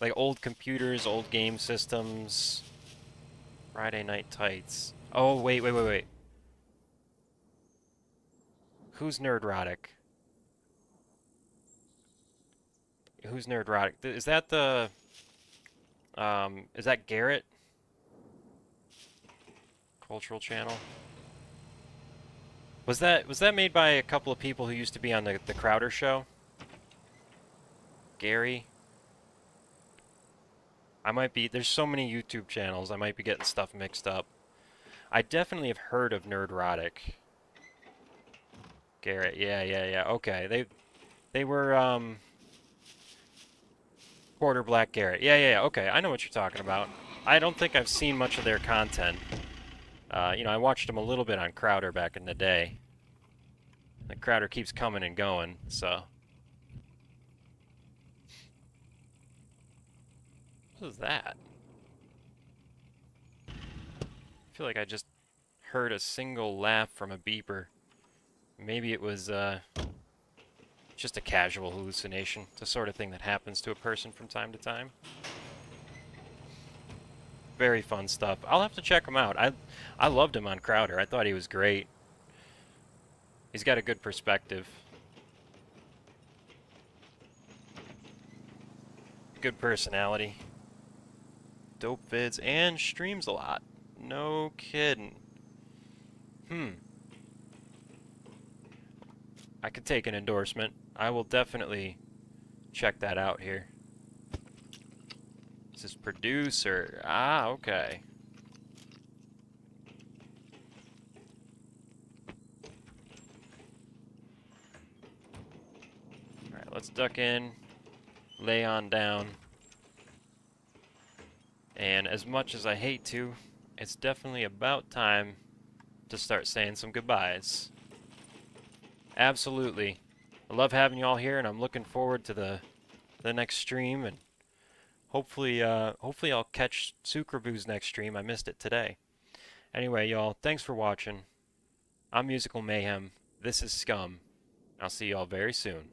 like old computers, old game systems? Friday Night Tights. Oh wait. Who's Nerdrotic? Who's Nerdrotic? Is that the is that Garrett? Cultural Channel? Was that made by a couple of people who used to be on the Crowder show? Gary? I might be, there's so many YouTube channels, I might be getting stuff mixed up. I definitely have heard of Nerdrotic. Garrett, yeah. Okay, they were Quarter Black Garrett. Yeah. Okay, I know what you're talking about. I don't think I've seen much of their content. I watched them a little bit on Crowder back in the day. The Crowder keeps coming and going, so. What was that? I feel like I just heard a single laugh from a beeper. Maybe it was just a casual hallucination. It's the sort of thing that happens to a person from time to time. Very fun stuff. I'll have to check him out. I loved him on Crowder. I thought he was great. He's got a good perspective. Good personality. Dope vids and streams a lot. No kidding. I could take an endorsement. I will definitely check that out here. This is producer. Ah, okay. Alright, let's duck in. Lay on down. And as much as I hate to, it's definitely about time to start saying some goodbyes. Absolutely. I love having you all here, and I'm looking forward to the next stream, and hopefully I'll catch Sucrebu's next stream. I missed it today. Anyway, y'all, thanks for watching. I'm Musical Mayhem. This is Scum. I'll see y'all very soon.